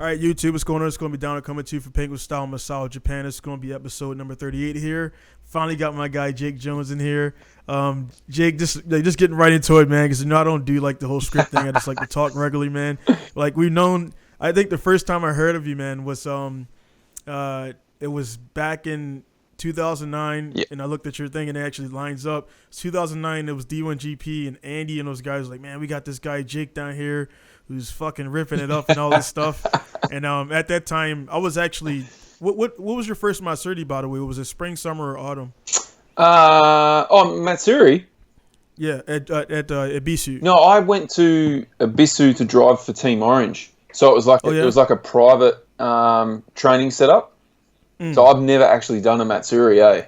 All right, YouTube, what's going on? It's going to be down and coming to you for Pinku Style Masao Japan. It's going to be episode number 38 here. Finally got my guy Jake Jones in here. Jake, just getting right into it, man, because I don't do like the whole script thing. I just like to talk regularly, man. Like we've known, I think the first time I heard of you, man, was it was back in 2009, and I looked at your thing and it actually lines up. It's 2009, it was D1GP and Andy and those guys were like, man, we got this guy Jake down here who's fucking ripping it up and all this stuff. And at that time, I was actually, what was your first Matsuri, by the way? Was it spring, summer, or autumn? Matsuri? Yeah, at Ibisu. No, I went to Ibisu to drive for Team Orange. So it was like it was like a private training setup. So I've never actually done a Matsuri, eh?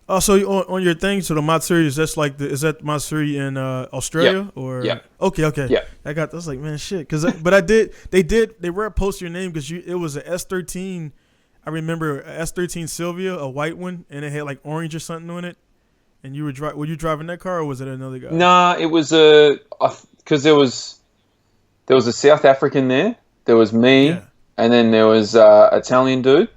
Oh, so on your thing, so the Matsuri is that Matsuri in Australia or? Yeah. Okay. Yeah. I was like, man, shit, but they were post your name because it was an S13. I remember a S13 Sylvia, a white one, and it had like orange or something on it. And you were you driving that car or was it another guy? Nah, it was because there was a South African there. There was me, and then there was Italian dude,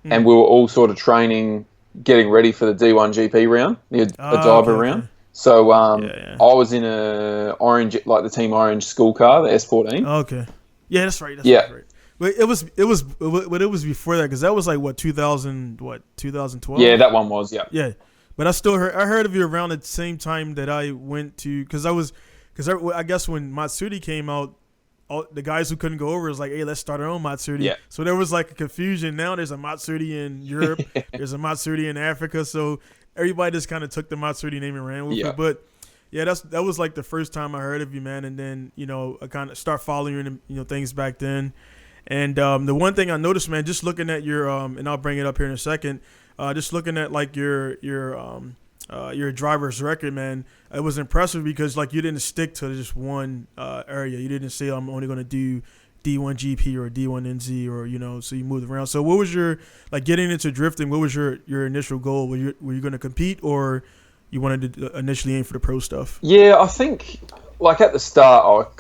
and we were all sort of training, getting ready for the D1GP round, the diver round. So I was in a orange, like the Team Orange school car, the S14. Okay, yeah, that's right. Right. But it was before that because that was like 2012. Yeah, that one was Yeah, but I heard of you around the same time that I went to because I guess when Matsuri came out. All the guys who couldn't go over was like, hey, let's start our own Matsuri. Yeah. So there was like a confusion. Now there's a Matsuri in Europe. There's a Matsuri in Africa. So everybody just kind of took the Matsuri name and ran with it. But yeah, that was like the first time I heard of you, man. And then, I kind of start following things back then. And the one thing I noticed, man, just looking at your and I'll bring it up here in a second, just looking at like your driver's record, man, it was impressive because like you didn't stick to just one area. You didn't say I'm only going to do D1GP or D1NZ or so you moved around. So what was your like getting into drifting? What was your initial goal? Were you going to compete or you wanted to initially aim for the pro stuff? Yeah, I think like at the start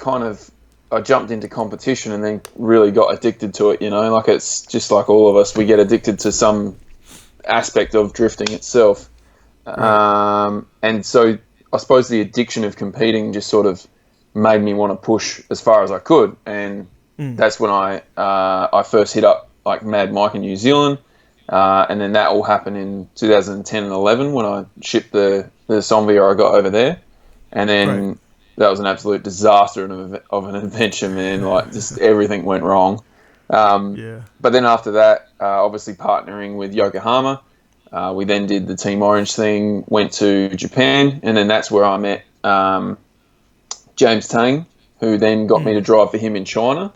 I jumped into competition and then really got addicted to it. Like it's just like all of us, we get addicted to some aspect of drifting itself. And so I suppose the addiction of competing just sort of made me want to push as far as I could, and that's when I first hit up like Mad Mike in New Zealand, and then that all happened in 2010 and 11 when I shipped the Somvia I got over there, and then that was an absolute disaster of an adventure, man. Like just everything went wrong. But then after that, obviously partnering with Yokohama. We then did the Team Orange thing, went to Japan, and then that's where I met James Tang, who then got me to drive for him in China.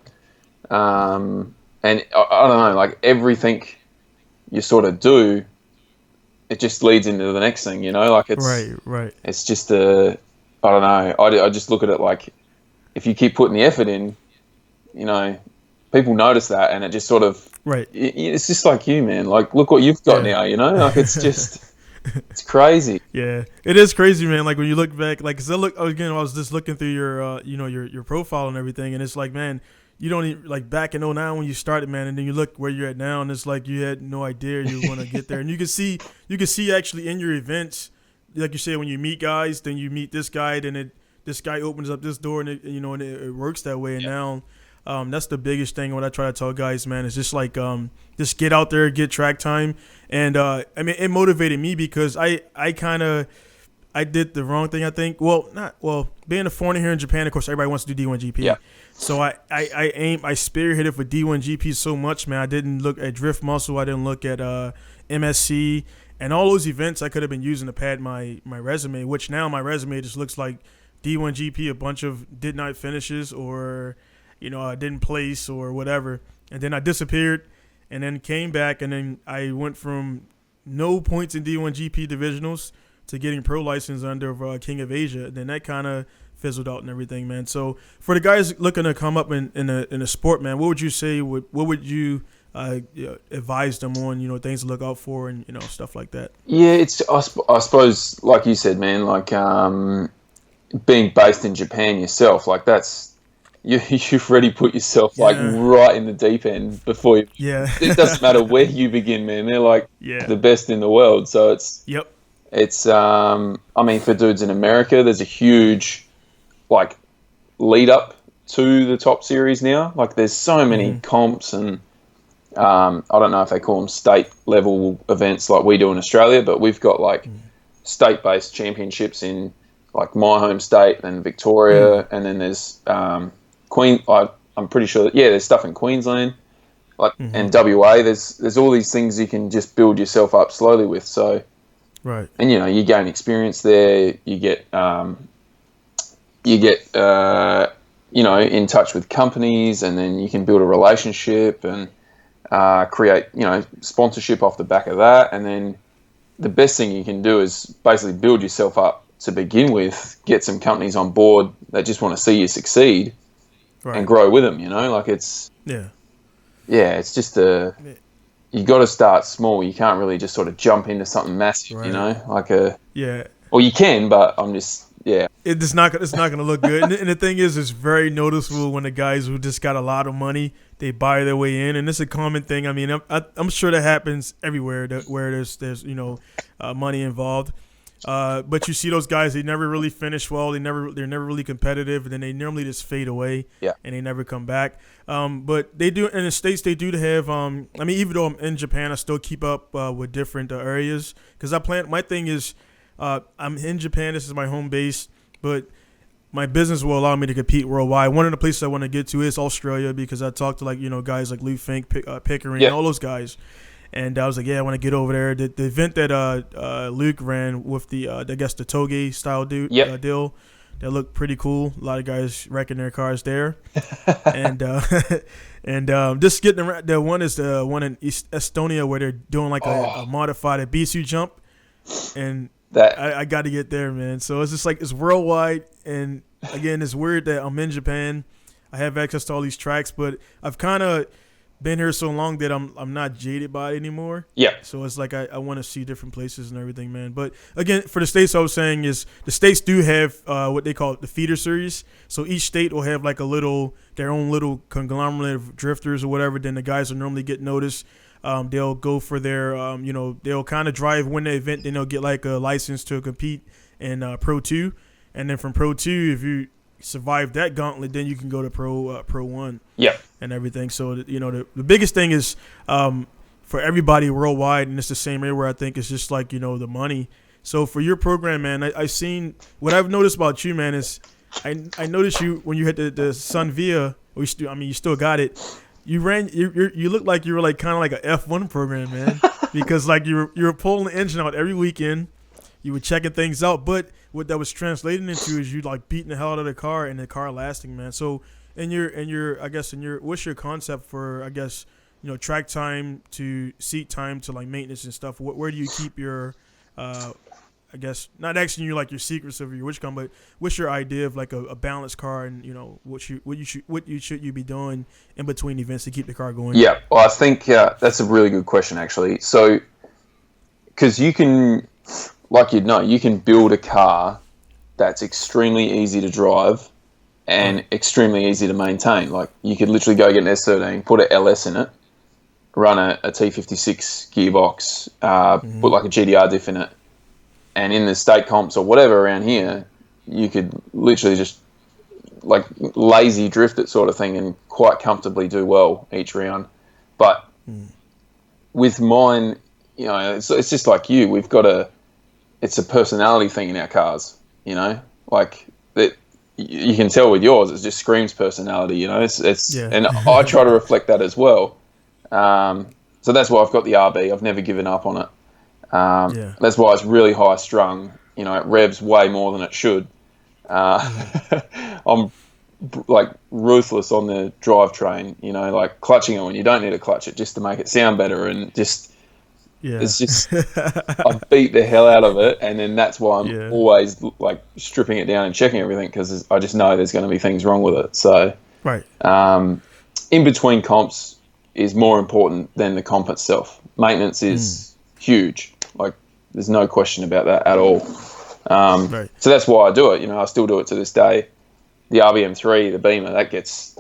And I don't know, like everything you sort of do, it just leads into the next thing, like it's right. It's just I don't know. I just look at it like if you keep putting the effort in, people notice that, and it just sort of. Right. It's just like you, man. Like, look what you've got now, Like, it's just, it's crazy. Yeah, it is crazy, man. Like, when you look back, like, cause I was just looking through your, your profile and everything, and it's like, man, you don't even, like, back in 09 when you started, man, and then you look where you're at now, and it's like you had no idea you were going to get there. And you can see actually in your events, like you said, when you meet guys, then you meet this guy, then this guy opens up this door, and it works that way. And now, that's the biggest thing when I try to tell guys, man, is just like just get out there, get track time. And I mean, it motivated me because I did the wrong thing, I think. Being a foreigner here in Japan, of course, everybody wants to do D1GP. Yeah. So I spearheaded for D1GP so much, man. I didn't look at Drift Muscle. I didn't look at MSC. And all those events I could have been using to pad my resume, which now my resume just looks like D1GP, a bunch of did not finishes or – I didn't place or whatever. And then I disappeared and then came back. And then I went from no points in D1GP divisionals to getting pro license under King of Asia. And then that kind of fizzled out and everything, man. So for the guys looking to come up in a sport, man, what would you say? What would you advise them on, things to look out for and, stuff like that? Yeah, it's I suppose, like you said, man, like being based in Japan yourself, like that's, you've already put yourself like right in the deep end before you. Yeah. It doesn't matter where you begin, man. They're like the best in the world. So it's I mean, for dudes in America, there's a huge like lead up to the top series now. Like there's so many comps and I don't know if they call them state level events like we do in Australia, but we've got like state based championships in like my home state and Victoria, and then there's I'm pretty sure that there's stuff in Queensland, like and WA. There's all these things you can just build yourself up slowly with. So, right, and you gain experience there. You get in touch with companies, and then you can build a relationship and create sponsorship off the back of that. And then the best thing you can do is basically build yourself up to begin with, get some companies on board that just want to see you succeed and grow with them, like it's it's just you got to start small. You can't really just sort of jump into something massive, or you can, but I'm just it's not gonna look good. And the thing is, it's very noticeable when the guys who just got a lot of money, they buy their way in, and it's a common thing. I mean, I'm sure that happens everywhere where there's money involved. But you see those guys, they never really finish well. They're never really competitive, and then they normally just fade away, and they never come back. But they do in the States. They do have. I mean, even though I'm in Japan, I still keep up with different areas because my thing is, I'm in Japan. This is my home base, but my business will allow me to compete worldwide. One of the places I want to get to is Australia because I talked to guys like Lou Fink, Pickering, and all those guys. And I was like, I want to get over there. The event that Luke ran with the I guess the Toge style deal, that looked pretty cool. A lot of guys wrecking their cars there, and just getting around. The one is the one in Estonia where they're doing like a modified BSU jump, and I got to get there, man. So it's just like it's worldwide, and again, it's weird that I'm in Japan. I have access to all these tracks, but I've kind of been here so long that I'm not jaded by it anymore. Yeah. So it's like I want to see different places and everything, man. But again, for the states, I was saying is the states do have what they call the feeder series. So each state will have like their own little conglomerate of drifters or whatever. Then the guys will normally get noticed. They'll go for their they'll kind of drive, win the event. Then they'll get like a license to compete in Pro 2, and then from Pro 2, if you survive that gauntlet, then you can go to Pro 1. Yeah. And everything. So the biggest thing is for everybody worldwide, and it's the same everywhere. I think it's just like the money. So for your program, man, I seen what I've noticed about you, man, is I noticed you when you had the Sun Via. You still got it. You ran. You looked like you were like kind of like a F1 program, man, because like you were pulling the engine out every weekend. You were checking things out, but what that was translating into is you like beating the hell out of the car and the car lasting, man. So what's your concept for track time to seat time to like maintenance and stuff? Where do you keep your not asking you like your secrets of your which car, but what's your idea of like a balanced car and what you should be doing in between events to keep the car going? Yeah, well, I think that's a really good question actually. So because you can, like you can build a car that's extremely easy to drive and extremely easy to maintain. Like you could literally go get an S13, put an LS in it, run a T56 gearbox, put like a GDR diff in it, and in the state comps or whatever around here, you could literally just like lazy drift it sort of thing and quite comfortably do well each round. But with mine, it's just like you. We've got it's a personality thing in our cars, like that. You can tell with yours, it just screams personality, and I try to reflect that as well. So that's why I've got the RB. I've never given up on it. That's why it's really high strung. It revs way more than it should. I'm like ruthless on the drivetrain, like clutching it when you don't need to clutch it just to make it sound better, and just it's just I beat the hell out of it, and then that's why I'm always like stripping it down and checking everything because I just know there's going to be things wrong with it. So in between comps is more important than the comp itself. Maintenance is huge. Like there's no question about that at all. So that's why I do it. I still do it to this day. the RBM3, the Beamer, that gets,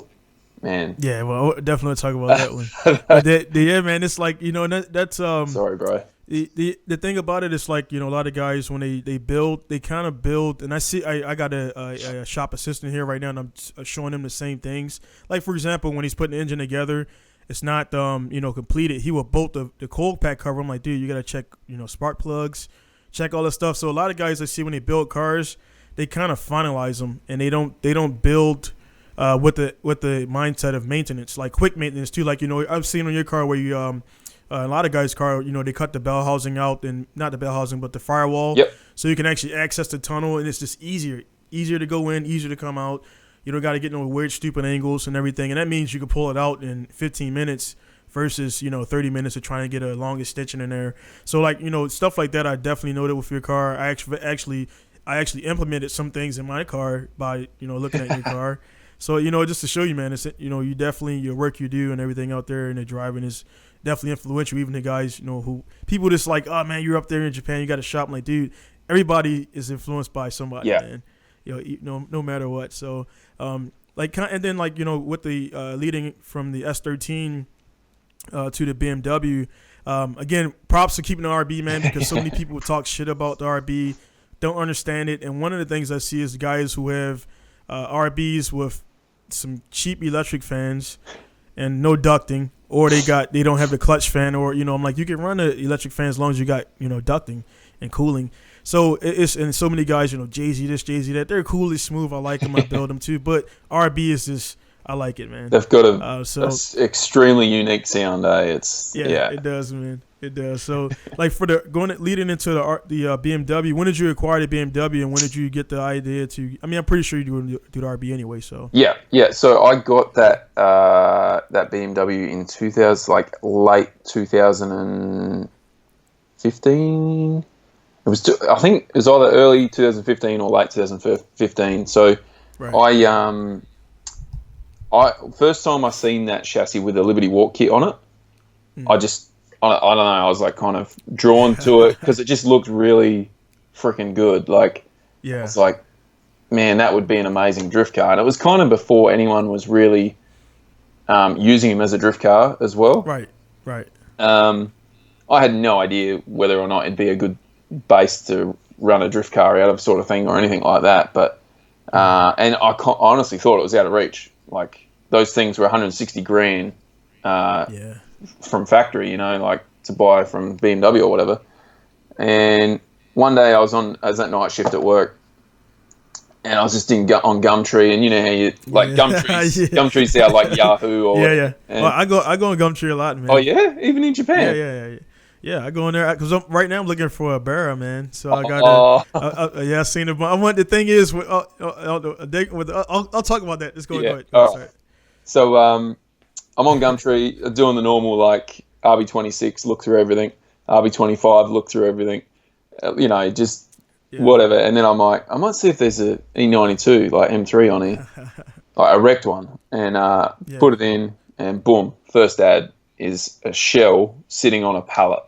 man. Yeah, well, I'll definitely talk about that one. But yeah, man, it's like, you know, that's Sorry, bro. The thing about it is, like, you know, a lot of guys when they build, they kind of build, and I got a shop assistant here right now, and I'm showing him the same things. Like, for example, when he's putting the engine together, it's not you know, completed. He will bolt the coil pack cover. I'm like, dude, you gotta check, you know, spark plugs, check all that stuff. So a lot of guys I see when they build cars, they kind of finalize them, and they don't build with the mindset of maintenance, like quick maintenance too. Like, you know, I've seen on your car where you a lot of guys' car, you know, they cut the bell housing out, and not the bell housing, but the firewall. Yep. So you can actually access the tunnel, and it's just easier to go in, easier to come out. You don't got to get no weird, stupid angles and everything, and that means you can pull it out in 15 minutes versus, you know, 30 minutes of trying to get a longest stitching in there. So, like, you know, stuff like that, I definitely noted with your car. I actually implemented some things in my car by, you know, looking at your car. So, you know, just to show you, man, it's, you know, you definitely, your work you do and everything out there and the driving is definitely influential. Even the guys, you know, who people just like, oh man, you're up there in Japan, you got a shop. I'm like, dude, everybody is influenced by somebody, man. You know, no matter what. So, like, and then, like, you know, with the leading from the S13 to the BMW, again, props to keeping the RB, man, because so many people talk shit about the RB, don't understand it. And one of the things I see is guys who have RBs with some cheap electric fans and no ducting, or they don't have the clutch fan, or, you know, I'm like, you can run the electric fan as long as you got, you know, ducting and cooling. So and so many guys, you know, Jay-Z this, Jay-Z that, they're cool, they're smooth, I like them, I build them too, but RB is just, I like it, man. They've got a extremely unique sound, It's it does, man. It does. So, like, for leading into the BMW, when did you acquire the BMW, and when did you get the idea to? I mean, I'm pretty sure you do the RB anyway. So yeah. So I got that BMW in 2000, like late 2015. It was, I think it was either early 2015 or late 2015. So right. I first time I seen that chassis with the Liberty Walk kit on it, I don't know, I was like kind of drawn to it because it just looked really freaking good. Like, I was like, man, that would be an amazing drift car. And it was kind of before anyone was really using him as a drift car as well. Right. I had no idea whether or not it'd be a good base to run a drift car out of, sort of thing, or anything like that. But and I honestly thought it was out of reach. Like, those things were 160 grand. From factory, you know, like to buy from BMW or whatever. And one day I was at night shift at work, and I was just on Gumtree, and you know how you like Gumtree's Gumtree sound like Yahoo or Well, I go on Gumtree a lot, man. Oh yeah, even in Japan. Yeah, I go in there because right now I'm looking for a Barra, man. So I got I seen it. I want, the thing is, I'll talk about that. Let's go. Go ahead. Right. So I'm on Gumtree doing the normal, like, RB26, look through everything, RB25, look through everything, you know, just whatever. And then I'm like, I might see if there's a E92, like M3 on here, like a wrecked one, and put it in, and boom, first ad is a shell sitting on a pallet.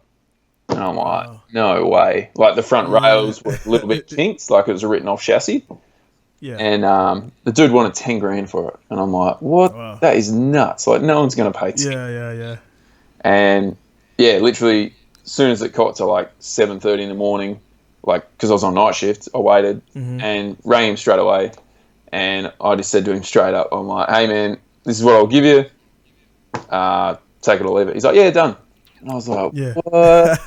And I'm like, no way. Like, the front rails were a little bit kinked, like it was a written off chassis. Yeah. And the dude wanted 10 grand for it. And I'm like, what? Wow. That is nuts. Like, no one's going to pay 10. Yeah. And, literally, as soon as it got to, like, 7:30 in the morning, like, because I was on night shift, I waited and rang him straight away. And I just said to him straight up, I'm like, hey, man, this is what I'll give you. Take it or leave it. He's like, yeah, done. And I was like, what?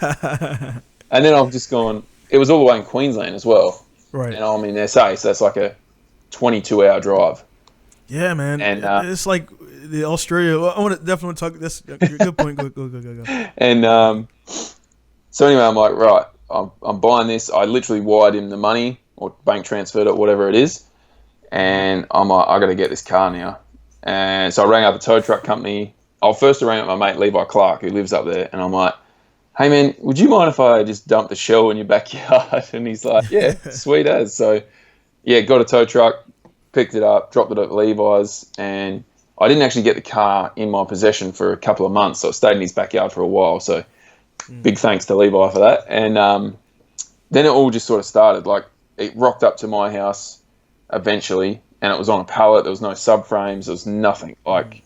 And then I've just gone, it was all the way in Queensland as well. Right. And I'm in SA, so that's like a 22-hour drive. Yeah, man. And it's like the Australia. I want to definitely talk. That's a good point. Go. And so anyway, I'm like, right, I'm buying this. I literally wired him the money or bank transferred it, whatever it is. And I'm like, I got to get this car now. And so I rang up the tow truck company. I first rang up my mate Levi Clark, who lives up there, and I'm like, hey man, would you mind if I just dump the shell in your backyard? And he's like, yeah, sweet as. So got a tow truck, picked it up, dropped it at Levi's, and I didn't actually get the car in my possession for a couple of months, so it stayed in his backyard for a while. So big thanks to Levi for that. And then it all just sort of started. Like, it rocked up to my house eventually, and it was on a pallet. There was no subframes. There was nothing. Like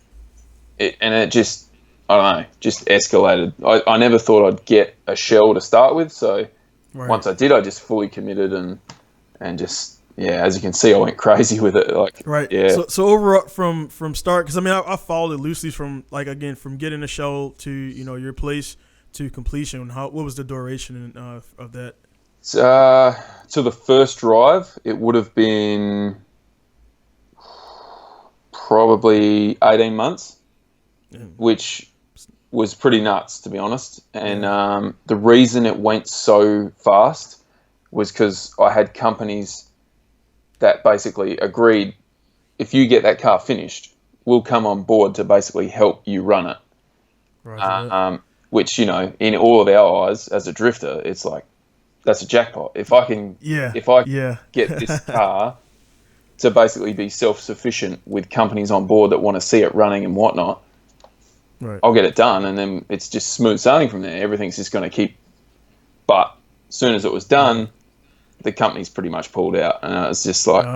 it just, I don't know, just escalated. I never thought I'd get a shell to start with. So once I did, I just fully committed and just, yeah, as you can see, I went crazy with it. Like, yeah. So overall from start, because I mean, I followed it loosely from from getting a shell to, your place to completion. What was the duration of that? To the first drive, it would have been probably 18 months, which was pretty nuts, to be honest. And the reason it went so fast was because I had companies that basically agreed, if you get that car finished, we'll come on board to basically help you run it. Right. Which, in all of our eyes as a drifter, it's like, that's a jackpot. If I can, get this car to basically be self-sufficient with companies on board that want to see it running and whatnot, I'll get it done, and then it's just smooth sailing from there. Everything's just going to keep. But as soon as it was done, the company's pretty much pulled out, and it's just like,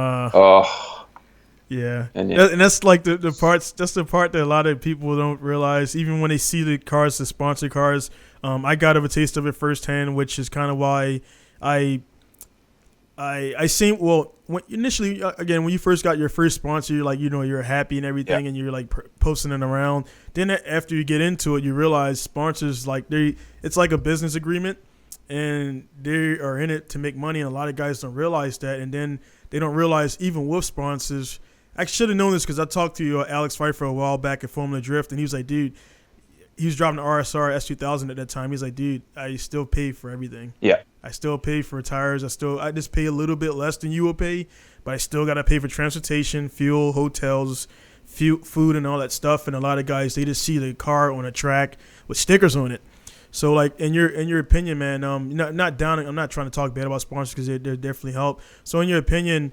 yeah. And that's like the parts. That's the part that a lot of people don't realize. Even when they see the cars, the sponsored cars, I got a taste of it firsthand, which is kind of why I seen. Well, when initially, again, when you first got your first sponsor, you're like, you're happy and everything, and you're like posting it around. Then after you get into it, you realize sponsors, like, it's like a business agreement, and they are in it to make money, and a lot of guys don't realize that, and then they don't realize even with sponsors. I should have known this because I talked to Alex Pfeiffer a while back at Formula Drift, and he was like, dude, he was driving the RSR S2000 at that time. He's like, dude, I still pay for everything. Yeah. I still pay for tires. I just pay a little bit less than you will pay, but I still got to pay for transportation, fuel, hotels, food, and all that stuff. And a lot of guys, they just see the car on a track with stickers on it. So, like, in your opinion, man, not down. I'm not trying to talk bad about sponsors because they definitely help. So, in your opinion,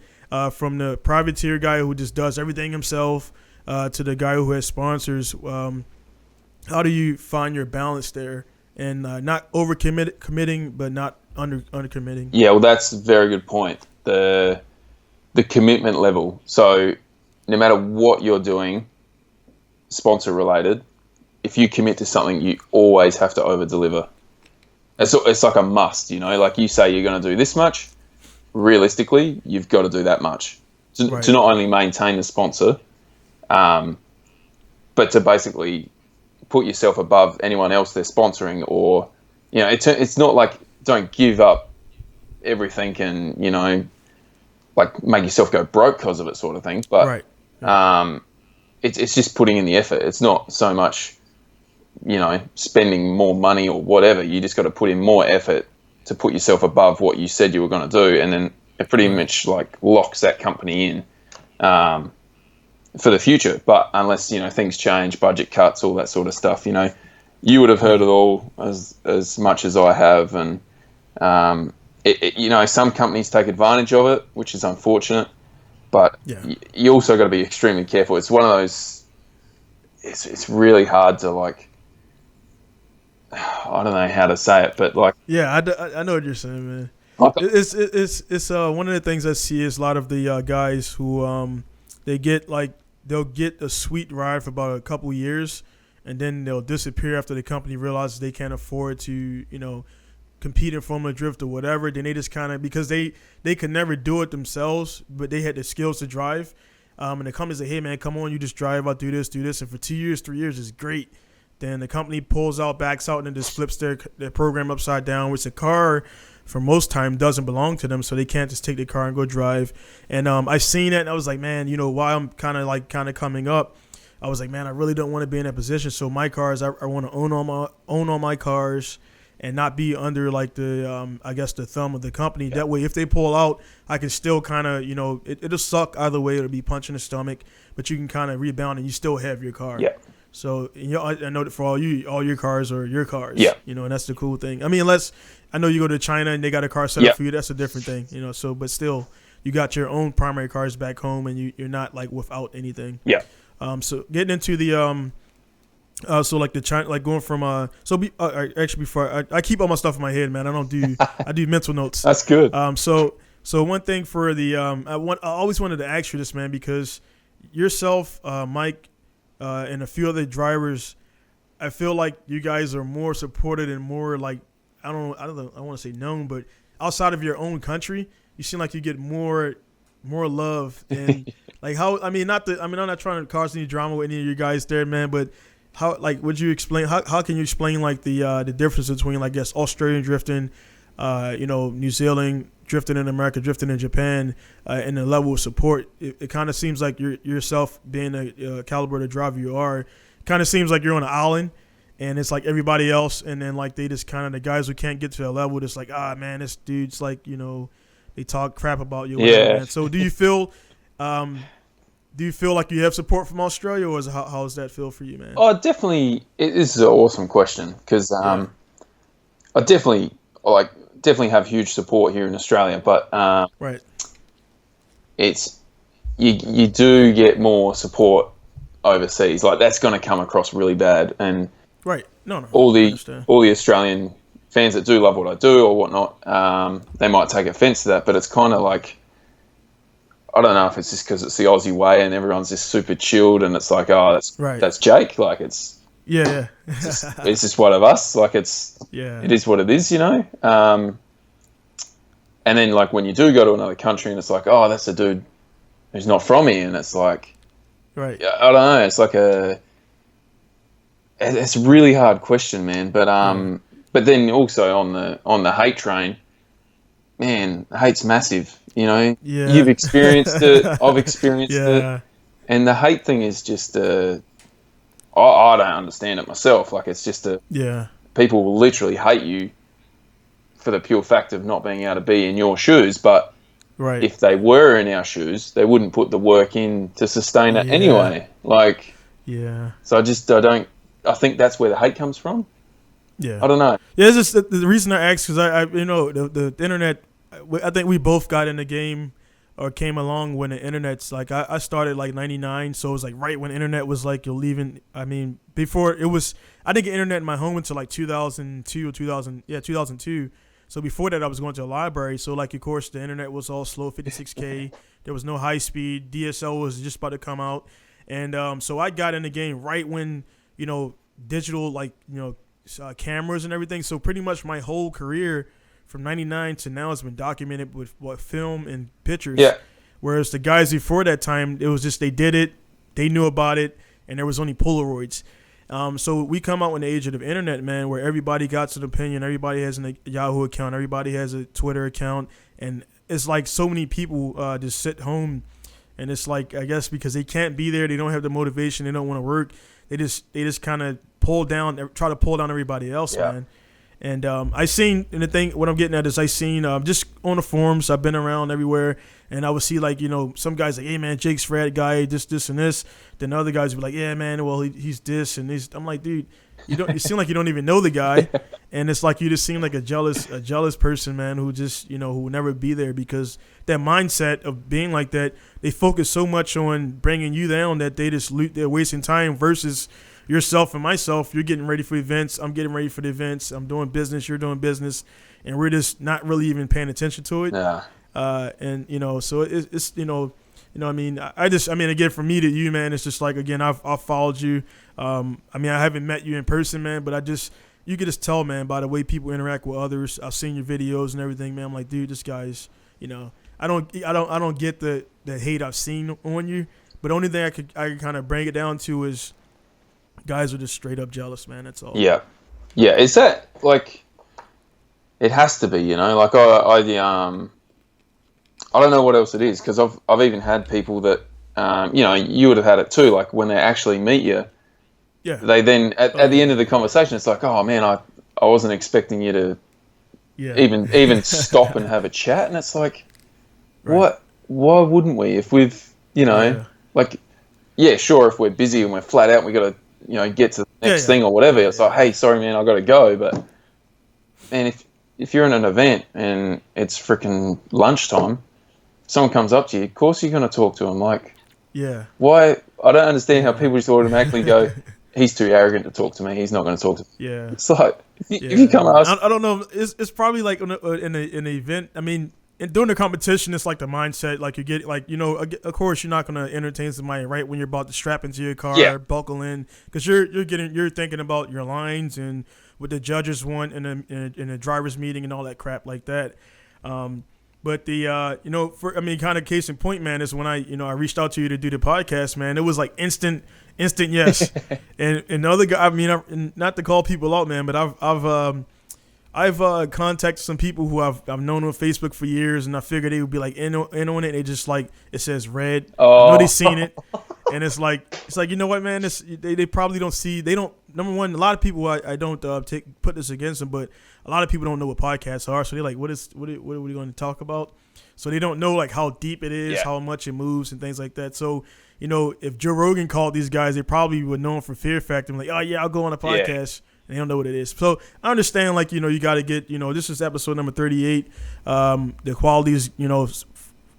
from the privateer guy who just does everything himself to the guy who has sponsors, how do you find your balance there and not committing, but not under committing? Yeah, well, that's a very good point. The commitment level. So, no matter what you're doing, sponsor related, if you commit to something, you always have to over deliver. It's like a must, like you say you're going to do this much. Realistically, you've got to do that much to not only maintain the sponsor, but to basically put yourself above anyone else they're sponsoring, or it's not like don't give up everything and like make yourself go broke because of it, sort of thing. But it's just putting in the effort. It's not so much spending more money or whatever. You just got to put in more effort to put yourself above what you said you were going to do, and then it pretty much like locks that company in for the future. But unless things change, budget cuts, all that sort of stuff, you would have heard it all as much as I have, and some companies take advantage of it, which is unfortunate. But you also got to be extremely careful. It's one of those. It's really hard to like. I don't know how to say it, but like. Yeah, I know what you're saying, man. It's one of the things I see is a lot of the guys who they'll get a sweet ride for about a couple years, and then they'll disappear after the company realizes they can't afford to compete in Formula Drift or whatever. Then they just kind of, because they could never do it themselves, but they had the skills to drive. And the company's like, hey man, come on, you just drive, I'll do this, and for 2 years, 3 years is great. Then the company pulls out, backs out, and then just flips their program upside down, which the car, for most time, doesn't belong to them, so they can't just take the car and go drive. And I seen it, and I was like, man, while I'm kind of coming up, I was like, man, I really don't want to be in that position. So my cars, I want to own all my cars and not be under like the the thumb of the company. That way, if they pull out, I can still kind of it'll suck either way. It'll be punch in the stomach, but you can kind of rebound and you still have your car. Yeah. So I know that for all your cars are your cars. Yeah. And that's the cool thing. I mean, unless I know you go to China and they got a car set up for you, that's a different thing. So but still, you got your own primary cars back home, and you're not like without anything. Yeah. So getting into the so like the China, like going from actually before I keep all my stuff in my head, man. I do mental notes. That's good. So one thing for the I always wanted to ask you this, man, because yourself, Mike, and a few other drivers, I feel like you guys are more supported and more like I don't know, I want to say known, but outside of your own country, you seem like you get more love and like how I'm not trying to cause any drama with any of you guys there, man, but how like would you explain how can you explain like the difference between I guess Australian drifting, New Zealand drifting in America, drifting in Japan, and the level of support? It kind of seems like yourself being a caliber of driver you are, kind of seems like you're on an island. And it's like everybody else, and then like they just kind of the guys who can't get to that level, just like man, this dude's like they talk crap about you. Whatever, man. So do you feel like you have support from Australia, or how does that feel for you, man? Oh, definitely. This is an awesome question because I definitely have huge support here in Australia, but right, it's you do get more support overseas. Like that's going to come across really bad and. Right. No. All the Australian fans that do love what I do or whatnot, they might take offence to that, but it's kind of like I don't know if it's just because it's the Aussie way and everyone's just super chilled and it's like that's Jake, like it's it's just one of us, like it is what it is, and then like when you do go to another country and it's like that's a dude who's not from here, and it's like right, I don't know, it's like it's a really hard question, man. But then also on the hate train, man, hate's massive. You've experienced it. I've experienced it, and the hate thing is just I don't understand it myself. Like it's just people will literally hate you for the pure fact of not being able to be in your shoes. But if they were in our shoes, they wouldn't put the work in to sustain it anyway. Like so I think that's where the hate comes from. Yeah, I don't know. Yeah, it's just the reason I asked because the internet. I think we both got in the game or came along when the internet's like I started like '99, so it was like right when internet was like you're leaving. I mean, before it was I didn't get internet in my home until like 2002 or 2002. So before that, I was going to a library. So like of course the internet was all slow, 56K. There was no high speed. DSL was just about to come out, and so I got in the game right when. Digital cameras and everything. So pretty much my whole career from '99 to now has been documented with film and pictures. Yeah. Whereas the guys before that time, it was just they did it, they knew about it, and there was only Polaroids. So we come out in the age of the internet, man, where everybody got an opinion, everybody has a Yahoo account, everybody has a Twitter account, and it's like so many people just sit home, and it's like I guess because they can't be there, they don't have the motivation, they don't want to work. They just kind of try to pull down everybody else, man. And I seen, and the thing, what I'm getting at is I seen just on the forums, I've been around everywhere, and I would see like, some guys like, hey man, Jake's Fred guy, this and this. Then other guys would be like, yeah man, well he's this and this. I'm like, dude, you seem like you don't even know the guy, and it's like you just seem like a jealous person, man, who just who will never be there because that mindset of being like that, they focus so much on bringing you down that they're wasting time versus yourself and myself. You're getting ready for events, I'm getting ready for the events, I'm doing business, you're doing business, and we're just not really even paying attention to it. And so it's I mean, again, from me to you, man, it's just like, again, I've followed you. I haven't met you in person, man, but you could just tell, man, by the way people interact with others. I've seen your videos and everything, man. I'm like, dude, this guy's, I don't get the hate I've seen on you, but the only thing I could kind of bring it down to is guys are just straight up jealous, man. That's all. Yeah. Is that like, it has to be, like I don't know what else it is because I've even had people that you would have had it too. Like when they actually meet you, they then at the end of the conversation, it's like, oh man, I wasn't expecting you to even stop and have a chat, and it's like, what? Why wouldn't we? If we've like, sure, if we're busy and we're flat out, and we got to get to the next thing or whatever. It's like, hey, sorry man, I got to go. But man, if you're in an event and it's freaking lunchtime, someone comes up to you, of course you're going to talk to them. Like, why? I don't understand how people just automatically go, he's too arrogant to talk to me, he's not going to talk to me. It's like, if you come ask, I don't know, it's probably like in an event. I mean, and during the competition, it's like the mindset, like you get, like, you know, of course you're not gonna entertain somebody right when you're about to strap into your car, buckle in, because you're thinking about your lines and what the judges want in a driver's meeting and all that crap like that. But the you know, kind of case in point, man, is when I reached out to you to do the podcast, man. It was like instant yes, and the other guy, I mean, not to call people out, man, but I've contacted some people who I've known on Facebook for years, and I figured they would be like in on it. They just like, it says red. I know they've seen it, and it's like you know what, man? They probably don't see. They don't. Number one, a lot of people, I don't put this against them, but a lot of people don't know what podcasts are. So they're like, what are we going to talk about? So they don't know like how deep it is, how much it moves, and things like that. So, you know, if Joe Rogan called these guys, they probably would know him for Fear Factor. I'm like, oh yeah, I'll go on a podcast. They don't know what it is. So I understand, like, you know, you got to get, you know, this is episode number 38. The quality's, you know,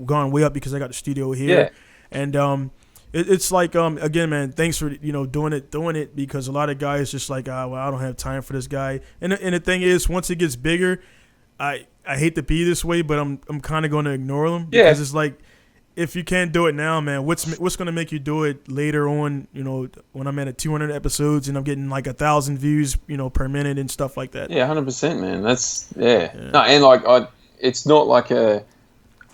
gone way up because I got the studio here. And it's like, again, man, thanks for, you know, doing it because a lot of guys just like, well, I don't have time for this guy. And the thing is, once it gets bigger, I hate to be this way, but I'm kind of going to ignore them because it's like, if you can't do it now, man, what's going to make you do it later on, you know, when I'm at 200 episodes and I'm getting like 1,000 views, you know, per minute and stuff like that. Yeah, 100%, man. That's, No, and like, it's not like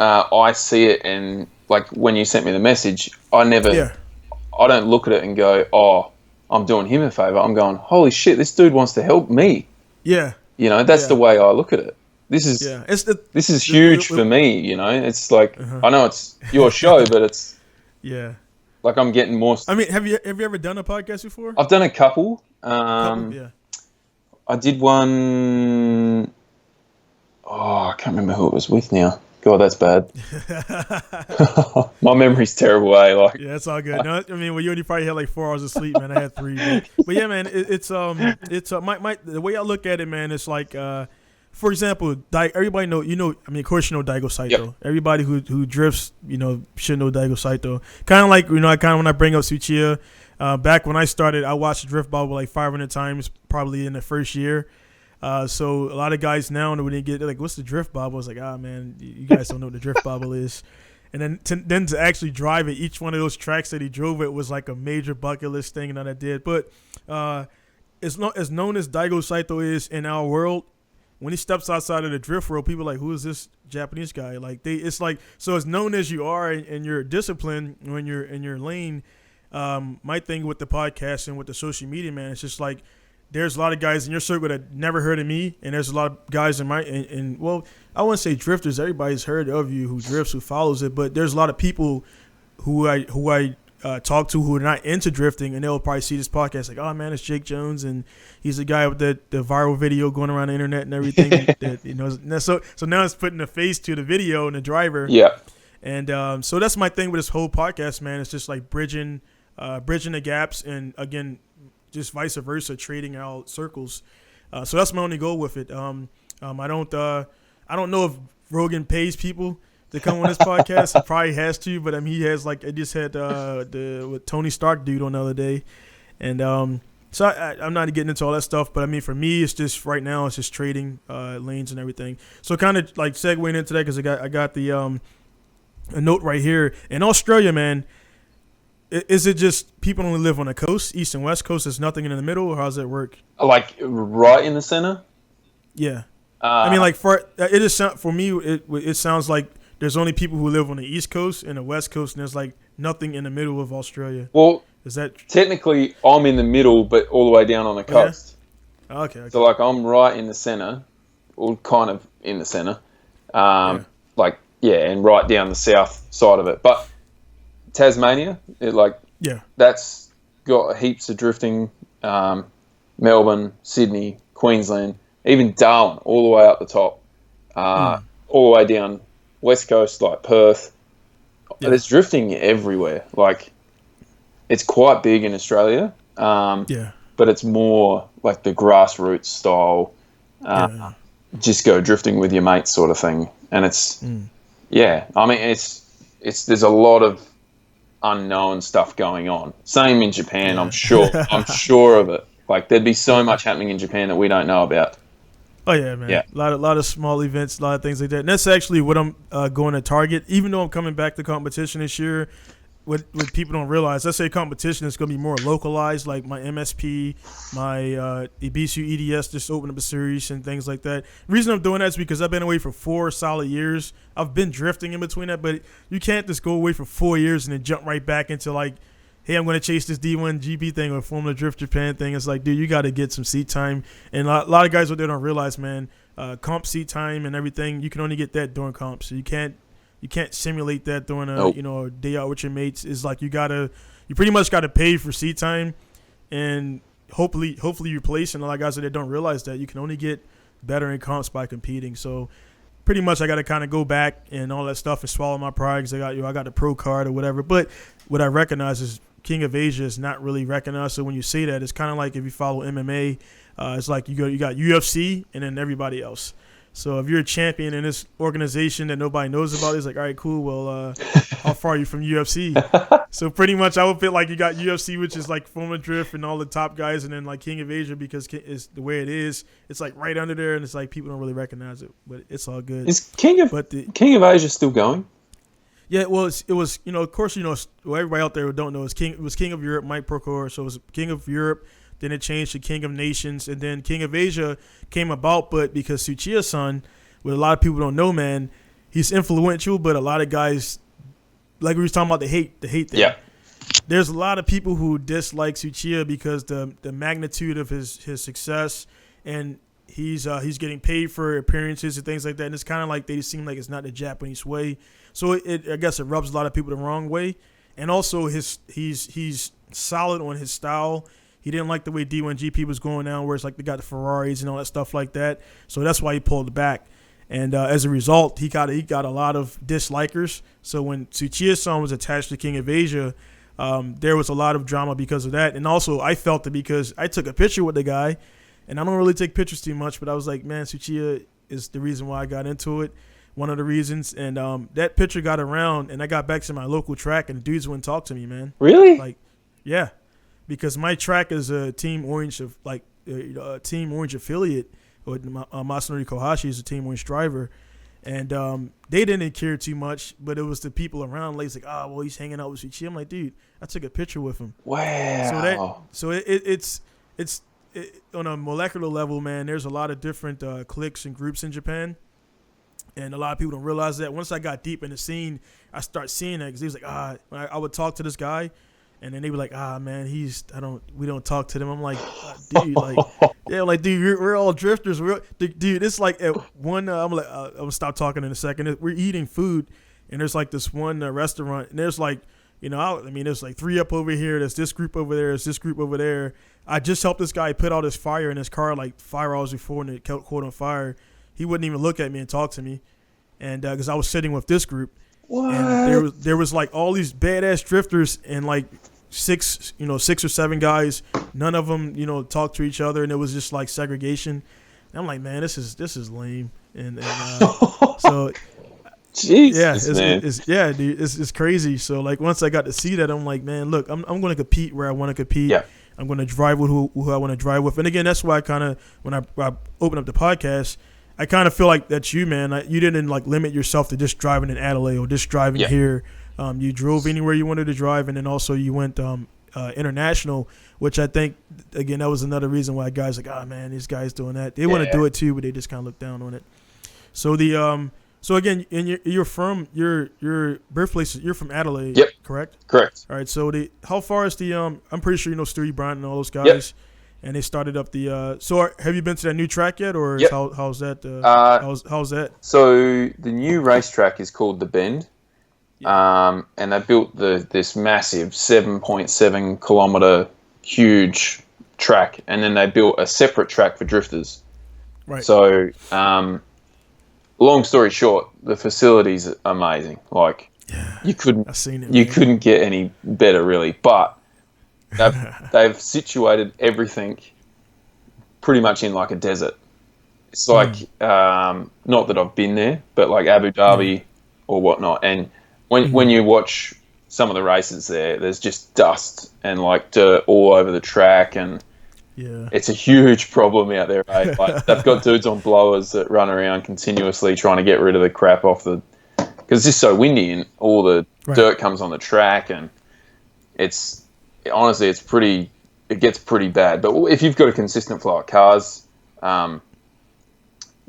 I see it and like when you sent me the message, I don't look at it and go, oh, I'm doing him a favor. I'm going, holy shit, this dude wants to help me. Yeah. You know, that's the way I look at it. This is huge for me, you know. It's like I know it's your show, but it's like I'm getting more. I mean, have you ever done a podcast before? I've done a couple. I did one. Oh, I can't remember who it was with now. God, that's bad. My memory's terrible, eh? Like, yeah, it's all good. No, I mean, well, you only probably had like 4 hours of sleep, man. I had 3, but yeah, man, it's my the way I look at it, man. It's like. For example, everybody know, you know, I mean, of course you know Daigo Saito. Yep. Everybody who drifts, you know, should know Daigo Saito. Kind of like, you know, when I bring up Tsuchiya, back when I started, I watched Drift Bobble like 500 times probably in the first year. So a lot of guys now, when they get, they're like, what's the Drift Bobble? I was like, man, you guys don't know what the Drift Bobble is. And then to actually drive it, each one of those tracks that he drove it was like a major bucket list thing that I did. But as known as Daigo Saito is in our world, when he steps outside of the drift world, people are like, who is this Japanese guy? Like it's like, so as known as you are in your discipline, when you're in your lane, my thing with the podcast and with the social media, man, it's just like, there's a lot of guys in your circle that never heard of me. And there's a lot of guys in well, I wouldn't say drifters. Everybody's heard of you who drifts, who follows it. But there's a lot of people who I talk to who are not into drifting, and they'll probably see this podcast like, oh man, it's Jake Jones, and he's the guy with the viral video going around the internet and everything. That, you know, so now it's putting a face to the video and the driver. Yeah. And so that's my thing with this whole podcast, man. It's just like bridging the gaps, and again, just vice versa, trading out circles. So that's my only goal with it. I don't know if Rogan pays people to come on this podcast. He probably has to, but I mean, he has, like, I just had the Tony Stark dude on the other day, and so I'm not getting into all that stuff. But I mean, for me, it's just right now, it's just trading lanes and everything. So kind of like segueing into that, because I got the a note right here in Australia, man. Is it just people only live on the coast, east and west coast? There's nothing in the middle, or how does that work? Like right in the center? Yeah. I mean, like for me, it sounds like there's only people who live on the east coast and the west coast, and there's like nothing in the middle of Australia. Well, is that technically I'm in the middle, but all the way down on the coast. Yeah? Okay. So like I'm right in the center, or kind of in the center, and right down the south side of it. But Tasmania, that's got heaps of drifting. Melbourne, Sydney, Queensland, even Darwin, all the way up the top, all the way down west coast, like Perth. Yeah. There's drifting everywhere. Like, it's quite big in Australia, but it's more like the grassroots style, just go drifting with your mates sort of thing. And it's, I mean, it's there's a lot of unknown stuff going on. Same in Japan, I'm sure. I'm sure of it. Like, there'd be so much happening in Japan that we don't know about. Oh yeah, man. Yeah. A lot of small events, a lot of things like that. And that's actually what I'm going to target. Even though I'm coming back to competition this year, what people don't realize, let's say competition is going to be more localized, like my MSP, my Ibisu EDS just opened up a series and things like that. The reason I'm doing that is because I've been away for 4 solid years. I've been drifting in between that, but you can't just go away for 4 years and then jump right back into like, hey, I'm going to chase this D1 GP thing or Formula Drift Japan thing. It's like, dude, you got to get some seat time. And a lot of guys out there don't realize, man, comp seat time and everything, you can only get that during comp. So you can't simulate that during a day out with your mates. Is like you pretty much got to pay for seat time, and hopefully you place. And a lot of guys out there don't realize that you can only get better in comps by competing. So pretty much I got to kind of go back and all that stuff and swallow my pride because I got the pro card or whatever. But what I recognize is King of Asia is not really recognized. So when you say that, it's kind of like if you follow MMA, it's like you got UFC and then everybody else. So if you're a champion in this organization that nobody knows about, it's like, all right, cool. Well, how far are you from UFC? So pretty much I would feel like you got UFC, which is like Formula Drift and all the top guys, and then like King of Asia because it's the way it is. It's like right under there, and it's like people don't really recognize it, but it's all good. Is King of Asia still going? Yeah, well, it was of course everybody out there who don't know it was King of Europe, Mike Procor. So it was King of Europe. Then it changed to King of Nations, and then King of Asia came about, but because Tsuchiya-san, what a lot of people don't know, man, he's influential, but a lot of guys, like we were talking about the hate thing. Yeah. There's a lot of people who dislike Tsuchiya because the magnitude of his success, and he's getting paid for appearances and things like that, and it's kind of like they seem like it's not the Japanese way. So I guess it rubs a lot of people the wrong way, and also he's solid on his style. He didn't like the way D1GP was going down, where it's like they got the Ferraris and all that stuff like that. So that's why he pulled back. And as a result, he got a lot of dislikers. So when Tsuchiya-san was attached to King of Asia, there was a lot of drama because of that. And also, I felt it because I took a picture with the guy, and I don't really take pictures too much, but I was like, man, Tsuchiya is the reason why I got into it, one of the reasons. And that picture got around, and I got back to my local track, and the dudes wouldn't talk to me, man. Really? Like, yeah. Because my track is a Team Orange Team Orange affiliate. Masanori Kohashi is a Team Orange driver, and they didn't care too much. But it was the people around. Like, well, he's hanging out with Tsuchiya. I'm like, dude, I took a picture with him. Wow. So it's on a molecular level, man. There's a lot of different cliques and groups in Japan, and a lot of people don't realize that. Once I got deep in the scene, I start seeing that because he was like, when I would talk to this guy. And then they be like, man, we don't talk to them. I'm like, dude, dude, we're all drifters. Dude, it's like at one, I'm gonna stop talking in a second. We're eating food, and there's like this one restaurant, and there's like, there's like 3 up over here. There's this group over there. There's this group over there. I just helped this guy put out his fire in his car like 5 hours before, and it caught on fire. He wouldn't even look at me and talk to me, and because I was sitting with this group. What? And there was like all these badass drifters and like 6 or 7 guys. None of them, talk to each other, and it was just like segregation. And I'm like, man, this is lame. And so, Jesus, dude, it's crazy. So like once I got to see that, I'm like, man, look, I'm going to compete where I want to compete. Yeah. I'm going to drive with who I want to drive with. And again, that's why I kind of when I open up the podcast, I kind of feel like that's you, man. You didn't like limit yourself to just driving in Adelaide or just driving here. You drove anywhere you wanted to drive, and then also you went international, which I think, again, that was another reason why guys like, man, these guys doing that. They want to do it too, but they just kind of look down on it. So so again, and you're from your birthplace. You're from Adelaide, correct? Correct. All right. So how far is the I'm pretty sure you know Stewie Bryant and all those guys. Yep. And they started up the. So have you been to that new track yet, or how's that? How's that? So the new racetrack is called the Bend, and they built this massive 7.7 kilometer huge track, and then they built a separate track for drifters. Right. So, long story short, the facility's amazing. Like you couldn't get any better, really, but. They've situated everything pretty much in like a desert. It's like, not that I've been there, but like Abu Dhabi or whatnot. And when you watch some of the races there, there's just dust and like dirt all over the track. And Yeah. It's a huge problem out there, right? Like, they've got dudes on blowers that run around continuously trying to get rid of the crap off the, because it's just so windy and all the dirt comes on the track, and it's honestly, it gets pretty bad. But if you've got a consistent flow of cars, the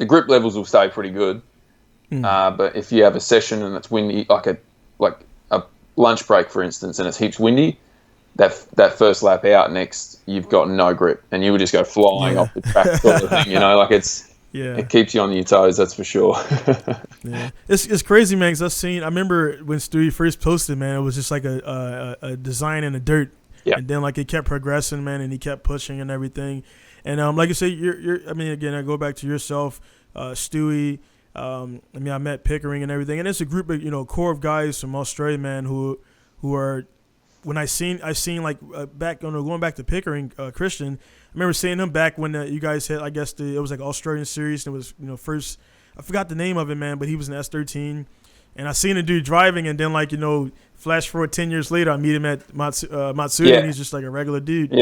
grip levels will stay pretty good. But if you have a session and it's windy, like a lunch break, for instance, and it's heaps windy, that first lap out next, you've got no grip, and you would just go flying off the track, sort of thing. You know, like it keeps you on your toes, that's for sure. Yeah, it's crazy, man. Cause I remember when Stewie first posted, man, it was just like a design in the dirt, and then like it kept progressing, man, and he kept pushing and everything. And like you say, I mean, again, I go back to yourself, Stewie. I mean, I met Pickering and everything, and it's a group of core of guys from Australia, man, who are. When I seen like back going back to Pickering, Christian, I remember seeing him back when you guys had, I guess it was like Australian series, and it was first, I forgot the name of it, man, but he was in S13, and I seen a dude driving, and then like flash forward 10 years later, I meet him at Matsuda, and he's just like a regular dude,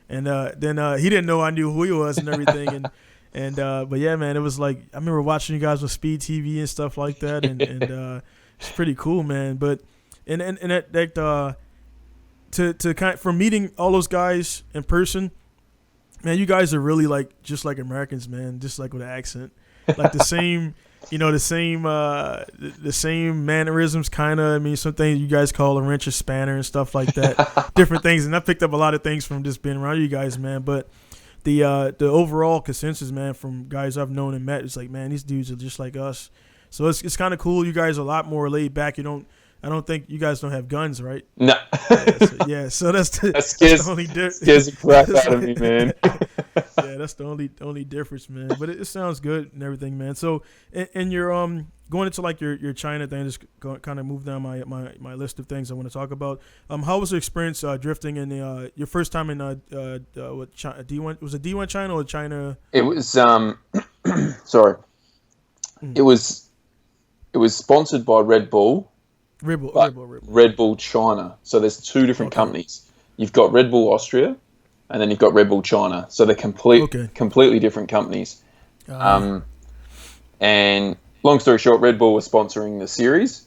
and then he didn't know I knew who he was and everything, and but yeah, man, it was like I remember watching you guys with Speed TV and stuff like that, and it's pretty cool, man, but and that to kind of, from meeting all those guys in person, man, you guys are really like just like Americans, man, just like with an accent, like the same, the same mannerisms, kind of. I mean, some things you guys call a wrench or spanner and stuff like that, different things, and I picked up a lot of things from just being around you guys, man. But the overall consensus, man, from guys I've known and met, it's like, man, these dudes are just like us. So it's kind of cool. You guys are a lot more laid back. I don't think you guys don't have guns, right? No. So that's the only difference. Scares the crap out of me, man. Yeah, that's the only difference, man. But it sounds good and everything, man. So, and you're going into like your China thing, just kind of move down my list of things I want to talk about. How was the experience drifting in your first time in what D1? Was it D1 China or China? It was sorry. It was sponsored by Red Bull. Red Bull China. So there's two different companies. You've got Red Bull Austria, and then you've got Red Bull China. So they're completely different companies. And long story short, Red Bull was sponsoring the series,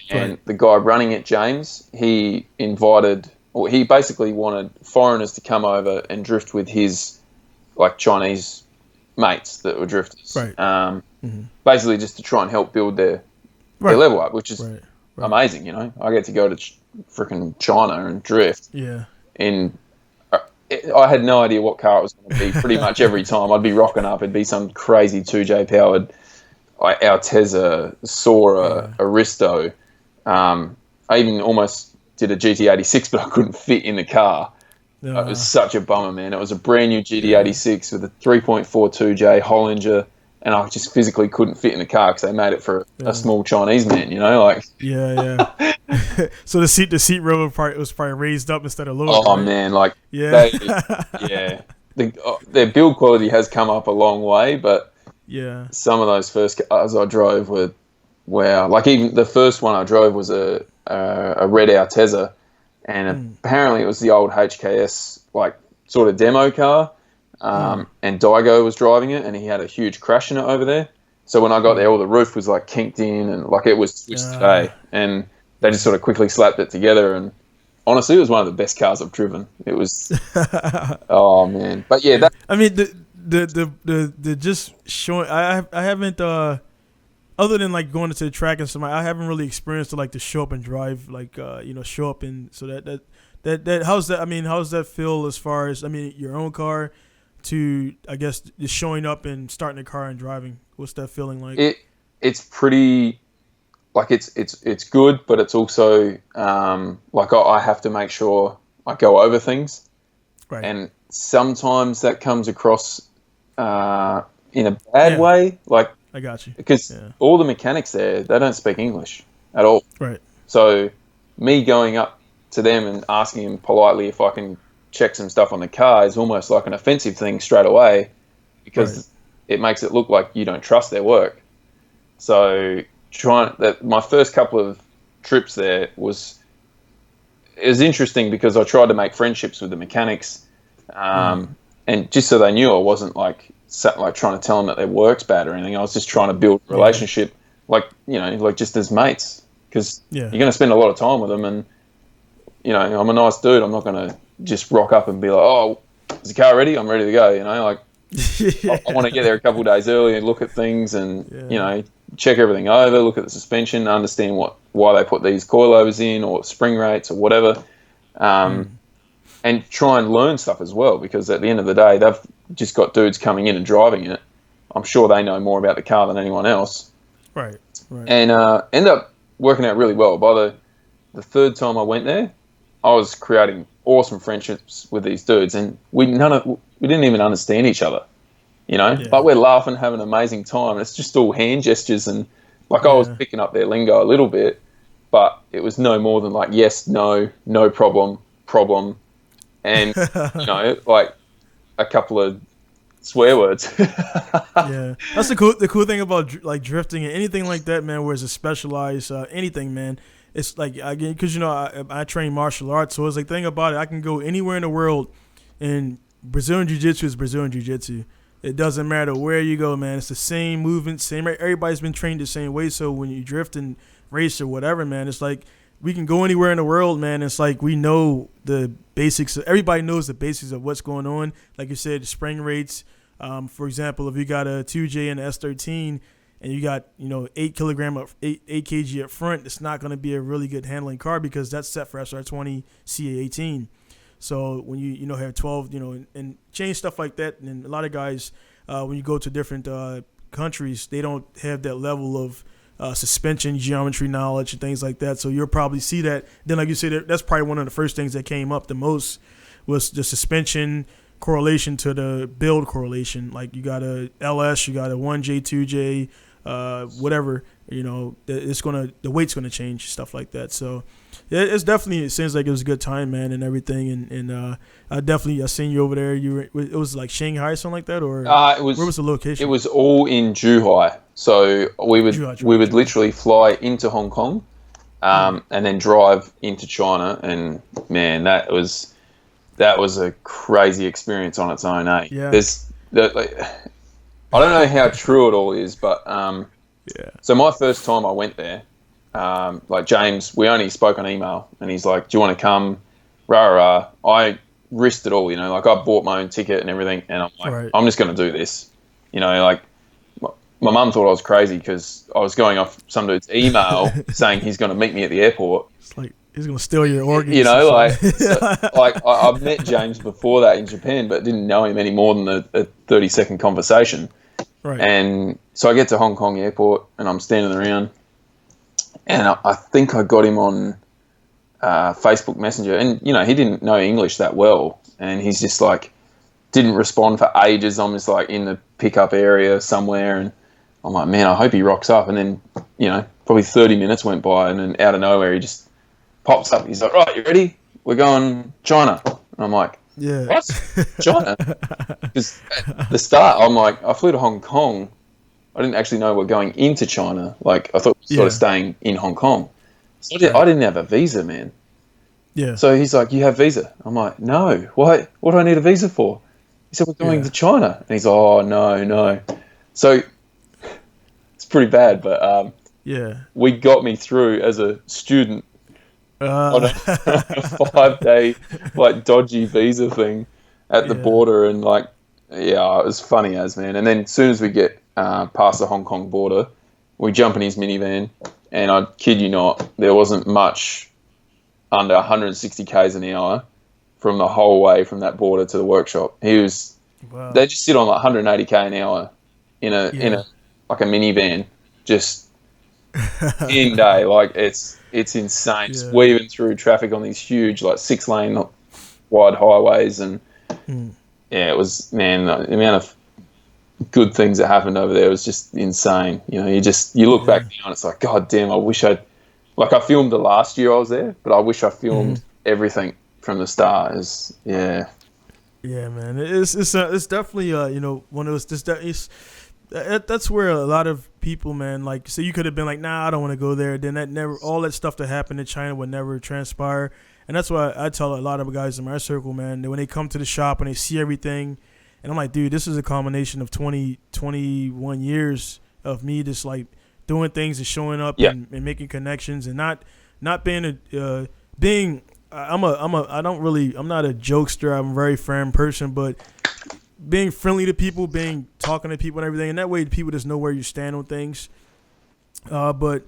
and the guy running it, James, he basically wanted foreigners to come over and drift with his like Chinese mates that were drifters. Basically just to try and help build their level up, which is amazing, I get to go to freaking China and drift. Yeah. I had no idea what car it was going to be pretty much every time. I'd be rocking up. It'd be some crazy 2J powered Altezza, Sora, Aristo. I even almost did a GT86, but I couldn't fit in the car. It was such a bummer, man. It was a brand new GT86 with a 3.4 2J Hollinger, and I just physically couldn't fit in the car because they made it for a small Chinese man, So the seat row was probably raised up instead of lower. Oh, man, their build quality has come up a long way, but some of those first cars I drove were wow. Like even the first one I drove was a red Altezza, and apparently it was the old HKS like sort of demo car. And Daigo was driving it, and he had a huge crash in it over there. So when I got there, all the roof was like kinked in, and like it was twisted today. And they just sort of quickly slapped it together. And honestly, it was one of the best cars I've driven. It was, oh man! But yeah, I mean the just showing. I haven't other than like going into the track and something. I haven't really experienced like to show up and drive, like show up and so that how's that? I mean, how's that feel as far as your own car? To I guess just showing up and starting a car and driving, what's that feeling like? It's pretty like it's good, but it's also like I have to make sure I go over things, and sometimes that comes across in a bad way. Like I got you because all the mechanics there, they don't speak English at all. Right. So me going up to them and asking them politely if I can check some stuff on the car is almost like an offensive thing straight away, because it makes it look like you don't trust their work. So my first couple of trips there was interesting because I tried to make friendships with the mechanics, and just so they knew I wasn't like trying to tell them that their work's bad or anything. I was just trying to build a relationship, like, you know, like just as mates, because you're going to spend a lot of time with them, and, you know, I'm a nice dude. I'm not going to just rock up and be like, oh, is the car ready? I'm ready to go. You know, like I want to get there a couple of days early and look at things and, you know, check everything over, look at the suspension, understand why they put these coilovers in or spring rates or whatever. And try and learn stuff as well, because at the end of the day, they've just got dudes coming in and driving it. I'm sure they know more about the car than anyone else. Right. And end up working out really well. By the third time I went there, I was creating awesome friendships with these dudes, and we didn't even understand each other. You know, but we're laughing, having an amazing time. And it's just all hand gestures, and like I was picking up their lingo a little bit, but it was no more than like yes, no, no problem, and you know, like a couple of swear words. That's the cool thing about like drifting and anything like that, man. Where it's a specialized anything, man. It's like, again, because, you know, I train martial arts, so it's like, thing about it, I can go anywhere in the world, and Brazilian Jiu-Jitsu is Brazilian Jiu-Jitsu. It doesn't matter where you go, man. It's the same movement, same. Everybody's been trained the same way. So when you drift and race or whatever, man, it's like we can go anywhere in the world, man. It's like we know the basics. Everybody knows the basics of what's going on. Like you said, the spring rates. For example, if you got a 2J and an S13 and you got, you know, 8 kg up front, it's not going to be a really good handling car because that's set for SR20 CA18. So when you have 12, you know, and change stuff like that, and a lot of guys, when you go to different countries, they don't have that level of suspension geometry knowledge and things like that. So you'll probably see that. Then, like you said, that's probably one of the first things that came up the most was the suspension correlation to the build correlation. Like you got a LS, you got a 1J, 2J, whatever. You know, the weight's gonna change, stuff like that. So yeah, it seems like it was a good time, man, and everything. And I seen you over there. It was like Shanghai or something like that, or where was the location? It was all in Zhuhai. So we would literally fly into Hong Kong, and then drive into China. And man, that was a crazy experience on its own. Yeah. I don't know how true it all is, but So my first time I went there, like James, we only spoke on email, and he's like, "Do you want to come?" Rah rah. I risked it all, you know. Like I bought my own ticket and everything, and I'm like, I'm just going to do this, you know. Like my mum thought I was crazy because I was going off some dude's email saying he's going to meet me at the airport. It's like he's going to steal your organs, you know. I've met James before that in Japan, but didn't know him any more than a 30-second conversation. Right. And so I get to Hong Kong airport and I'm standing around, and I think I got him on Facebook Messenger, and you know, he didn't know English that well, and he's just like didn't respond for ages. I'm just like in the pickup area somewhere, and I'm like, man, I hope he rocks up. And then, you know, probably 30 minutes went by, and then out of nowhere he just pops up. He's like, right, you ready? We're going China. And I'm like, yeah. What? China? Because at the start, I'm like, I flew to Hong Kong. I didn't actually know we're going into China. Like, I thought we were sort of staying in Hong Kong. So I didn't have a visa, man. Yeah. So he's like, you have visa? I'm like, no. Why? What do I need a visa for? He said, we're going to China. And he's like, oh, no. So it's pretty bad, but we got me through as a student on a 5-day like dodgy visa thing at the border, and like it was funny as, man. And then as soon as we get past the Hong Kong border, we jump in his minivan, and I kid you not, there wasn't much under 160 k's an hour from the whole way from that border to the workshop. They just sit on like 180 k an hour in a like a minivan, just in day. Like it's insane, just weaving through traffic on these huge like 6-lane wide highways, and it was, man, the amount of good things that happened over there was just insane. You know, you look back now and it's like, God damn, I wish I filmed the last year I was there, but I wish I filmed everything from the start. Yeah, man, it's definitely one of those. That's where a lot of people, man, like, so you could have been like, nah, I don't want to go there. Then all that stuff that happened in China would never transpire. And that's why I tell a lot of guys in my circle, man, that when they come to the shop and they see everything, And I'm like, dude, this is a combination of 21 years of me just like doing things and showing up and making connections and not being I'm not a jokester. I'm a very firm person, but being friendly to people, talking to people and everything, and that way people just know where you stand on things. But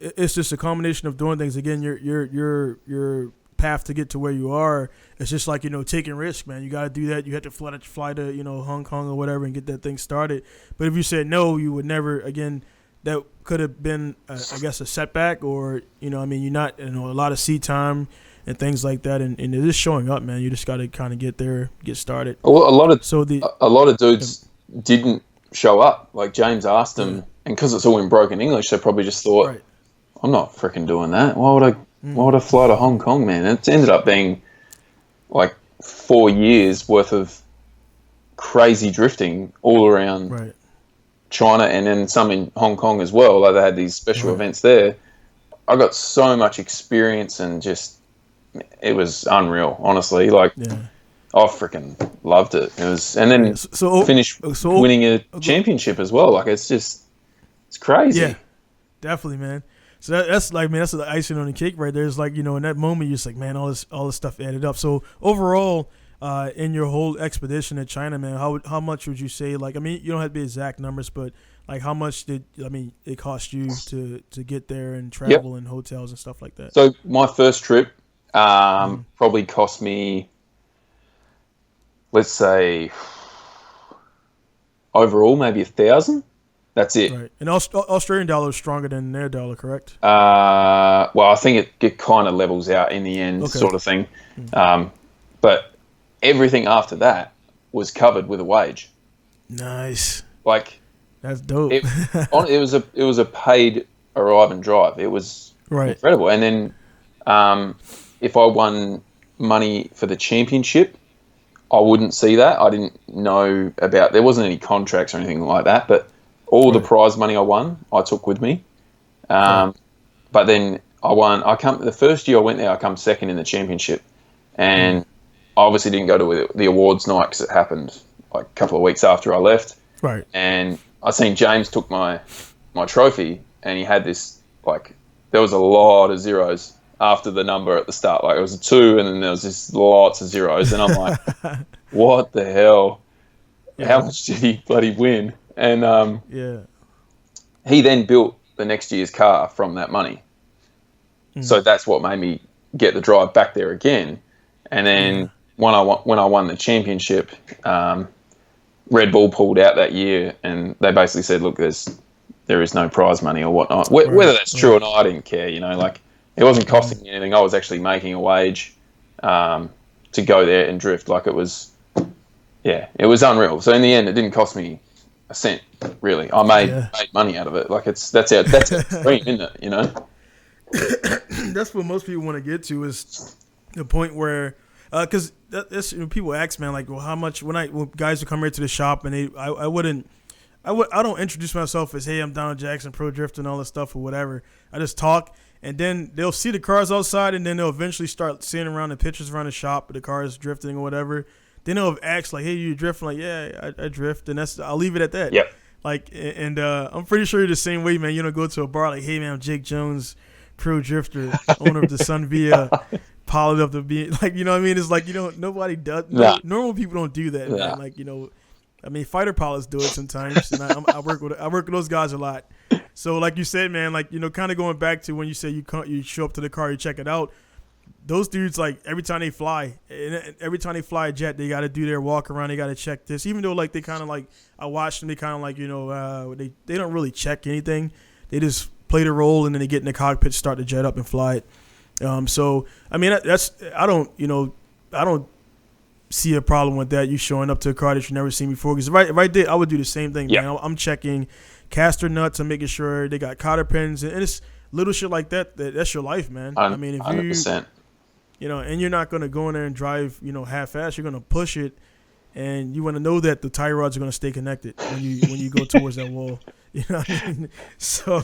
it's just a combination of doing things. Again, your path to get to where you are. It's just like, taking risk, man. You got to do that. You have to fly to, Hong Kong or whatever and get that thing started. But if you said no, you would never, again, that could have been, I guess, a setback or, you're not, a lot of seat time and things like that. And it is showing up, man. You just got to kind of get there, get started. Well, a lot of dudes didn't show up. Like James asked them, and because it's all in broken English, they probably just thought, I'm not freaking doing that. Why would I fly to Hong Kong, man? It ended up being like 4 years worth of crazy drifting all around China and then some in Hong Kong as well. Like they had these special events there. I got so much experience and just it was unreal, honestly. Like I freaking loved it. It was, and then finished winning a championship as well. Like it's crazy. Yeah, definitely, man. So that's like, man, that's the icing on the cake right there. It's like, in that moment, you're just like, man, all this stuff added up. So overall, in your whole expedition to China, man, how much would you say? Like, you don't have to be exact numbers, but like, how much did it cost you to get there and travel and hotels and stuff like that? So my first trip probably cost me, let's say, overall maybe 1,000. That's it. Right. And Australian dollar is stronger than their dollar, correct? Well, I think it kind of levels out in the end, sort of thing. But everything after that was covered with a wage. Nice. Like that's dope. It was a paid arrive and drive. It was incredible. And then if I won money for the championship, I wouldn't see that. I didn't know about. There wasn't any contracts or anything like that, but. All the prize money I won, I took with me. But then the first year I went there, I come second in the championship. And I obviously didn't go to the awards night because it happened like a couple of weeks after I left. Right. And I seen James took my trophy and he had this, like, there was a lot of zeros after the number at the start. Like it was a 2 and then there was just lots of zeros. And I'm like, what the hell? Yeah. How much did he bloody win? And he then built the next year's car from that money. So that's what made me get the drive back there again. And then when I won the championship, Red Bull pulled out that year, and they basically said, "Look, there is no prize money or whatnot." Whether that's true or not, I didn't care. Like it wasn't costing me anything. I was actually making a wage to go there and drift. Like it was unreal. So in the end, it didn't cost me a cent, really. I made money out of it. Like that's our dream, isn't it? That's what most people want to get to is the point where, because that's people ask, man, like, well, how much when guys would come here to the shop and I don't introduce myself as, hey, I'm Donald Jackson, pro drifter and all this stuff or whatever. I just talk, and then they'll see the cars outside, and then they'll eventually start seeing around the pictures around the shop of the cars drifting or whatever. Then they'll ask, like, hey, you drifting? Like, yeah, I drift. And I'll leave it at that. Yep. Like, and I'm pretty sure you're the same way, man. You don't go to a bar like, hey, man, I'm Jake Jones, pro drifter, owner of the Sunvia, pilot of the B. Like, you know what I mean? It's like, nobody does. Nah. Normal people don't do that, man. Like, fighter pilots do it sometimes. And I work with those guys a lot. So, like you said, man, like, kind of going back to when you say you show up to the car, you check it out. Those dudes, like, every time they fly a jet, they got to do their walk around. They got to check this. Even though, like, they kind of, like, I watched them, they kind of, like, they don't really check anything. They just play the role, and then they get in the cockpit, start the jet up, and fly it. So, I mean, I don't see a problem with that. You showing up to a car that you've never seen before. Because if I did, I would do the same thing, man. I'm checking caster nuts. I'm making sure they got cotter pins. And it's little shit like that. That's your life, man. I mean, if 100%. And you're not going to go in there and drive, half-assed. You're going to push it, and you want to know that the tie rods are going to stay connected when you go towards that wall. You know what I mean? So,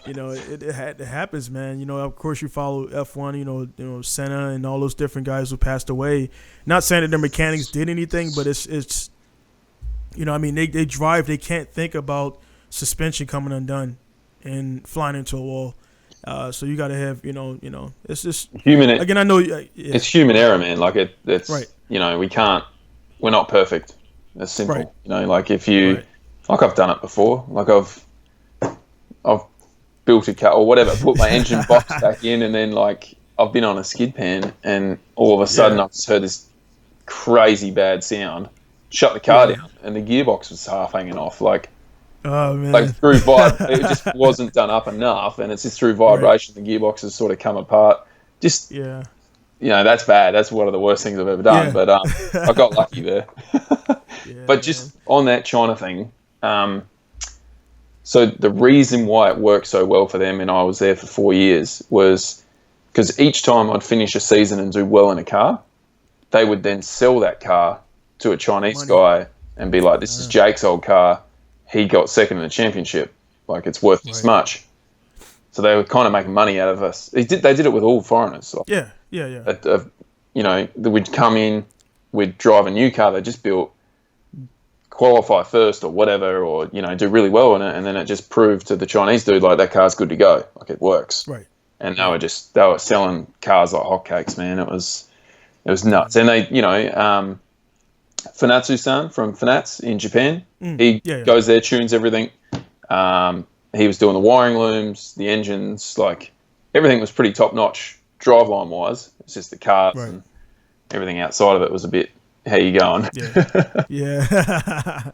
it happens, man. Of course, you follow F1, Senna and all those different guys who passed away. Not saying that their mechanics did anything, but it's you know, I mean, they drive. They can't think about suspension coming undone and flying into a wall. So you got to have, you know, it's just human. Again, I know it's human error, man. Like it's right. You know, we're not perfect. It's simple. Right. You know, like if you, like I've done it before. Like I've built a car or whatever, put my engine box back in, and then like I've been on a skid pan, and all of a sudden I've just heard this crazy bad sound. Shut the car down, and the gearbox was half hanging off. Like, oh man, like through it just wasn't done up enough, and it's just through vibration the gearbox has sort of come apart. Just you know, that's bad. That's one of the worst things I've ever done. But I got lucky there. But just on that China thing, so the reason why it worked so well for them, and I was there for 4 years, was because each time I'd finish a season and do well in a car, they would then sell that car to a Chinese guy and be like, "This is Jake's old car. He got second in the championship. Like, it's worth this much." So they were kind of making money out of us. They did it with all foreigners. Like, you know, we'd come in, we'd drive a new car they just built, qualify first or whatever, or, you know, do really well in it, and then it just proved to the Chinese dude, like, that car's good to go. Like, it works. Right. And they were selling cars like hotcakes, man. It was nuts. And they, you know, Funatsu-san from Funats in Japan, he goes there, tunes everything. He was doing the wiring looms, the engines, like everything was pretty top notch driveline wise. It's just the cars and everything outside of it was a bit, how you going? Yeah,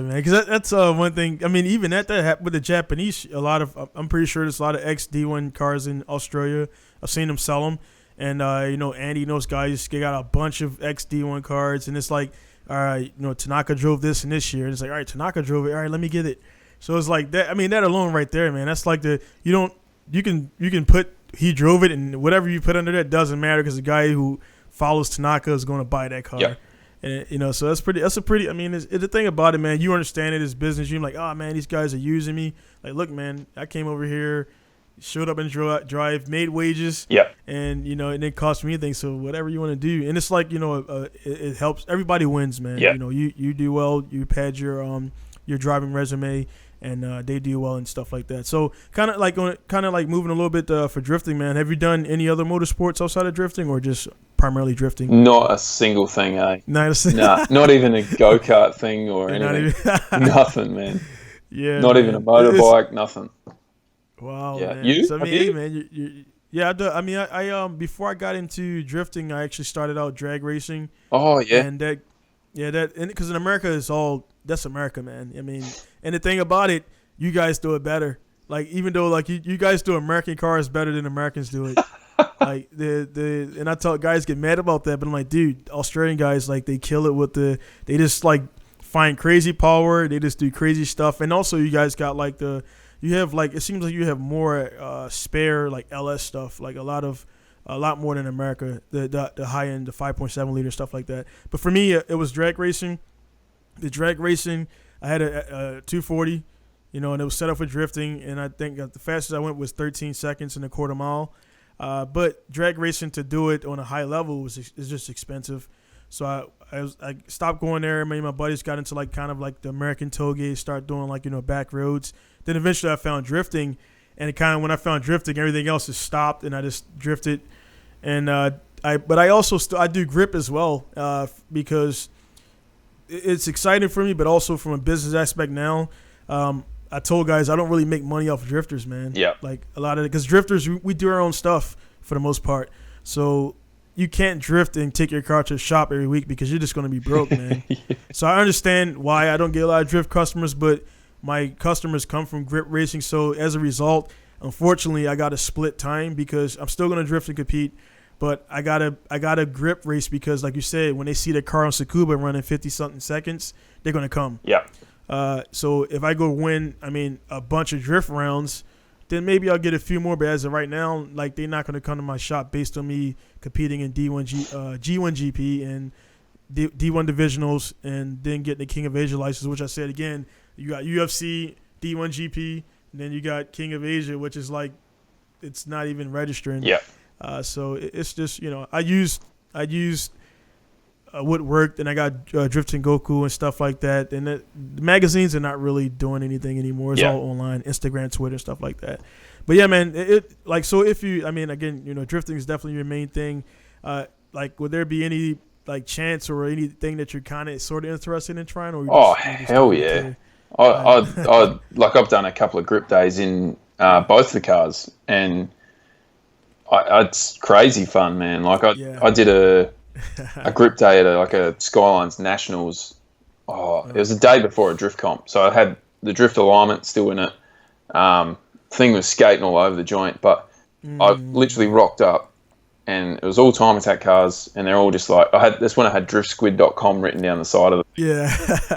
man. Because that's one thing. I mean, even at that with the Japanese, I'm pretty sure there's a lot of ex-D1 cars in Australia. I've seen them sell them. And, you know, Andy and those guys, they got a bunch of ex-D1 cars. And it's like, all right, you know, Tanaka drove this and this year. And it's like, all right, Tanaka drove it. All right, let me get it. So it's like that. I mean, that alone right there, man. That's like you can put he drove it, and whatever you put under that doesn't matter because the guy who follows Tanaka is going to buy that car. Yep. And, you know, so that's a pretty, I mean, it's the thing about it, man, you understand it as business. You're like, oh, man, these guys are using me. Like, look, man, I came over here, showed up and drive, made wages, and, you know, it didn't cost me anything. So whatever you want to do, and it's like, you know, it helps. Everybody wins, man. You know, you do well. You pad your driving resume, and they do well and stuff like that. So kind of like moving a little bit for drifting, man. Have you done any other motorsports outside of drifting, or just primarily drifting? Not a single thing, eh? Nah, not even a go-kart thing or anything. Nothing, man. Yeah, not even a motorbike. Nothing. Wow. Yeah. Man. You? So I mean, hey, man, yeah, I do. I mean, I before I got into drifting, I actually started out drag racing. Oh yeah. And because in America that's America, man. I mean, and the thing about it, you guys do it better. Like, even though like you guys do American cars better than Americans do it. Like and I tell guys get mad about that, but I'm like, dude, Australian guys, like, they kill it with they just like find crazy power. They just do crazy stuff. And also you guys got like you have like, it seems like you have more spare like LS stuff, like a lot more than America, the high end, the 5.7 liter stuff like that. But for me, it was drag racing. The drag racing, I had a 240, you know, and it was set up for drifting. And I think the fastest I went was 13 seconds in a quarter mile. But drag racing, to do it on a high level is just expensive. So I stopped going there. Me and my buddies got into like kind of like the American tailgate, start doing like, you know, back roads. Then eventually I found drifting, and when I found drifting, everything else just stopped, and I just drifted. And I also I do grip as well, because it's exciting for me, but also from a business aspect now. I told guys I don't really make money off of drifters, man. Yeah. Like a lot of it, because drifters, we do our own stuff for the most part. So you can't drift and take your car to the shop every week because you're just going to be broke, man. So I understand why I don't get a lot of drift customers, but my customers come from grip racing. So as a result, unfortunately, I got to split time because I'm still going to drift and compete. But I gotta grip race because, like you said, when they see the car on Tsukuba running 50-something seconds, they're going to come. Yeah. So if I go win, a bunch of drift rounds, then maybe I'll get a few more. But as of right now, like, they're not going to come to my shop based on me competing in G1 GP and D1 divisionals, and then getting the King of Asia license, which I said again, you got UFC, D1 GP, and then you got King of Asia, which is like, it's not even registering. Yeah. So it's just, you know, I used woodworked, and I got Drifting Goku and stuff like that. And the magazines are not really doing anything anymore. It's all online, Instagram, Twitter, stuff like that. But yeah, man, so if you, I mean, again, drifting is definitely your main thing. Like, would there be any like chance or anything that you're kind of sort of interested in trying? Or hell yeah! I've done a couple of grip days in both the cars, and it's crazy fun, man. Like I did a grip day at a Skylines Nationals. It was a day before a drift comp, so I had the drift alignment still in it. Thing was skating all over the joint, but I literally rocked up, and it was all time attack cars, and they're all just like, I had DRIFTSQUID.com written down the side of it. Yeah.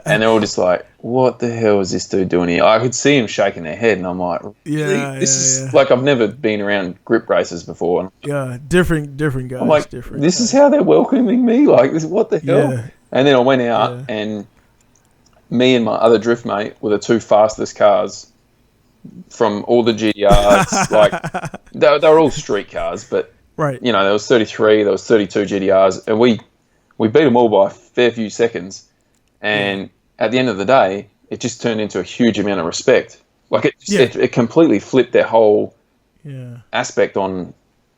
And they're all just like, what the hell is this dude doing here? I could see him shaking their head, and I'm like, really? This is like, I've never been around grip races before. Yeah, different guys. I'm like, this is how they're welcoming me? Like, what the hell? Yeah. And then I went out, and me and my other drift mate were the two fastest cars from all the GDRs. Like, they were all street cars, but right. There was 33, there was 32 GDRs, and we beat them all by a fair few seconds. And at the end of the day, it just turned into a huge amount of respect. Like, it completely flipped their whole aspect on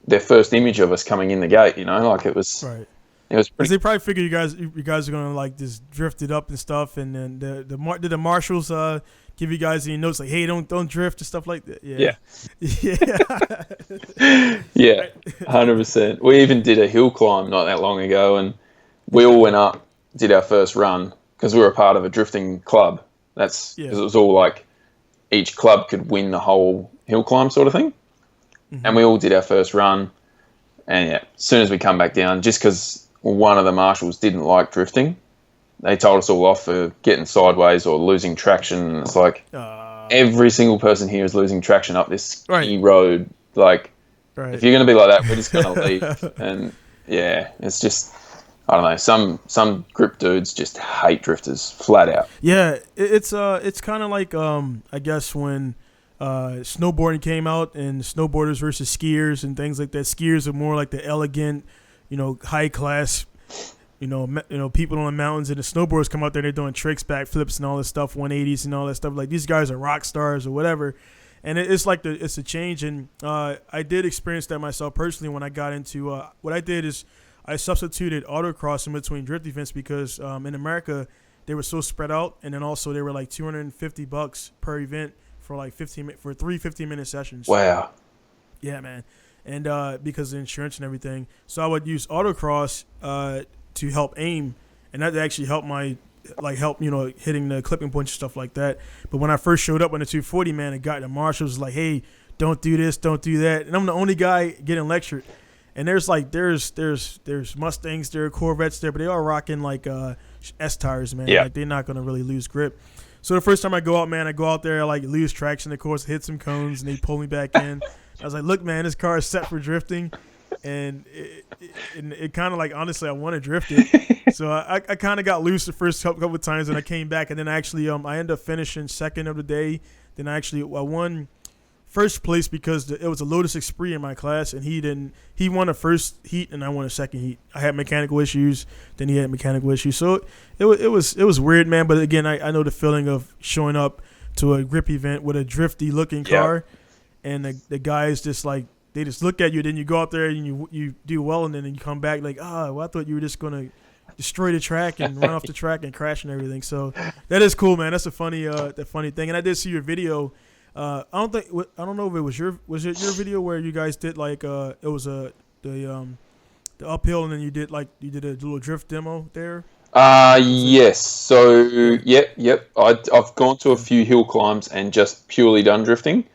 their first image of us coming in the gate. Like, it was right. It was pretty. They probably figured you guys are gonna like just drift it up and stuff, and then did the marshals give you guys any notes like, hey, don't drift and stuff like that? Yeah. 100%. We even did a hill climb not that long ago, and we all went up, did our first run because we were a part of a drifting club. That's because it was all like each club could win the whole hill climb sort of thing, and we all did our first run. And as soon as we come back down, just because one of the marshals didn't like drifting, they told us all off for getting sideways or losing traction. And it's like every single person here is losing traction up this ski road. Like, if you're going to be like that, we're just going to leave. And it's just, I don't know. Some grip dudes just hate drifters flat out. Yeah, it's kind of like I guess when snowboarding came out and snowboarders versus skiers and things like that. Skiers are more like the elegant, high class. People on the mountains, and the snowboarders come out there, they're doing tricks, backflips, and all this stuff, 180s and all that stuff. Like, these guys are rock stars or whatever, and it's like it's a change. And I did experience that myself personally when I got into what I did is I substituted autocross in between drift events because in America they were so spread out, and then also they were like $250 per event for like 3 15-minute sessions. Wow. Yeah, man. And because of insurance and everything, so I would use autocross to help aim, and that actually helped hitting the clipping points and stuff like that. But when I first showed up on the 240, man, the marshal was like, hey, don't do this, don't do that, and I'm the only guy getting lectured. And there's Mustangs there, Corvettes there, but they are rocking like S tires, man. Like, they're not gonna really lose grip. So the first time I go out, man, I go out there, I like lose traction, of course, hit some cones, and they pull me back in. I was like, look, man, this car is set for drifting. And it kind of like, honestly, I want to drift it. So I kind of got loose the first couple of times, and I came back. And then actually I ended up finishing second of the day. Then I won first place because it was a Lotus Esprit in my class, and he won a first heat, and I won a second heat. I had mechanical issues, then he had mechanical issues. So it was weird, man. But again, I know the feeling of showing up to a grip event with a drifty looking car, and the guys just like, they just look at you, then you go out there and you do well, and then you come back like, I thought you were just going to destroy the track and run off the track and crash and everything. So that is cool, man. That's a funny thing. And I did see your video. I don't know if it was your video where you guys did like it was the uphill, and then you did a little drift demo there. Yes. So yep. I've gone to a few hill climbs and just purely done drifting.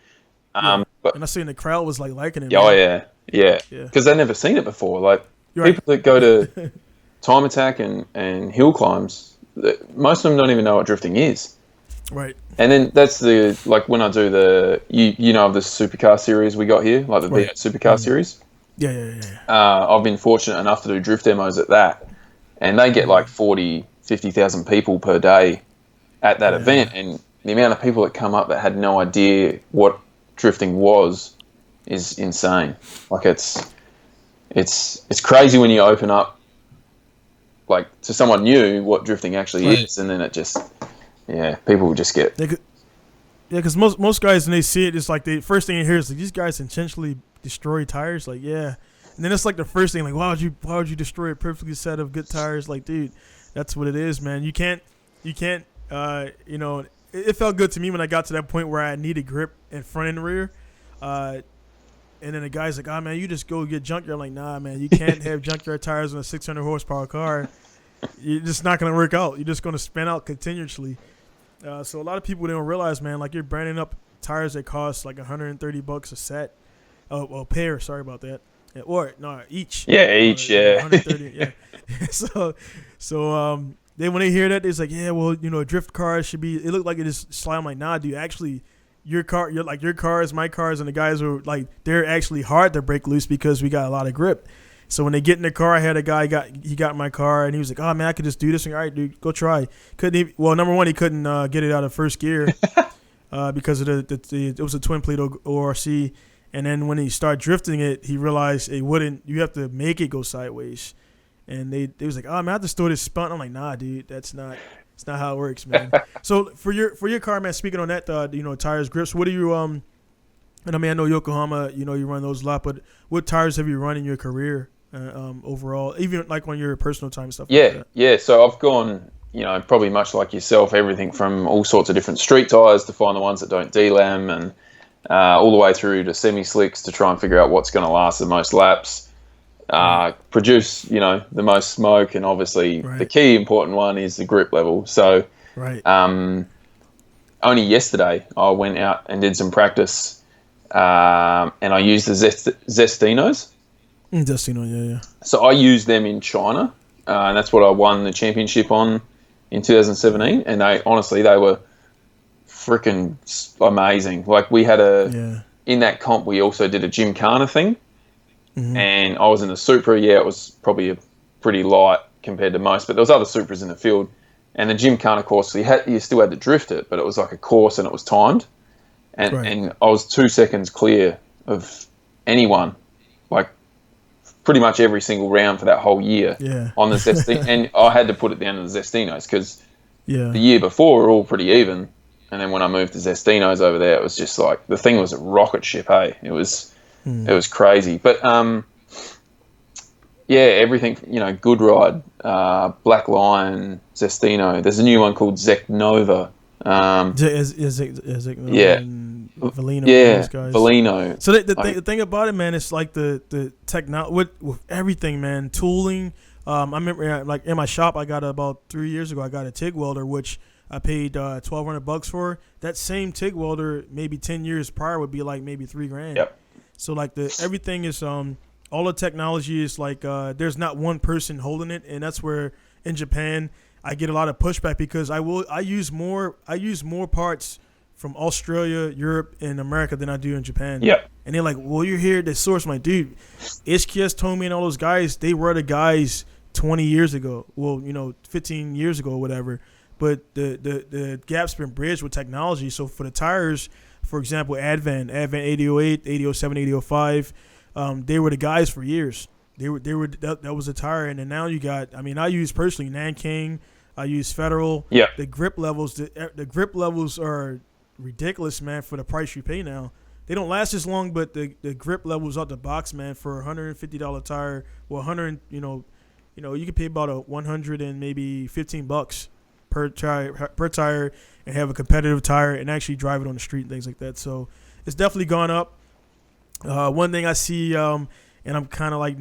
And I seen the crowd was like liking it. Oh yeah. Because they've never seen it before. Like, people that go to time attack and hill climbs, most of them don't even know what drifting is. Right. And then that's when I do the of the supercar series we got here, like the V8 supercar series. Yeah. I've been fortunate enough to do drift demos at that, and they get like 50,000 people per day at that event, and the amount of people that come up that had no idea what drifting was is insane. Like, it's crazy when you open up like to someone new what drifting actually is, and then it just people just get because most guys when they see it, it's like the first thing you hear is like these guys intentionally destroy tires, like and then it's like the first thing like why would you destroy a perfectly set of good tires, like dude, that's what it is, man. You can't it felt good to me when I got to that point where I needed grip in front and rear. And then the guy's like, oh, man, you just go get junkyard. I'm like, nah, man, you can't have junkyard tires on a 600 horsepower car. You're just not going to work out. You're just going to spin out continuously. So a lot of people don't realize, man, like you're branding up tires that cost like $130 a set. Oh, pair, sorry about that. Or, no, each. Yeah, each, 130, yeah. So then when they hear that, it's like, yeah, well, drift cars should be, it looked like it just slide. I'm like, nah, dude, actually, your cars, my cars, and the guys were like, they're actually hard to break loose because we got a lot of grip. So when they get in the car, I had a guy he got in my car and he was like, oh man, I could just do this. And, all right, dude, go try. Number one, he couldn't get it out of first gear because of it was a twin plate ORC. And then when he started drifting it, he realized it wouldn't. You have to make it go sideways. And they was like, oh man, I have to store this spun. I'm like, nah, dude, it's not how it works, man. So for your car, man, speaking on that, tires, grips, what do you and I mean, I know Yokohama, you run those a lot, but what tires have you run in your career overall, even like on your personal time stuff? Yeah, like that? yeah. So I've gone, probably much like yourself, everything from all sorts of different street tires to find the ones that don't delam, and all the way through to semi-slicks to try and figure out what's going to last the most laps. Produce, the most smoke, and obviously the key important one is the grip level. So, only yesterday I went out and did some practice, and I used the Zestinos. Zestino, yeah. So I used them in China, and that's what I won the championship on in 2017. And they were freaking amazing. Like we had in that comp, we also did a Gymkhana thing. Mm-hmm. And I was in the Supra. Yeah, it was probably pretty light compared to most, but there was other Supras in the field. And the Gymkhana course, you still had to drift it, but it was like a course and it was timed. And I was 2 seconds clear of anyone, like pretty much every single round for that whole year on the Zestino. And I had to put it down to the Zestinos because the year before we were all pretty even. And then when I moved to Zestinos over there, it was just like the thing was a rocket ship, hey? It was crazy. But, everything, Good Ride, Black Lion, Zestino. There's a new one called Zek Nova. Valino, those guys. Valino. So the thing about it, man, it's like the technology with everything, man. Tooling. I remember, like in my shop, I got about 3 years ago. I got a TIG welder, which I paid $1,200 for. That same TIG welder, maybe 10 years prior, would be like maybe $3,000. Yep. So like everything is all the technology is like there's not one person holding it, and that's where in Japan I get a lot of pushback because I use more parts from Australia, Europe, and America than I do in Japan. Yeah. And they're like, well, you're here, the source. I'm like, dude, HKS told me and all those guys, they were the guys 20 years ago. Well, 15 years ago or whatever. But the gap's been bridged with technology. So for the tires, for example, Advent 8008, 8007, 8005, they were the guys for years. That was a tire. And then now you got, I use personally Nanking, I use Federal. Yeah. The grip levels are ridiculous, man, for the price you pay now. They don't last as long, but the grip levels out the box, man, for a $150 tire, well, you could pay about $100 and maybe $15 per tire and have a competitive tire and actually drive it on the street and things like that. So it's definitely gone up. One thing I see, and I'm kind of like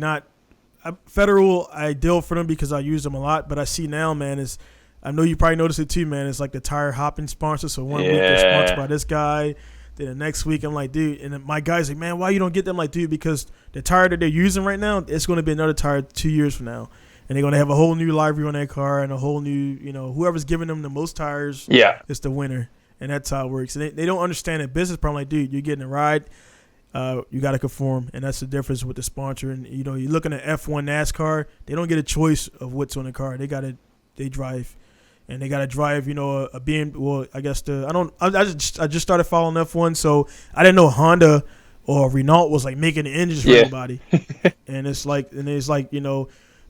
Federal, I deal for them because I use them a lot, but I see now, man, is I know you probably noticed it too, man. It's like the tire hopping sponsor. So one week they're sponsored by this guy. Then the next week I'm like, dude, and then my guy's like, man, why you don't get them? Like, dude, because the tire that they're using right now, it's going to be another tire 2 years from now. And they're going to have a whole new livery on their car and a whole new, whoever's giving them the most tires is the winner. And that's how it works. And they don't understand the business problem. Like, dude, you're getting a ride. You got to conform. And that's the difference with the sponsor. And, you're looking at F1 NASCAR. They don't get a choice of what's on the car. They drive. And they got to drive, a BM. Well, I guess I just started following F1. So I didn't know Honda or Renault was like making the engines for everybody. And it's like,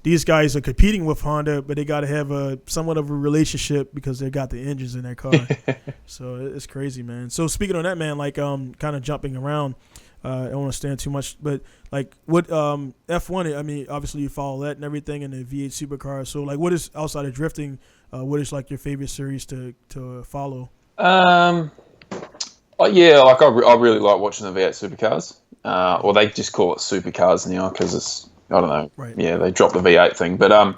these guys are competing with Honda, but they got to have a somewhat of a relationship because they got the engines in their car. So it's crazy, man. So speaking on that, man, like kind of jumping around, I don't want to stand too much, but like what F1? I mean, obviously you follow that and everything, and the V8 supercars. So like, what is outside of drifting? What is like your favorite series to follow? Yeah, like I really like watching the V8 supercars. Or they just call it supercars now because it's, I don't know. Right. Yeah, they dropped the V8 thing, but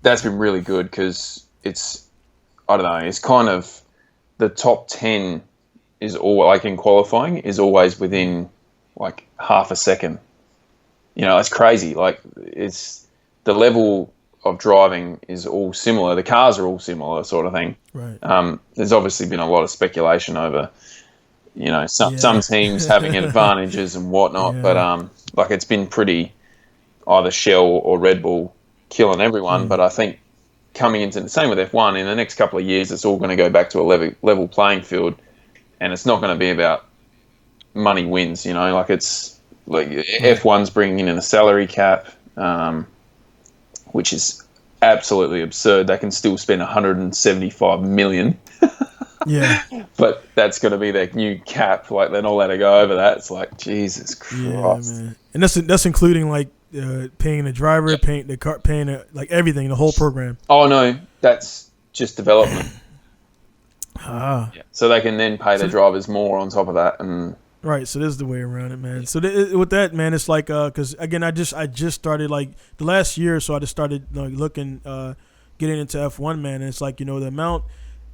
that's been really good because it's, I don't know, it's kind of the top 10 is all like in qualifying is always within like half a second. You know, it's crazy. Like it's the level of driving is all similar. The cars are all similar, sort of thing. Right. There's obviously been a lot of speculation over, you know, some teams having advantages and whatnot, but like it's been pretty either Shell or Red Bull killing everyone. But I think coming into the same with F1 in the next couple of years, it's all going to go back to a level playing field, and it's not going to be about money wins. You know, like it's like F1's bringing in a salary cap, which is absolutely absurd. They can still spend 175 million. Yeah, but that's going to be their new cap. Like they're not allowed to go over that. It's like Jesus Christ. Yeah, man. And that's including like paying the driver, paying the car, paying like everything, the whole program. Oh no, that's just development. Yeah. So they can then pay the drivers more on top of that, and right. So this is the way around it, man. So with that, man, it's like because again, I just started like the last year, so I just started like looking, getting into F1, man. And it's like, you know, the amount.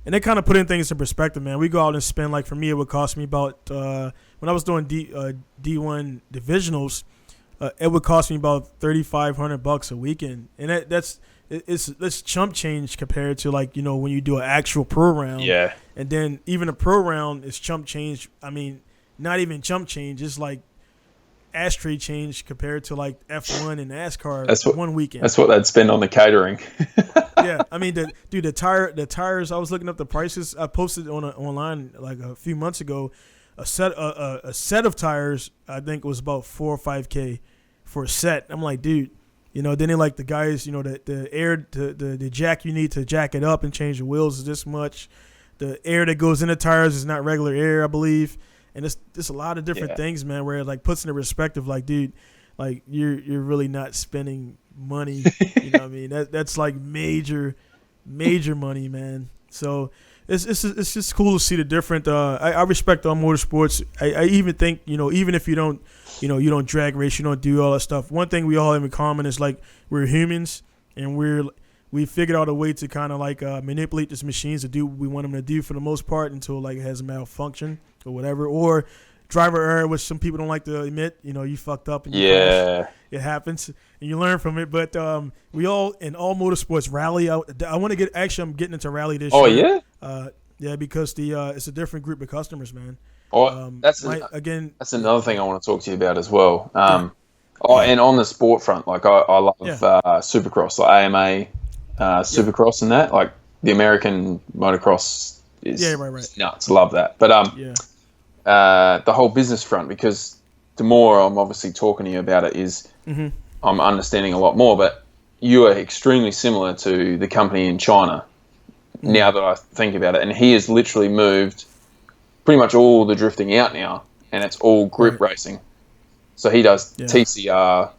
And they kind of put in things in perspective, man. We go out and spend, like, for me, it would cost me about, when I was doing D1 divisionals, it would cost me about $3,500 a weekend. And it's chump change compared to, like, you know, when you do an actual pro round. Yeah. And then even a pro round is chump change. I mean, not even chump change. It's like ashtray change compared to, like, F1 and NASCAR one weekend. That's what they'd spend on the catering. Yeah, I mean, the tires. I was looking up the prices. I posted online like a few months ago. A set of tires, I think it was about $4,000 or $5,000 for a set. I'm like, dude, you know. Then they like the guys, you know, the air, the jack you need to jack it up and change the wheels is this much. The air that goes in the tires is not regular air, I believe. And it's a lot of different things, man. Where it like puts into perspective, like, dude, like you're really not spending money. You know what I mean? That's like major money, man. So it's just cool to see the different. I respect all motorsports. I even think, you know, even if you don't drag race, you don't do all that stuff. One thing we all have in common is like we're humans, and we figured out a way to kind of like manipulate these machines to do what we want them to do for the most part until like it has a malfunction or whatever, or driver error, which some people don't like to admit. You know, you fucked up and you crashed. It happens and you learn from it. But we all in all motorsports rally out. I want to I'm getting into rally this year. Oh yeah. Yeah, because it's a different group of customers, man. That's another thing I want to talk to you about as well. And on the sport front, like I love Supercross, like AMA Supercross and that. Like the American motocross is nuts. Love that. But the whole business front, because the more I'm obviously talking to you about it is I'm understanding a lot more, but you are extremely similar to the company in China now that I think about it. And he has literally moved pretty much all the drifting out now, and it's all group racing. So he does TCR,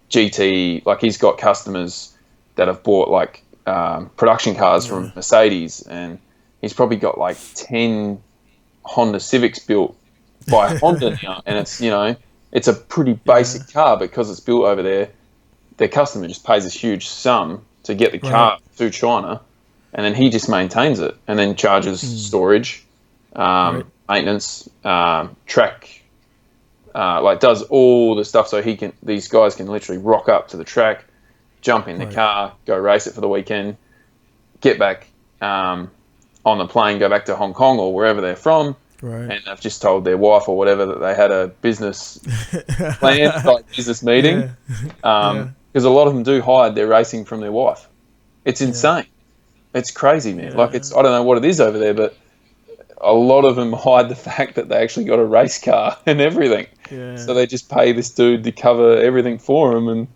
GT, like he's got customers that have bought like production cars from Mercedes, and he's probably got like 10 Honda Civics built by Honda now, and it's, you know, it's a pretty basic car, because it's built over there. Their customer just pays this huge sum to get the car through China, and then he just maintains it and then charges storage, maintenance, track, like does all the stuff so these guys can literally rock up to the track, jump in the car, go race it for the weekend, get back on the plane, go back to Hong Kong or wherever they're from. Right. And they've just told their wife or whatever that they had a business plan, like business meeting. Because a lot of them do hide their racing from their wife. It's insane. It's crazy, man. Like I don't know what it is over there, but a lot of them hide the fact that they actually got a race car and everything. So they just pay this dude to cover everything for them, and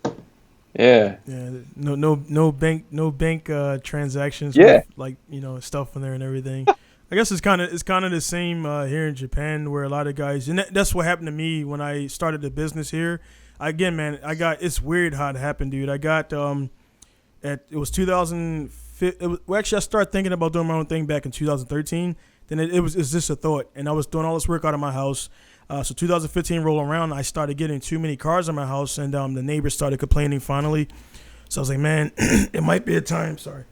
Yeah. Yeah. No bank transactions. Yeah. With, stuff in there and everything. I guess it's kind of the same here in Japan, where a lot of guys, and that's what happened to me when I started the business here. Again, man, it's weird how it happened, dude. I got it was 2005. Actually, I started thinking about doing my own thing back in 2013. Then it's just a thought, and I was doing all this work out of my house. So 2015 rolled around, I started getting too many cars in my house, and the neighbors started complaining finally. So I was like, man, it might be a time. Sorry,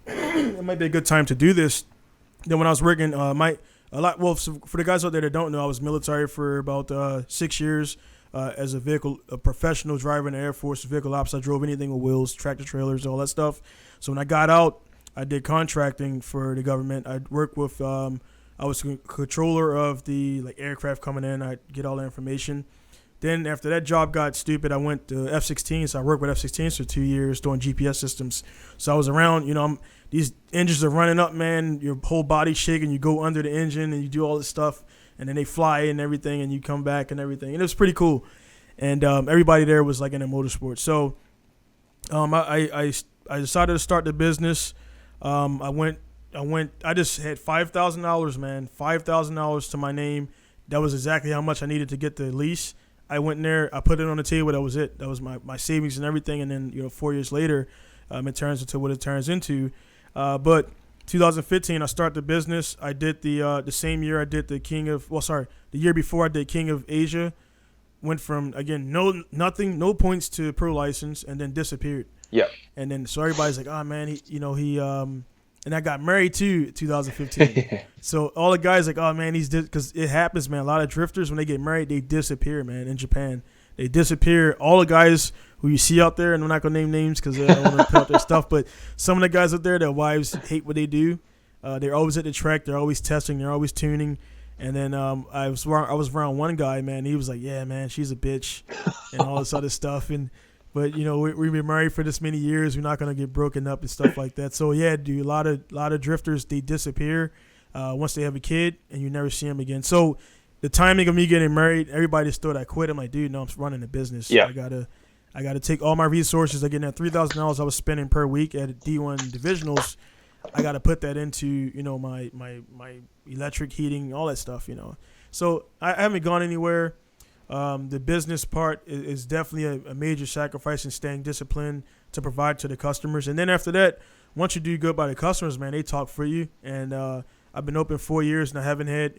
it might be a good time to do this. Then when I was working, for the guys out there that don't know, I was military for about 6 years as a professional driver in the Air Force, vehicle ops. I drove anything with wheels, tractor trailers, all that stuff. So when I got out, I did contracting for the government. I worked with, I was controller of the aircraft coming in. I get all the information. Then after that job got stupid, I went to F-16. So I worked with F-16s for 2 years doing GPS systems. So I was around, these engines are running up, man. Your whole body's shaking. You go under the engine and you do all this stuff. And then they fly and everything, and you come back and everything. And it was pretty cool. And everybody there was in a motorsport. So I decided to start the business. I just had $5,000, man, $5,000 to my name. That was exactly how much I needed to get the lease. I went in there, I put it on the table. That was it. That was my savings and everything. And then 4 years later, it turns into what it turns into. But 2015, I started the business. I did the same year I did the year before I did King of Asia. Went from, again, no points to pro license, and then disappeared. Yeah. And then so everybody's like, oh man, and I got married too 2015. So all the guys like, oh man, because it happens, man. A lot of drifters, when they get married, they disappear, man. In Japan, they disappear. All the guys who you see out there, and I'm not gonna name names because I don't want to put out their stuff, but some of the guys out there, their wives hate what they do. They're always at the track. They're always testing. They're always tuning. And then I was around one guy, man. He was like, yeah, man, she's a bitch, and all this other stuff. But we've been married for this many years. We're not gonna get broken up and stuff like that. So yeah, dude, a lot of drifters, they disappear once they have a kid, and you never see them again. So the timing of me getting married, everybody just thought I quit. I'm like, dude, no, I'm running a business. Yeah. I gotta take all my resources. Again, that $3,000 I was spending per week at D1 divisionals, I gotta put that into my electric heating, all that stuff. So I haven't gone anywhere. The business part is definitely a major sacrifice in staying disciplined to provide to the customers. And then after that, once you do good by the customers, man, they talk for you. And I've been open 4 years, and I haven't had,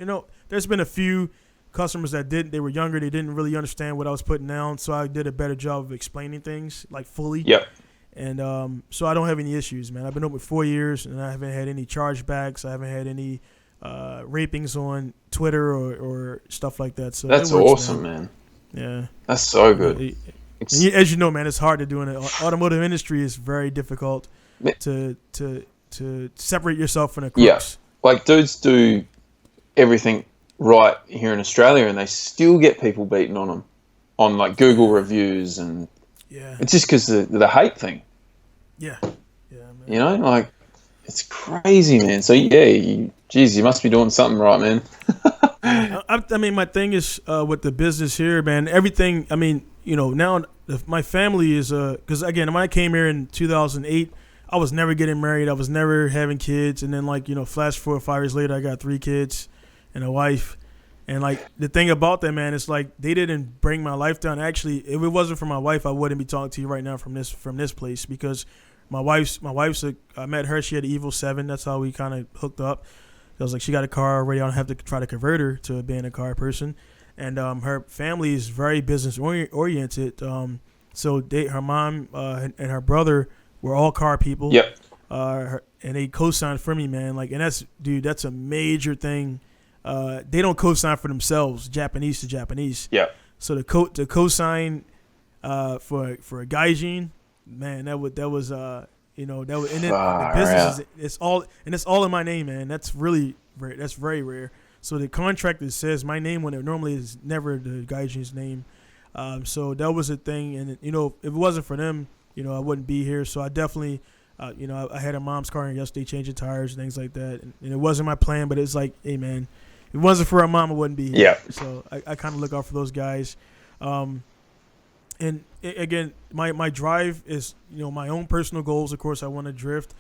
there's been a few customers that they were younger. They didn't really understand what I was putting down. So I did a better job of explaining things fully. Yep. And so I don't have any issues, man. I've been open 4 years, and I haven't had any chargebacks. I haven't had any rapings on Twitter or stuff like that. So that's awesome, man. Yeah, that's so good. As you know, man, it's hard to do in the automotive industry. Is very difficult to separate yourself from the crooks. Yeah, dudes do everything right here in Australia, and they still get people beating on them on Google reviews, and it's just because the hate thing. Yeah, man. It's crazy, man. So you must be doing something right, man. I mean, my thing is with the business here, man. Everything. I mean, now my family is because again, when I came here in 2008, I was never getting married. I was never having kids, and then flash forward 5 years later, I got 3 kids and a wife. And the thing about that, man, is they didn't bring my life down. Actually, if it wasn't for my wife, I wouldn't be talking to you right now from this place, because my wife's I met her. She had an Evo 7. That's how we kind of hooked up. I was like, she got a car already. I don't have to try to convert her to being a car person. And her family is very business oriented. So her mom and her brother were all car people. Yep. And they co-signed for me, man. That's a major thing. They don't co-sign for themselves, Japanese to Japanese. Yeah. So the co-sign for a gaijin, man, that was and then the business it's all in my name, man. That's really rare. That's very rare. So the contract says my name when it normally is never the gaijin's name. So that was a thing, and if it wasn't for them, I wouldn't be here. So I definitely, I had a mom's car yesterday, changing tires and things like that, and it wasn't my plan, but it's like, hey, man, if it wasn't for our mom, I wouldn't be here. Yeah. So I kind of look out for those guys. And And again, my drive is, my own personal goals. Of course, I want to drift,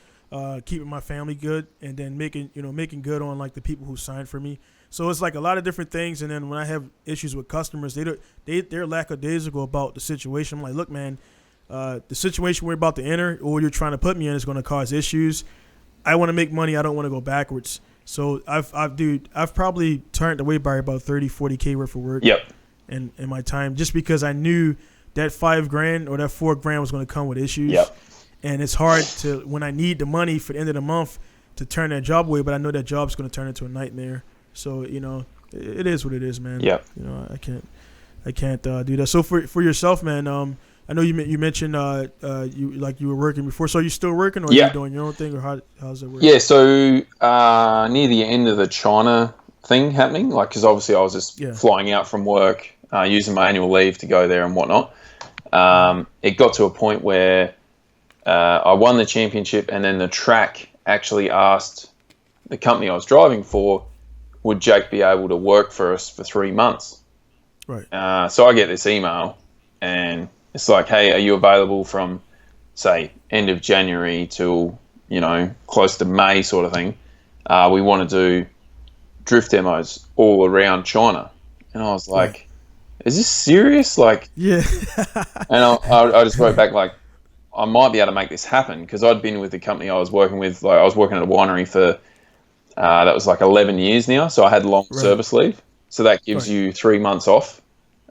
keeping my family good, and then making good on like the people who signed for me. So it's like a lot of different things. And then when I have issues with customers, they're lackadaisical about the situation. I'm like, look, man, the situation we're about to enter or you're trying to put me in is going to cause issues. I want to make money. I don't want to go backwards. So I've probably turned away by about 30, 40K worth of work. Yep. In my time, just because I knew that $5,000 or that $4,000 was going to come with issues. Yep. And it's hard to, when I need the money for the end of the month, to turn that job away, but I know that job's going to turn into a nightmare. So, it is what it is, man. Yep. I can't do that. So for yourself, man, I know you mentioned you were working before. So are you still working, or are you doing your own thing, or how's it work? Yeah, so near the end of the China thing happening, like, because obviously I was just flying out from work, using my annual leave to go there and whatnot. It got to a point where I won the championship, and then the track actually asked the company I was driving for, would Jake be able to work for us for 3 months? Right. So I get this email, and it's like, hey, are you available from, say, end of January till, close to May sort of thing? We want to do drift demos all around China. And I was like, is this serious? Like, yeah. And I just wrote back, like, I might be able to make this happen, because I'd been with the company I was working with. Like, I was working at a winery for, that was like 11 years now. So I had long service leave. So that gives you 3 months off.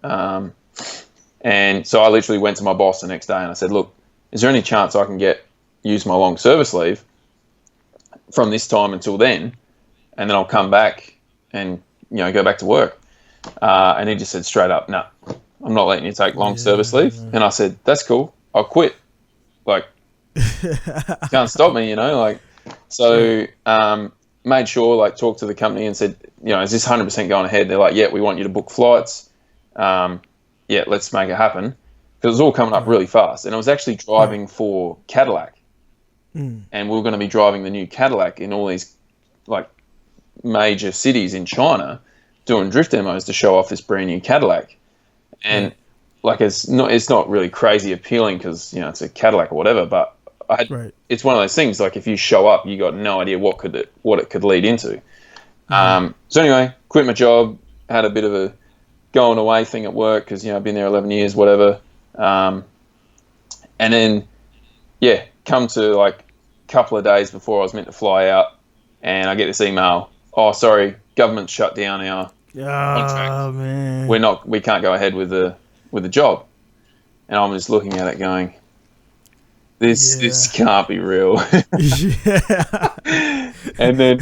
And so I literally went to my boss the next day and I said, look, is there any chance I can use my long service leave from this time until then, and then I'll come back and, go back to work? And he just said straight up, no, I'm not letting you take long service leave. Yeah. And I said, that's cool. I'll quit. Like, can't stop me, like, so, made sure, like, talked to the company and said, is this 100% going ahead? They're like, yeah, we want you to book flights. Yeah, let's make it happen. Because it was all coming up really fast. And I was actually driving for Cadillac. And we were going to be driving the new Cadillac in all these, like, major cities in China, doing drift demos to show off this brand new Cadillac. And, like, it's not really crazy appealing because, it's a Cadillac or whatever, but it's one of those things, like, if you show up, you got no idea what it could lead into. So anyway, quit my job, had a bit of a going away thing at work because, I've been there 11 years, whatever. And then, come to, like, a couple of days before I was meant to fly out, and I get this email, oh, sorry, government shut down our contract. Man. We can't go ahead with the job. And I'm just looking at it going, this can't be real. And then,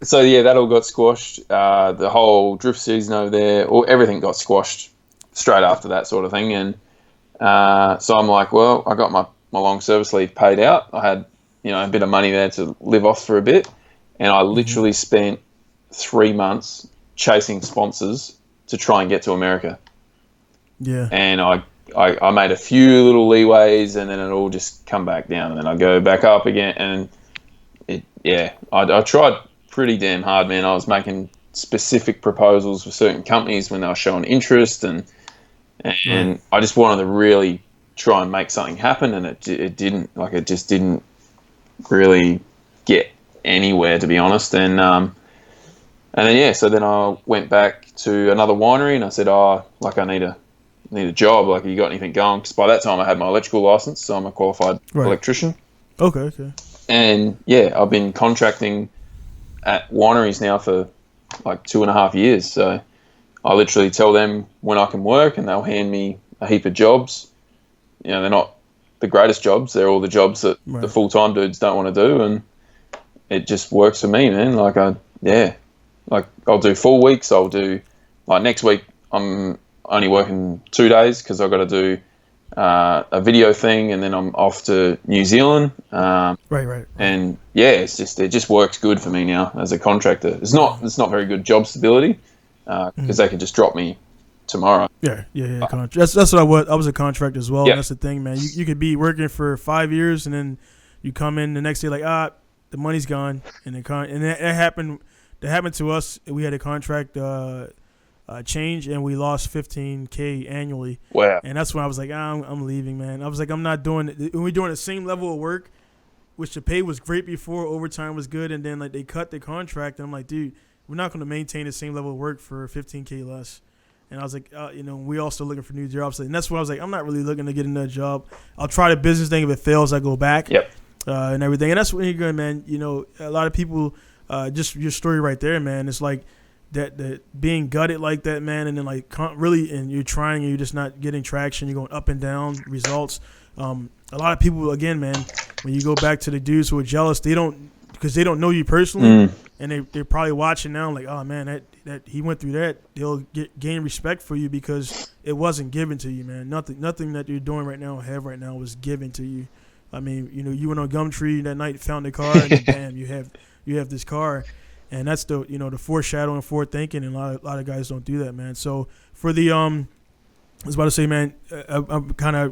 so that all got squashed. The whole drift season over there, everything got squashed straight after that sort of thing. And so I'm like, well, I got my long service leave paid out. I had, a bit of money there to live off for a bit. And I literally spent 3 months chasing sponsors to try and get to America. Yeah. And I made a few little leeways, and then it all just come back down, and then I go back up again. And I tried pretty damn hard, man. I was making specific proposals for certain companies when they were showing interest, and I just wanted to really try and make something happen, and it didn't. Like, it just didn't really get anywhere, to be honest. And then so then I went back to another winery, and I said, I need a job. Like, you got anything going? Because by that time I had my electrical license, so I'm a qualified electrician. Okay. And I've been contracting at wineries now for like 2.5 years. So I literally tell them when I can work, and they'll hand me a heap of jobs. They're not the greatest jobs. They're all the jobs that the full-time dudes don't want to do, and it just works for me, man. Like, I'll do full weeks. I'll do, like, next week I'm only working 2 days because I've got to do a video thing, and then I'm off to New Zealand. Right. And it just works good for me now as a contractor. It's not very good job stability because they could just drop me tomorrow. Yeah. That's what I was. I was a contractor as well. Yep. That's the thing, man. You could be working for 5 years, and then you come in the next day like, the money's gone, and that happened. That happened to us. We had a contract. change, and we lost $15K annually. Wow. And that's when I was like, I'm leaving, man. I was like, I'm not doing it. When we're doing the same level of work, which the pay was great before, overtime was good, and then like they cut the contract, and I'm like, dude, we're not going to maintain the same level of work for $15K less. And I was like, we also looking for new jobs. And that's when I was like, I'm not really looking to get another job. I'll try the business thing. If it fails, I go back. Yep. And everything. And that's when you're good, man. A lot of people, just your story right there, man. It's like that being gutted like that, man. And then like really, and you're trying and you're just not getting traction. You're going up and down results. A lot of people, again, man, when you go back to the dudes who are jealous, because they don't know you personally. And they're probably watching now like, oh, man, that he went through that. They'll gain respect for you because it wasn't given to you, man. Nothing that you're doing right now or have right now was given to you. I mean, you went on Gumtree that night, found the car, and then, bam, you have this car. And that's the foreshadowing, forward thinking, and a lot of guys don't do that, man. So for the I was about to say, man,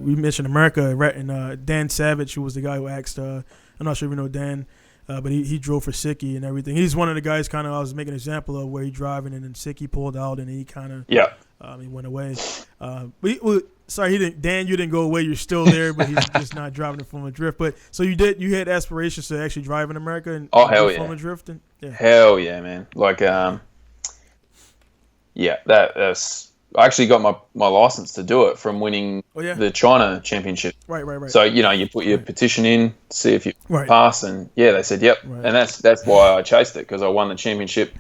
we mentioned America, and Dan Savage, who was the guy who asked, I'm not sure if you know Dan, but he drove for Sicky and everything. He's one of the guys I was making an example of where he driving and then Sicky pulled out and he kind of he went away. Sorry, he didn't. Dan, you didn't go away. You're still there, but he's just not driving the Formula Drift. But so you had aspirations to actually drive in America and hell yeah, Formula Drift. Hell yeah, man. Like that's. I actually got my license to do it from winning the China championship. Right. So you put your petition in, see if you pass, and they said yep. Right. And that's why I chased it, because I won the championship.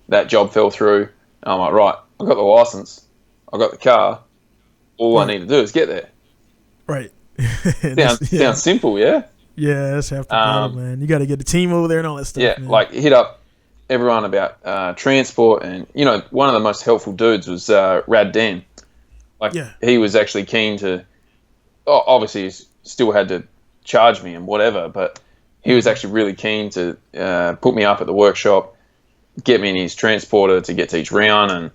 That job fell through. I'm like, right, I got the license, I got the car. All I need to do is get there. Right. Sounds simple, yeah. Yeah, that's half the battle, man. You got to get the team over there and all that stuff. Yeah, man. Like hit up everyone about transport, and one of the most helpful dudes was Rad Dan. He was actually keen to. Obviously, he still had to charge me and whatever, but he was actually really keen to put me up at the workshop, get me in his transporter to get to each round, and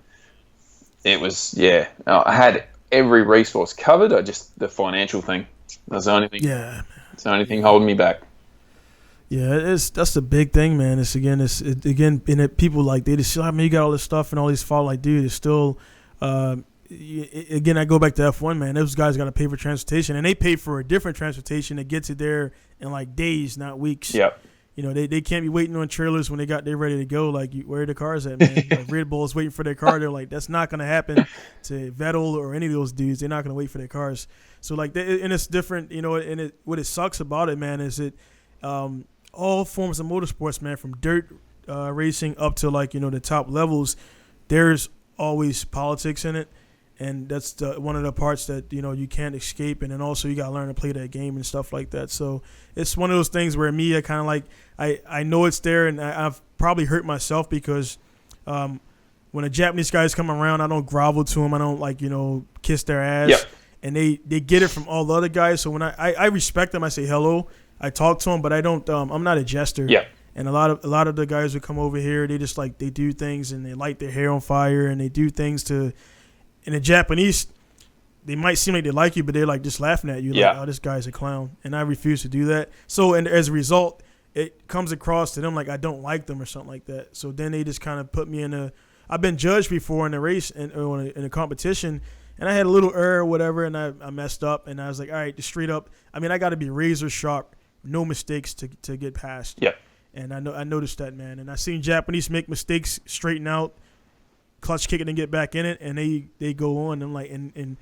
it was I had every resource covered. The financial thing. That's the only thing. Yeah, it's the only thing holding me back. Yeah, that's the big thing, man. People like they just you got all this stuff and all these fall like, dude, it's still. Again, I go back to F1, man. Those guys got to pay for transportation, and they pay for a different transportation that gets it there in like days, not weeks. Yep. They can't be waiting on trailers when they're ready to go. Like, where are the cars at, man? Like, Red Bull is waiting for their car. They're like, that's not going to happen to Vettel or any of those dudes. They're not going to wait for their cars. So like, and it's different, and what it sucks about it, man, is all forms of motorsports, man, from dirt racing up to like, the top levels, there's always politics in it. And that's one of the parts that, you can't escape. And then also you got to learn to play that game and stuff like that. So it's one of those things where I kind of like, I know it's there, and I've probably hurt myself because when the Japanese guys come around, I don't grovel to them. I don't kiss their ass. Yep. And they get it from all the other guys. So when I respect them, I say hello. I talk to them, but I don't. I'm not a jester. Yeah. And a lot of the guys who come over here, they just they do things and they light their hair on fire and they do things to. In the Japanese, they might seem like they like you, but they're like just laughing at you. Like, oh, this guy's a clown, and I refuse to do that. So, and as a result, it comes across to them like I don't like them or something like that. So then they just kind of put me in a. I've been judged before in a race and in a competition. And I had a little error or whatever, and I messed up. And I was like, all right, just straight up. I mean, I got to be razor sharp, no mistakes to get past. Yeah. And I noticed that, man. And I seen Japanese make mistakes, straighten out, clutch kick it and get back in it, and they go on. I'm like, and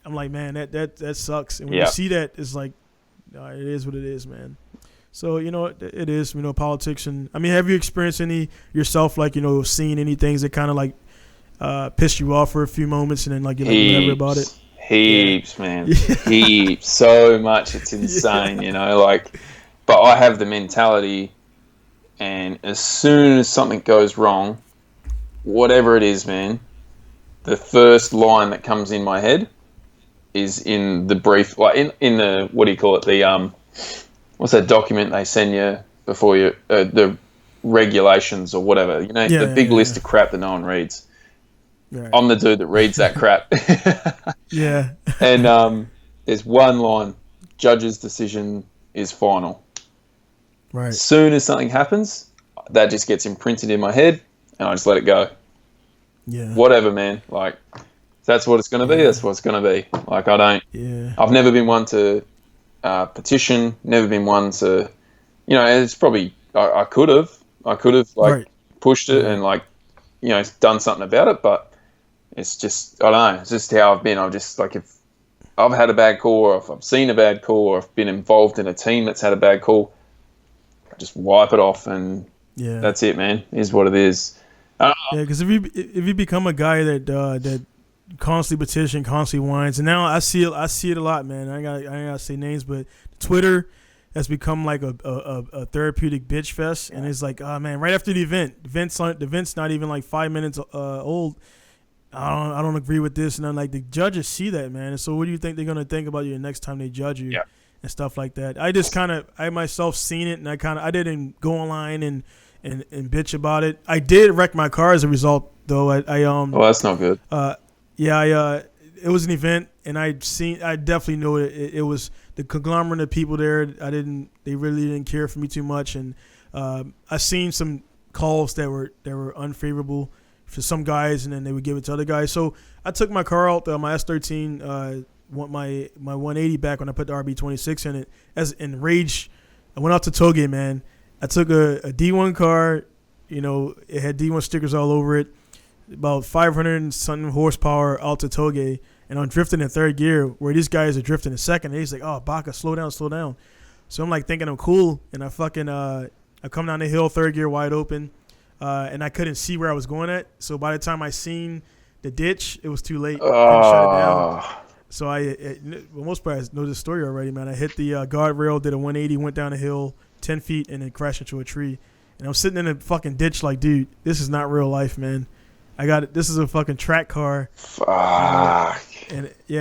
I'm like, man, that sucks. And when you see that, it's like, it is what it is, man. So, it is, politics. And I mean, have you experienced any yourself, like, seeing any things that kind of like pissed you off for a few moments and then like you're like whatever about it? Heaps, man. Heaps. So much. It's insane, but I have the mentality, and as soon as something goes wrong, whatever it is, man, the first line that comes in my head is in the brief, like in the, what do you call it? The, what's that document they send you before you, the regulations or whatever, the big list of crap that no one reads. Right. I'm the dude that reads that crap. Yeah. And there's one line, judge's decision is final. Right. As soon as something happens, that just gets imprinted in my head, and I just let it go. whatever, man. Like, that's what it's going to be. That's what it's going to be. Like, I've never been one to petition, never been one to, it's probably, I could have like pushed it and like, done something about it, but it's just, I don't know, it's just how I've been. I'm just like, if I've had a bad call, or if I've seen a bad call, or I've been involved in a team that's had a bad call, I just wipe it off, and that's it, man. It is what it is. Because if you become a guy that constantly petition, constantly whines, and now I see it a lot, man. I ain't gotta say names, but Twitter has become like a therapeutic bitch fest, and it's like, oh man, right after the event's not even like 5 minutes old. I don't agree with this, and I'm like, the judges see that, man. And so what do you think they're gonna think about you the next time they judge you and stuff like that? I myself seen it, and I didn't go online and bitch about it. I did wreck my car as a result, though. Well, that's not good. It was an event, and I definitely knew it was the conglomerate of people there. They really didn't care for me too much, and I seen some calls that were unfavorable for some guys, and then they would give it to other guys. So I took my car out, my S13, my 180 back when I put the RB26 in it. As in rage, I went out to Toge, man. I took a D1 car, it had D1 stickers all over it, about 500 and something horsepower out to Toge, and I'm drifting in third gear where these guys are drifting in second. And he's like, oh, Baka, slow down. So I'm like thinking I'm cool, and I fucking I come down the hill, third gear wide open, and I couldn't see where I was going at. So by the time I seen the ditch, it was too late. I couldn't shut it down. So most guys know this story already, man. I hit the guardrail, did a 180, went down the hill 10 feet, and then crashed into a tree. And I'm sitting in a fucking ditch like, dude, this is not real life, man. I got it. This is a fucking track car. Fuck.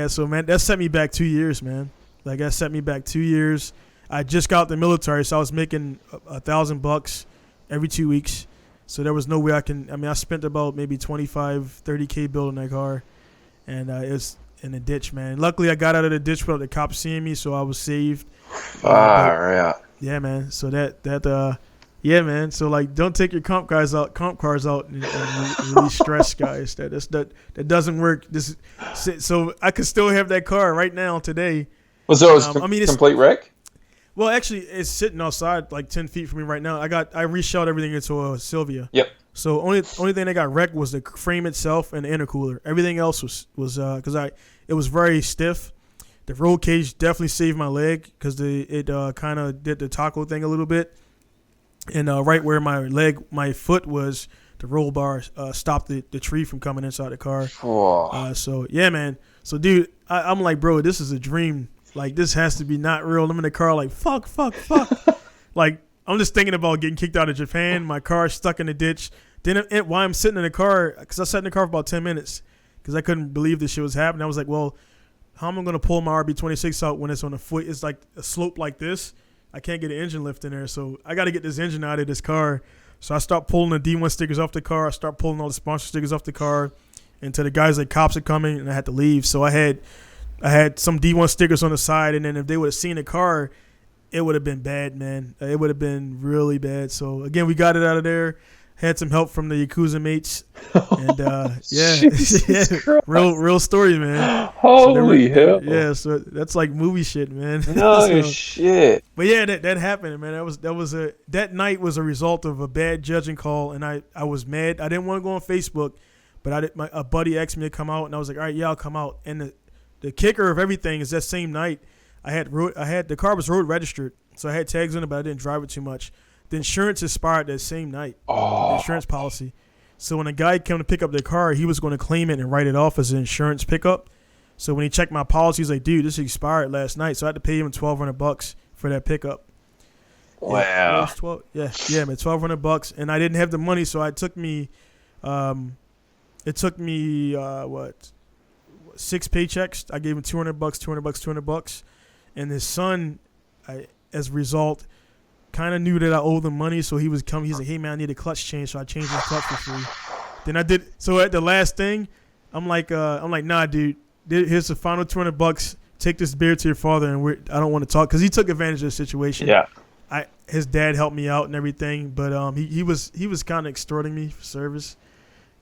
So, man, that set me back 2 years, man. Like, that set me back 2 years. I just got out the military, so I was making $1,000 every 2 weeks. So there was no way I spent about maybe 25, 30K building that car. And it was in a ditch, man. Luckily, I got out of the ditch without the cops seeing me, so I was saved. Yeah. Yeah, man. So man. So like, don't take your comp cars out and release stress, guys. That doesn't work. So I could still have that car right now today. Well, so it's complete wreck? Well, actually, it's sitting outside like 10 feet from me right now. I reshelled everything into a Sylvia. Yep. So only thing that got wrecked was the frame itself and the intercooler. Everything else was because it was very stiff. The roll cage definitely saved my leg because it kind of did the taco thing a little bit, and right where my foot was, the roll bar stopped the tree from coming inside the car. So yeah, man. So dude, I'm like, bro, this is a dream. Like, this has to be not real. I'm in the car like, fuck. Like, I'm just thinking about getting kicked out of Japan. My car stuck in the ditch. Then while I'm sitting in the car, because I sat in the car for about 10 minutes because I couldn't believe this shit was happening. I was like, well, how am I going to pull my RB26 out when it's on a foot? It's like a slope like this. I can't get an engine lift in there. So I got to get this engine out of this car. So I start pulling the D1 stickers off the car. I start pulling all the sponsor stickers off the car. And to the guys like, cops are coming, and I had to leave. So I had some D1 stickers on the side, and then if they would have seen the car, it would have been bad, man. It would have been really bad. So, again, we got it out of there. Had some help from the Yakuza mates. And, real story, man. Holy hell. Yeah, so that's like movie shit, man. No shit. But, yeah, that happened, man. That night was a result of a bad judging call, and I was mad. I didn't want to go on Facebook, but a buddy asked me to come out, and I was like, all right, yeah, I'll come out. And the kicker of everything is that same night, the car was road registered, so I had tags on it, but I didn't drive it too much. The insurance expired that same night, the insurance policy. So when a guy came to pick up the car, he was going to claim it and write it off as an insurance pickup. So when he checked my policy, he's like, dude, this expired last night. So I had to pay him $1,200 for that pickup. Wow. Man, $1,200, and I didn't have the money, so it took me 6 paychecks. I gave him $200, and his son, as a result, kind of knew that I owed him money, so he was coming. He's like, "Hey man, I need a clutch change," so I changed his clutch for free. Then I did. So at the last thing, I'm like, nah, dude. Here's the final $200. Take this beer to your father, and I don't want to talk because he took advantage of the situation. Yeah. His dad helped me out and everything, but he was kind of extorting me for service.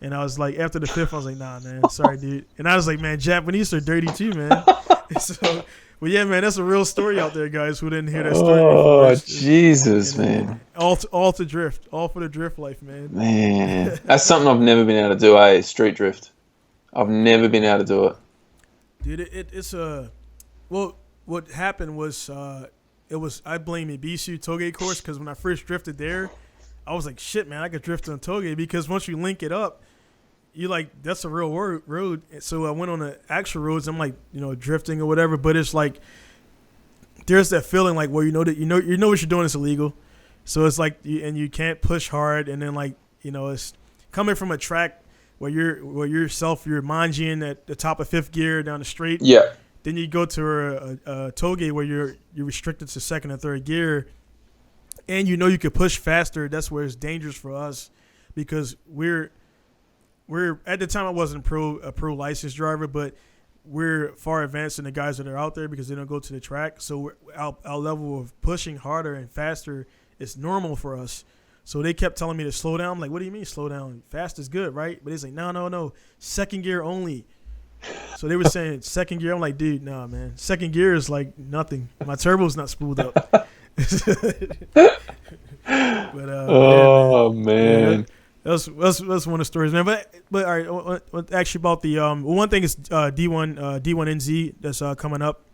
And I was like, after the fifth, I was like, nah, man, sorry, dude. And I was like, man, Japanese are dirty too, man. So, well, yeah, man, that's a real story out there, guys, who didn't hear that story before. Oh, Jesus, man. All to drift. All for the drift life, man. Man, that's something I've never been able to do, street drift. I've never been able to do it. Dude, it's a... Well, what happened was, I blame Ibisu Toge course, because when I first drifted there, I was like, shit, man, I could drift on Toge, because once you link it up, you like, that's a real road. So I went on the actual roads. I'm like, drifting or whatever. But it's like, there's that feeling like, well, you know what you're doing is illegal. So it's like, you can't push hard. And then like, it's coming from a track where you're manjiing at the top of fifth gear down the straight. Yeah. Then you go to a toge where you're restricted to second and third gear, and you could push faster. That's where it's dangerous for us, because we're at the time I wasn't a pro licensed driver, but we're far advanced than the guys that are out there because they don't go to the track. So our level of pushing harder and faster is normal for us. So they kept telling me to slow down. I'm like, what do you mean slow down? Fast is good, right? But he's like, no, second gear only. So they were saying second gear. I'm like, dude, nah, man. Second gear is like nothing. My turbo's not spooled up. But, man. Yeah, that's one of the stories, man. But all right, actually about the one thing is D1NZ that's coming up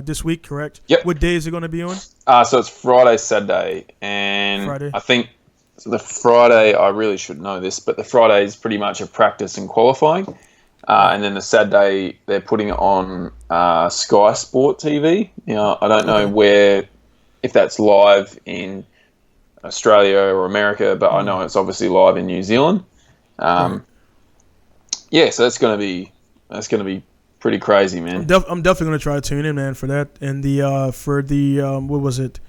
this week, correct? Yep. What day is it going to be on? So it's Friday, Saturday, and Friday. I think the Friday, I really should know this, but the Friday is pretty much a practice and qualifying. And then the Saturday, they're putting it on Sky Sport TV. I don't know if that's live in Australia or America, but I know it's obviously live in New Zealand. Yeah, so that's going to be pretty crazy, man. I'm definitely going to try to tune in, man, for that. And what was it?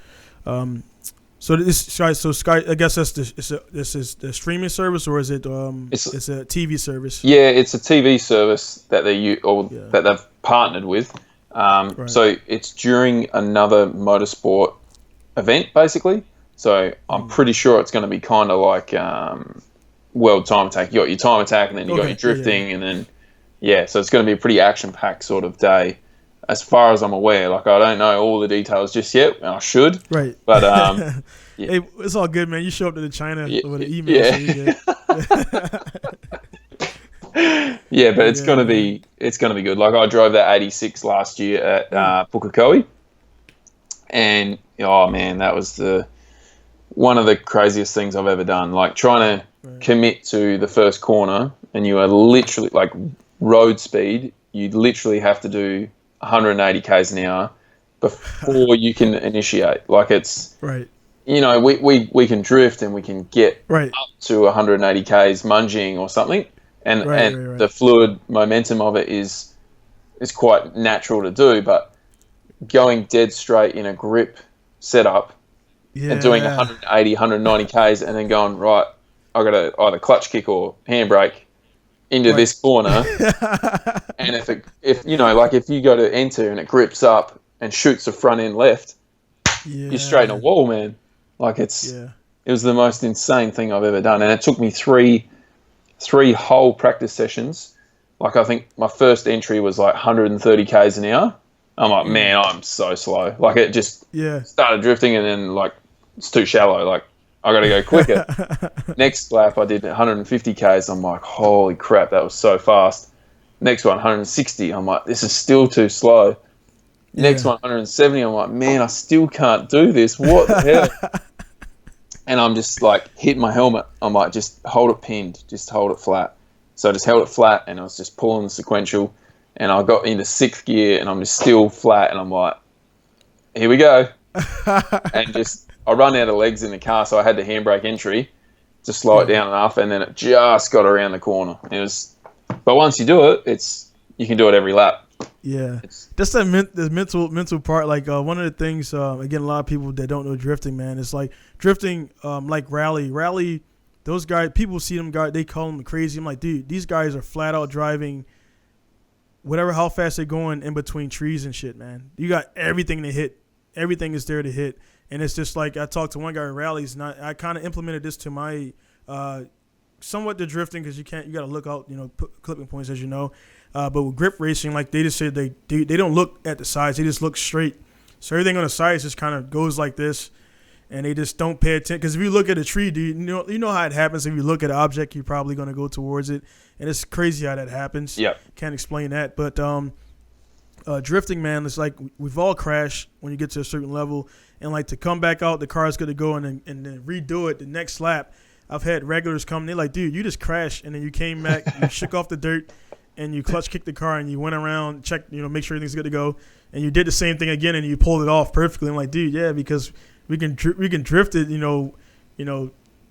So Sky. I guess this is the streaming service, or is it? It's a TV service. Yeah, it's a TV service that that they've partnered with. Right. So it's during another motorsport event, basically. So I'm pretty sure it's going to be kind of like World Time Attack. You got your time attack, and then you got your drifting, and then so it's going to be a pretty action-packed sort of day. As far as I'm aware, like I don't know all the details just yet, and I should. Right. But hey, it's all good, man. You show up to the China with an email. Yeah. So you get... Yeah, but it's gonna be good. Like I drove that 86 last year at Pukakoi, and man, that was one of the craziest things I've ever done. Like trying to commit to the first corner, and you are literally like road speed. You literally have to do 180 k's an hour before you can initiate. Like it's right. We can drift and we can get up to 180 k's munging or something, and the fluid momentum of it is quite natural to do. But going dead straight in a grip setup and doing 180, 190 k's and then going right, I got to either clutch kick or handbrake into this corner, and if you go to enter and it grips up and shoots the front end left, you're straight in a wall, man. Like it was the most insane thing I've ever done, and it took me three whole practice sessions. Like I think my first entry was like 130 k's an hour. I'm like, man, I'm so slow. Like it just started drifting, and then like it's too shallow. Like I got to go quicker. Next lap, I did 150 k's. I'm like, holy crap, that was so fast. Next one, 160. I'm like, this is still too slow. Next one, 170. I'm like, man, I still can't do this. What the hell? And I'm just like, hitting my helmet. I'm like, just hold it pinned. Just hold it flat. So I just held it flat, and I was just pulling the sequential. And I got into sixth gear, and I'm just still flat. And I'm like, here we go. And I run out of legs in the car, so I had the handbrake entry to slow it down enough, and then it just got around the corner. But once you do it, you can do it every lap. Yeah, that's the mental part. Like one of the things, again, a lot of people that don't know drifting, man, it's like drifting, like rally. Those guys, people see them guys, they call them crazy. I'm like, dude, these guys are flat out driving, how fast they're going in between trees and shit, man. You got everything to hit. Everything is there to hit. And it's just like I talked to one guy in rallies, and I kind of implemented this to my somewhat the drifting because you got to look out, put clipping points as you know. But with grip racing, like they just said, they don't look at the sides, they just look straight. So everything on the sides just kind of goes like this, and they just don't pay attention. Because if you look at a tree, dude, you know how it happens. If you look at an object, you're probably going to go towards it, and it's crazy how that happens. Yeah, can't explain that. But drifting, man, it's like we've all crashed when you get to a certain level, and like to come back out, the car's going to go and then redo it the next lap. I've had regulars come, they're like, dude, you just crashed, and then you came back, you shook off the dirt, and you clutch kicked the car, and you went around, checked, make sure everything's good to go, and you did the same thing again, and you pulled it off perfectly. I'm like, dude, yeah, because we can drift it,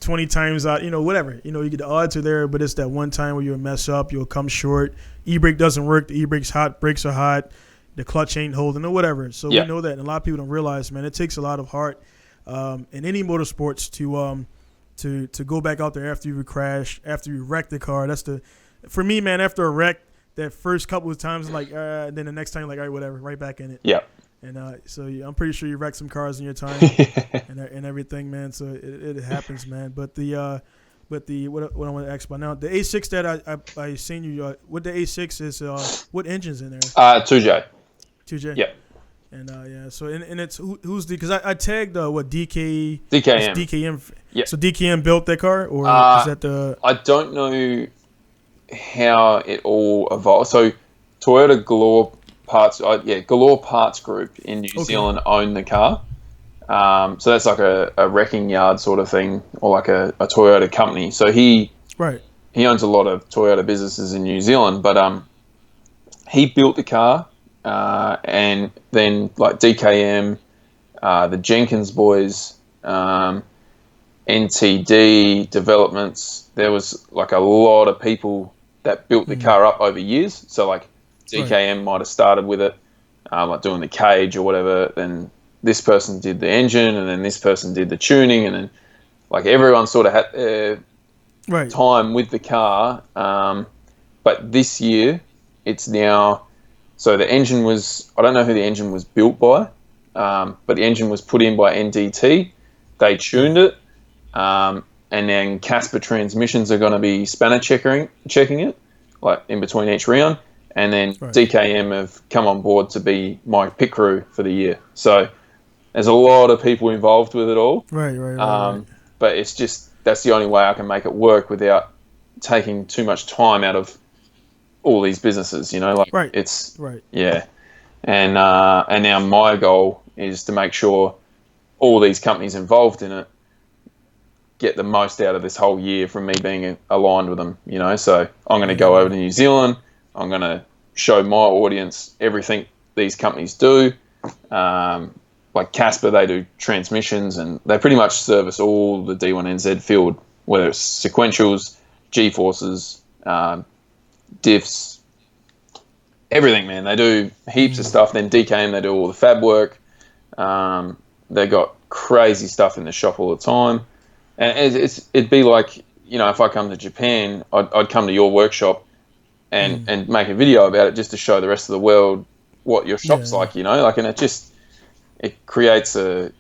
20 times out, whatever. You get the odds are there, but it's that one time where you'll mess up, you'll come short. E-brake doesn't work, the e-brake's hot, brakes are hot, the clutch ain't holding or whatever. So we know that, and a lot of people don't realize, man, it takes a lot of heart in any motorsports to go back out there after you crash, after you wreck the car. For me, man, after a wreck, that first couple of times, like, then the next time, like, all right, whatever, right back in it. Yeah. And so I'm pretty sure you wrecked some cars in your time and everything, man. So it happens, man. But what I want to ask about now, the A6 that I seen you, what the A6 is, what engine's in there? 2J. 2J. Yeah. And so and it's who's the, because I tagged DKM. DKM. Yeah. So DKM built that car, or is that the? I don't know how it all evolved. So Toyota Galore Parts Group in New Zealand own the car. So that's like a wrecking yard sort of thing, or like a Toyota company. So he owns a lot of Toyota businesses in New Zealand, but he built the car, and then like DKM, the Jenkins boys, NTD developments. There was like a lot of people that built the car up over years. So like DKM might have started with it, like doing the cage or whatever. Then this person did the engine, and then this person did the tuning, and then like everyone sort of had time with the car. But this year, it's now. So the engine was, I don't know who the engine was built by, but the engine was put in by NDT. They tuned it, and then Casper Transmissions are going to be spanner checking it, like in between each round. And then DKM have come on board to be my pit crew for the year. So there's a lot of people involved with it all. Right. But it's just, that's the only way I can make it work without taking too much time out of all these businesses, it's and now my goal is to make sure all these companies involved in it get the most out of this whole year from me being aligned with them, so I'm going to go over to New Zealand, I'm going to show my audience everything these companies do. Like Casper, they do transmissions, and they pretty much service all the D1NZ field, whether it's sequentials, G-forces, diffs, everything, man. They do heaps of stuff. Then DKM, they do all the fab work. They got crazy stuff in the shop all the time. And it'd be like, if I come to Japan, I'd come to your workshop and make a video about it just to show the rest of the world what your shop's like, and it creates it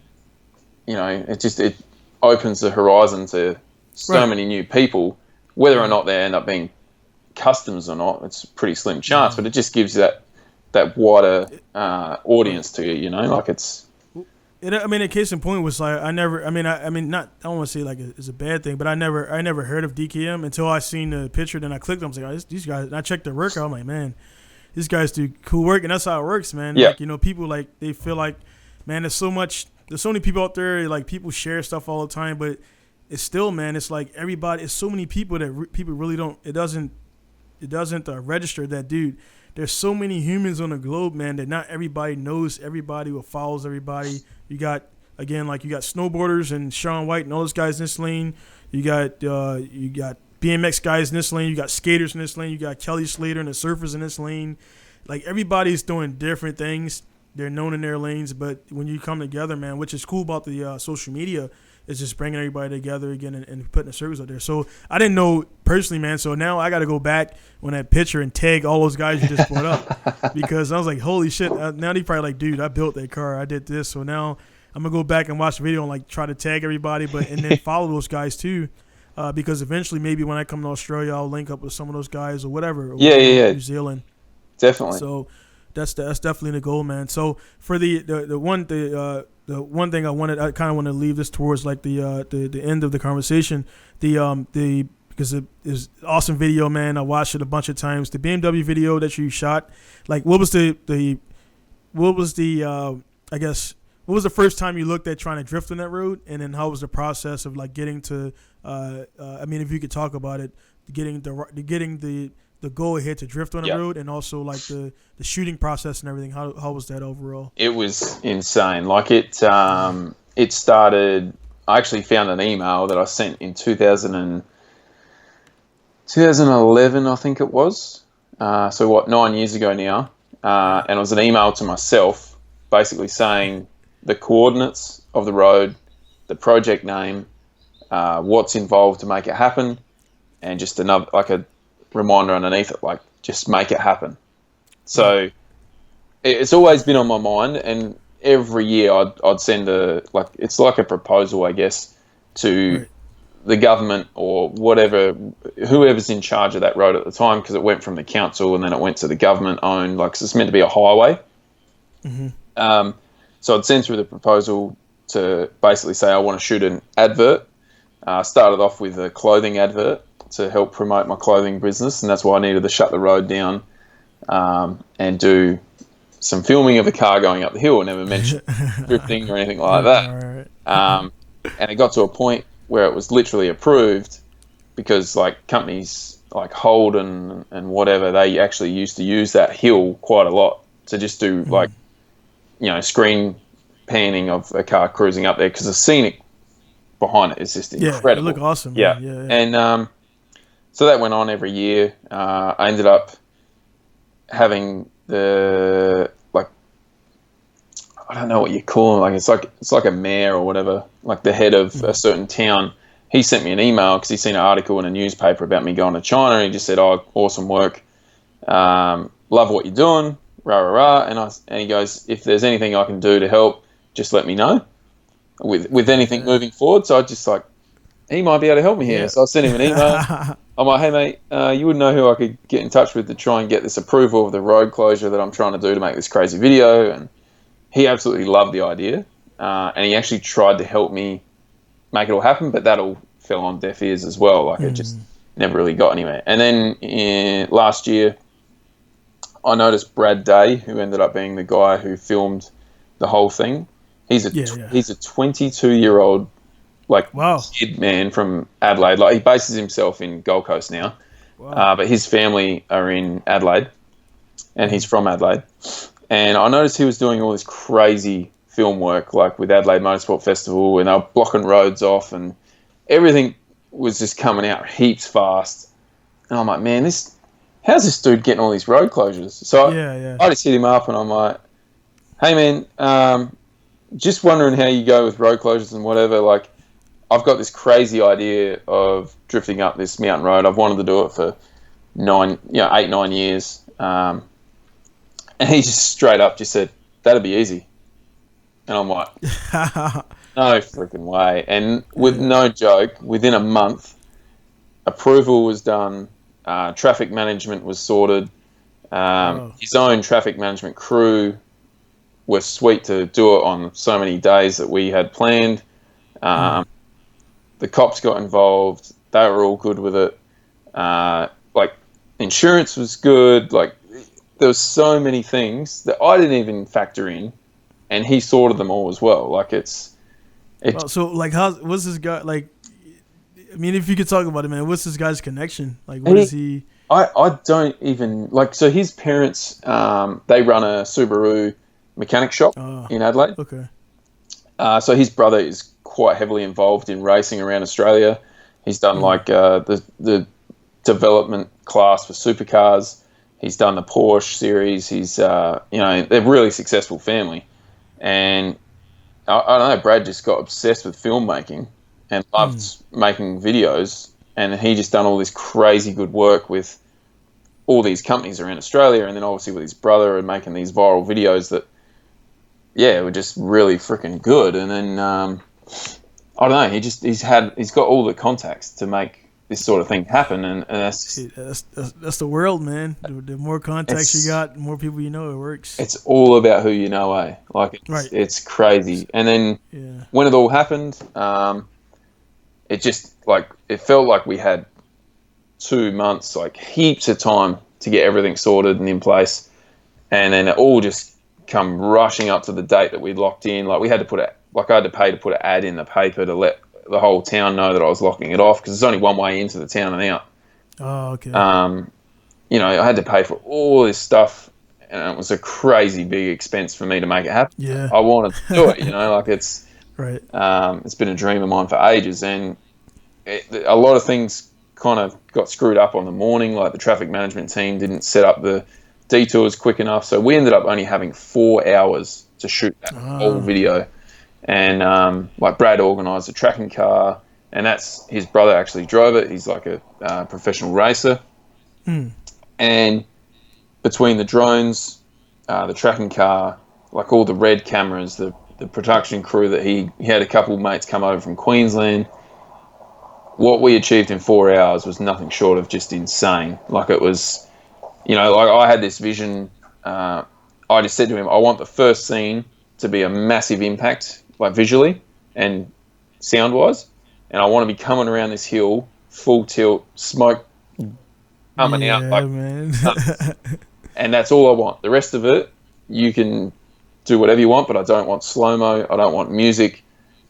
opens the horizon to so many new people, whether or not they end up being customs or not, it's a pretty slim chance, but it just gives that wider audience to you, like it's. A case in point was like I don't want to say like it's a bad thing, but I never heard of DKM until I seen the picture. Then I clicked. I was like, oh, these guys. And I checked their work out. I'm like, man, these guys do cool work, and that's how it works, man. Yeah. Like people like they feel like, man, there's so many people out there. Like people share stuff all the time, but it's still, man, it's like everybody. It's so many people that people really don't. It doesn't register that, dude. There's so many humans on the globe, man, that not everybody knows everybody or follows everybody. You got snowboarders and Sean White and all those guys in this lane. You got BMX guys in this lane. You got skaters in this lane. You got Kelly Slater and the surfers in this lane. Like everybody's doing different things. They're known in their lanes, but when you come together, man, which is cool about the social media, is just bringing everybody together again and putting the service out there. So I didn't know personally, man. So now I got to go back on that picture and tag all those guys you just brought up because I was like, holy shit. Now they probably like, dude, I built that car. I did this. So now I'm going to go back and watch the video and like try to tag everybody, and then follow those guys too. because eventually maybe when I come to Australia, I'll link up with some of those guys or whatever. Or New Zealand. Definitely. So that's definitely the goal, man. So for the one thing I kind of want to leave this towards like the end of the conversation. Because it is awesome video, man. I watched it a bunch of times. The BMW video that you shot, like what was the first time you looked at trying to drift on that road, and then how was the process of like getting to I mean, if you could talk about it, getting the go ahead to drift on the road, and also like the shooting process and everything. How was that overall? It was insane. Like it started. I actually found an email that I sent in 2011, I think it was. So 9 years ago now, and it was an email to myself, basically saying the coordinates of the road, the project name, what's involved to make it happen, and just another like a reminder underneath it, like just make it happen. So it's always been on my mind, and every year I'd send it's like a proposal, I guess, to the government or whatever, whoever's in charge of that road at the time, because it went from the council and then it went to the government owned, like, so it's meant to be a highway. Mm-hmm. So I'd send through the proposal to basically say I want to shoot an advert. Started off with a clothing advert to help promote my clothing business, and that's why I needed to shut the road down and do some filming of a car going up the hill. I never mentioned drifting or anything like that. And it got to a point where it was literally approved because like companies like Holden and whatever, they actually used to use that hill quite a lot to just do like, screen panning of a car cruising up there, because the scenic behind it is just incredible. Yeah, it look awesome. Yeah. And so that went on every year. I ended up having the, like, I don't know what you call him. Like it's like a mayor or whatever, like the head of a certain town. He sent me an email because he's seen an article in a newspaper about me going to China, and he just said, "Oh, awesome work. Love what you're doing. Rah rah rah." And he goes, "If there's anything I can do to help, just let me know with anything moving forward." So I just like, he might be able to help me here. So I sent him an email. I'm like, "Hey mate, you would know who I could get in touch with to try and get this approval of the road closure that I'm trying to do to make this crazy video." And he absolutely loved the idea, and he actually tried to help me make it all happen, but that all fell on deaf ears as well. Like it just never really got anywhere. And then last year, I noticed Brad Day, who ended up being the guy who filmed the whole thing. He's a 22-year-old kid man from Adelaide. Like he bases himself in Gold Coast now, but his family are in Adelaide, and he's from Adelaide. And I noticed he was doing all this crazy film work, like with Adelaide Motorsport Festival, and they were blocking roads off, and everything was just coming out heaps fast. And I'm like, man, how's this dude getting all these road closures? So I just hit him up, and I'm like, hey man, just wondering how you go with road closures and whatever. Like, I've got this crazy idea of drifting up this mountain road. I've wanted to do it for 8-9 years. And he just straight up just said, "That'd be easy." And I'm like, no freaking way. And with no joke, within a month, approval was done, traffic management was sorted, his own traffic management crew were sweet to do it on so many days that we had planned. The cops got involved. They were all good with it. Like, insurance was good. Like, there was so many things that I didn't even factor in, and he sorted them all as well. Like so like, what's this guy like? I mean, if you could talk about it, man, what's this guy's connection? Like, what is he? I don't even like. So his parents, they run a Subaru mechanic shop in Adelaide. Okay. So his brother is quite heavily involved in racing around Australia. He's done like the development class for supercars. He's done the Porsche series. He's, they're a really successful family. And I don't know, Brad just got obsessed with filmmaking and loved making videos. And he just done all this crazy good work with all these companies around Australia. And then obviously with his brother and making these viral videos that, were just really freaking good. And then I don't know. He's got all the contacts to make this sort of thing happen, and that's the world, man. The more contacts you got, the more people you know, it works. It's all about who you know, eh? Like it's crazy. And then when it all happened, it just it felt like we had 2 months, like heaps of time to get everything sorted and in place, and then it all just come rushing up to the date that we'd locked in. Like I had to pay to put an ad in the paper to let the whole town know that I was locking it off, because there's only one way into the town and out. Oh, okay. I had to pay for all this stuff, and it was a crazy big expense for me to make it happen. Yeah. I wanted to do it, it's right. It's been a dream of mine for ages, and a lot of things kind of got screwed up on the morning. Like the traffic management team didn't set up the detours quick enough, so we ended up only having 4 hours to shoot that whole video. And Brad organised a tracking car, and that's his brother actually drove it. He's like a professional racer. And between the drones, the tracking car, like all the red cameras, the production crew that he had a couple of mates come over from Queensland, what we achieved in 4 hours was nothing short of just insane. Like it was, I had this vision. I just said to him, I want the first scene to be a massive impact, like visually and sound wise, and I want to be coming around this hill full tilt, smoke coming out, man. And that's all I want. The rest of it, you can do whatever you want, but I don't want slow-mo, I don't want music.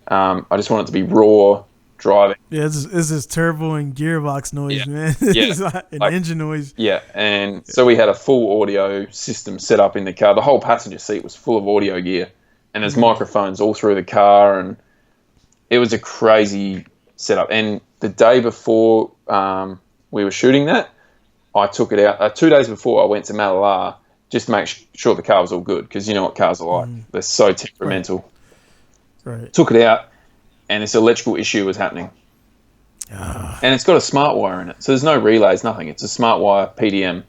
I just want it to be raw driving. Yeah, it's this turbo and gearbox noise, man. Yeah. And engine noise. Yeah, and so we had a full audio system set up in the car. The whole passenger seat was full of audio gear, and there's microphones all through the car, and it was a crazy setup. And the day before we were shooting that, I took it out. 2 days before, I went to Malala just to make sure the car was all good, because you know what cars are like. They're so temperamental. Right. Took it out, and this electrical issue was happening. And it's got a smart wire in it. So there's no relays, nothing. It's a smart wire PDM.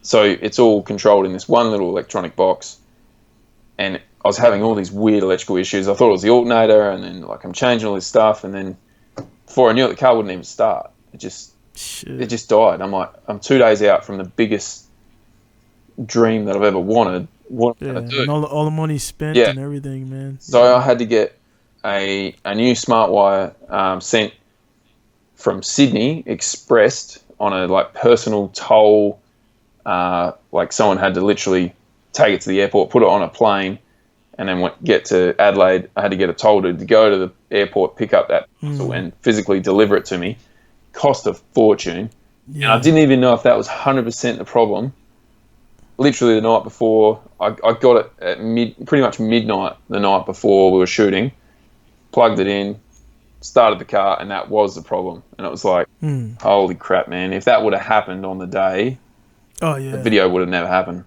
So it's all controlled in this one little electronic box. And I was having all these weird electrical issues. I thought it was the alternator, and then I'm changing all this stuff, and then before I knew it, the car wouldn't even start. It just died. I'm like, I'm 2 days out from the biggest dream that I've ever wanted. What am I gonna do? And all the money spent and everything, man. So I had to get a new smart wire sent from Sydney, expressed on a personal toll. Someone had to literally take it to the airport, put it on a plane, and then get to Adelaide. I had to get a toll to go to the airport, pick up that parcel, and physically deliver it to me. Cost a fortune. And I didn't even know if that was 100% the problem. Literally the night before, I got it at pretty much midnight the night before we were shooting, plugged it in, started the car, and that was the problem. And it was like, holy crap, man. If that would have happened on the day, the video would have never happened.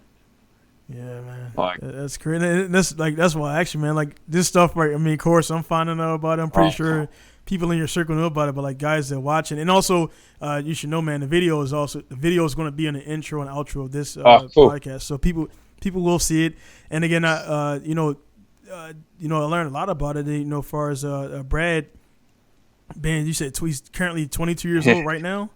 Yeah, man. That's great. And that's why actually, man, this stuff, right? I mean, of course, I'm finding out about it. I'm pretty sure people in your circle know about it, but guys that are watching, and also you should know, man, the video is going to be in the intro and outro of this podcast, so people will see it. And again, I learned a lot about it. As far as Brad, man, you said he's currently 22 years old right now,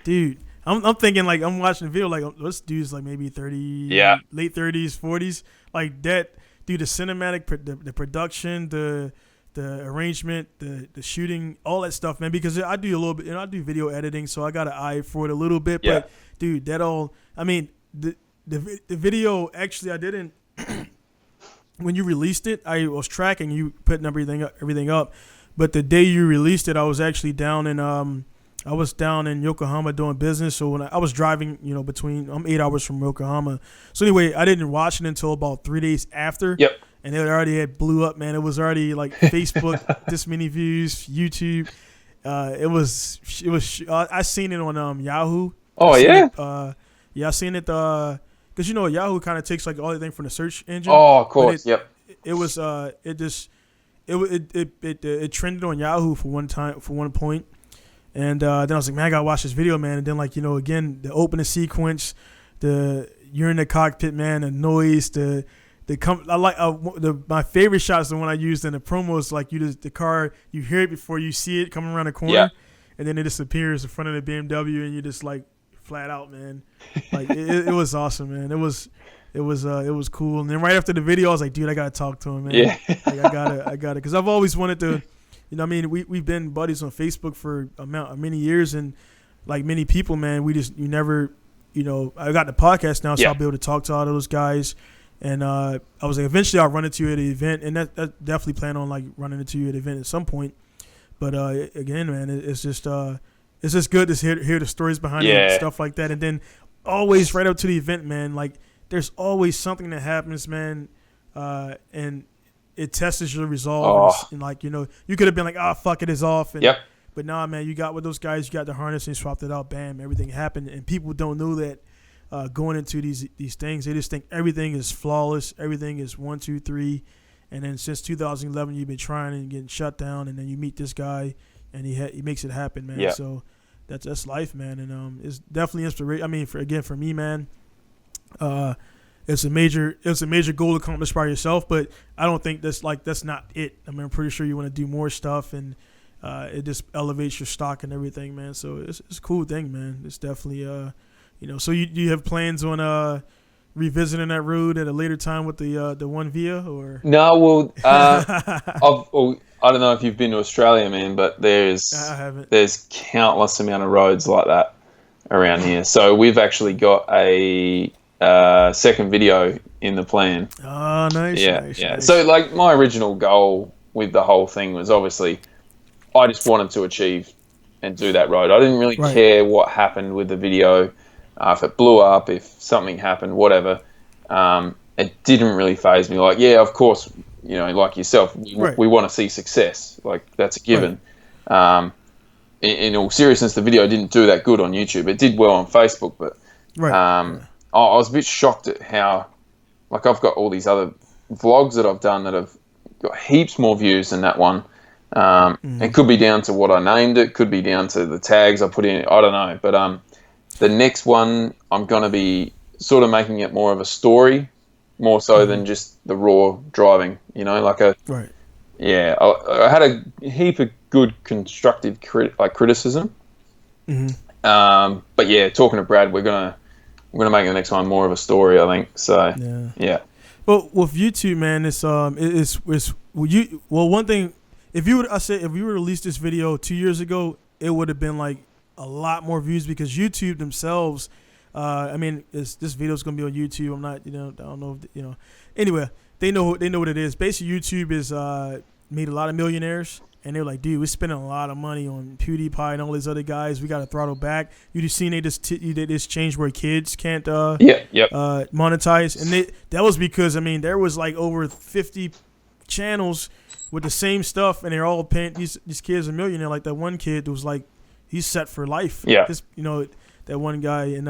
dude. I'm thinking I'm watching the video this dude's maybe 30, late 30s, 40s, like that. Dude, the cinematic, the production, the arrangement, the shooting, all that stuff, man. Because I do a little bit, and I do video editing, so I got an eye for it a little bit. Yeah. But dude, the video actually, I didn't. When you released it, I was tracking you putting everything up. But the day you released it, I was actually down in Yokohama doing business. So when I was driving, between, I'm 8 hours from Yokohama. So anyway, I didn't watch it until about 3 days after. Yep. And it already had blew up, man. It was already Facebook, this many views, YouTube. I seen it on Yahoo. Oh, yeah? I seen it because Yahoo kind of takes all the thing from the search engine. Oh, of course. It trended on Yahoo for one point. And then I was like, man, I gotta watch this video, man. And then again, the opening sequence, you're in the cockpit, man, the noise, the I like my favorite shot is the one I used in the promo. Is like the car, you hear it before you see it coming around the corner, and then it disappears in front of the BMW, and you just like flat out, man. Like it was awesome, man. It was cool. And then right after the video, I was like, dude, I gotta talk to him, man. Yeah. Like I gotta, because I've always wanted to, you know, I mean, we've been buddies on Facebook for many years, and like many people, man, you never, you know, I got the podcast now, so I'll be able to talk to all those guys. And I was like, eventually I'll run into you at an event, and that definitely plan on like running into you at an event at some point. But again, man, it's just good to hear the stories behind it and stuff like that. And then always right up to the event, man, like there's always something that happens, man, and it tests your resolve. And like, you know, you could have been like, fuck it, it's off. And, but nah, man, you got with those guys, you got the harness and you swapped it out, bam, everything happened. And people don't know that going into these things. They just think everything is flawless, everything is 1, 2, 3. And then since 2011, you've been trying and getting shut down, and then you meet this guy, and he makes it happen, man. Yeah. So that's life, man. And it's definitely inspiration. I mean, for me, man, it's a major goal accomplished by yourself. But I don't think that's not it. I mean, I'm pretty sure you want to do more stuff, and it just elevates your stock and everything, man. So it's a cool thing, man. It's definitely you know. So you have plans on revisiting that road at a later time with the one via, or no? Well, I don't know if you've been to Australia, man, but there's countless amount of roads like that around here. So we've actually got a second video in the plan. Oh, nice. Nice. So like my original goal with the whole thing was obviously I just wanted to achieve and do that road. I didn't really care what happened with the video. If it blew up, if something happened, whatever, it didn't really faze me. Like, yeah, of course, you know, like yourself, we want to see success. Like, that's a given. In all seriousness, the video didn't do that good on YouTube. It did well on Facebook, but I was a bit shocked at how, like, I've got all these other vlogs that I've done that have got heaps more views than that one. It could be down to what I named it, could be down to the tags I put in. I don't know, but the next one, I'm going to be sort of making it more of a story, more so than just the raw driving, you know, like yeah, I had a heap of good constructive criticism. But yeah, talking to Brad, we're going to make the next one more of a story, I think. So, yeah. Well, with YouTube, man, one thing, if you were to release this video 2 years ago, it would have been like a lot more views, because YouTube themselves, I mean, this video is gonna be on YouTube. I'm not, you know, I don't know, if, you know. Anyway, they know what it is. Basically, YouTube is made a lot of millionaires, and they're like, dude, we're spending a lot of money on PewDiePie and all these other guys. We got to throttle back. You just seen they just changed where kids can't monetize, and that was because, I mean, there was like over 50 channels with the same stuff, and they're all paying these kids a millionaire. Like that one kid was like, he's set for life. Yeah. You know, that one guy. And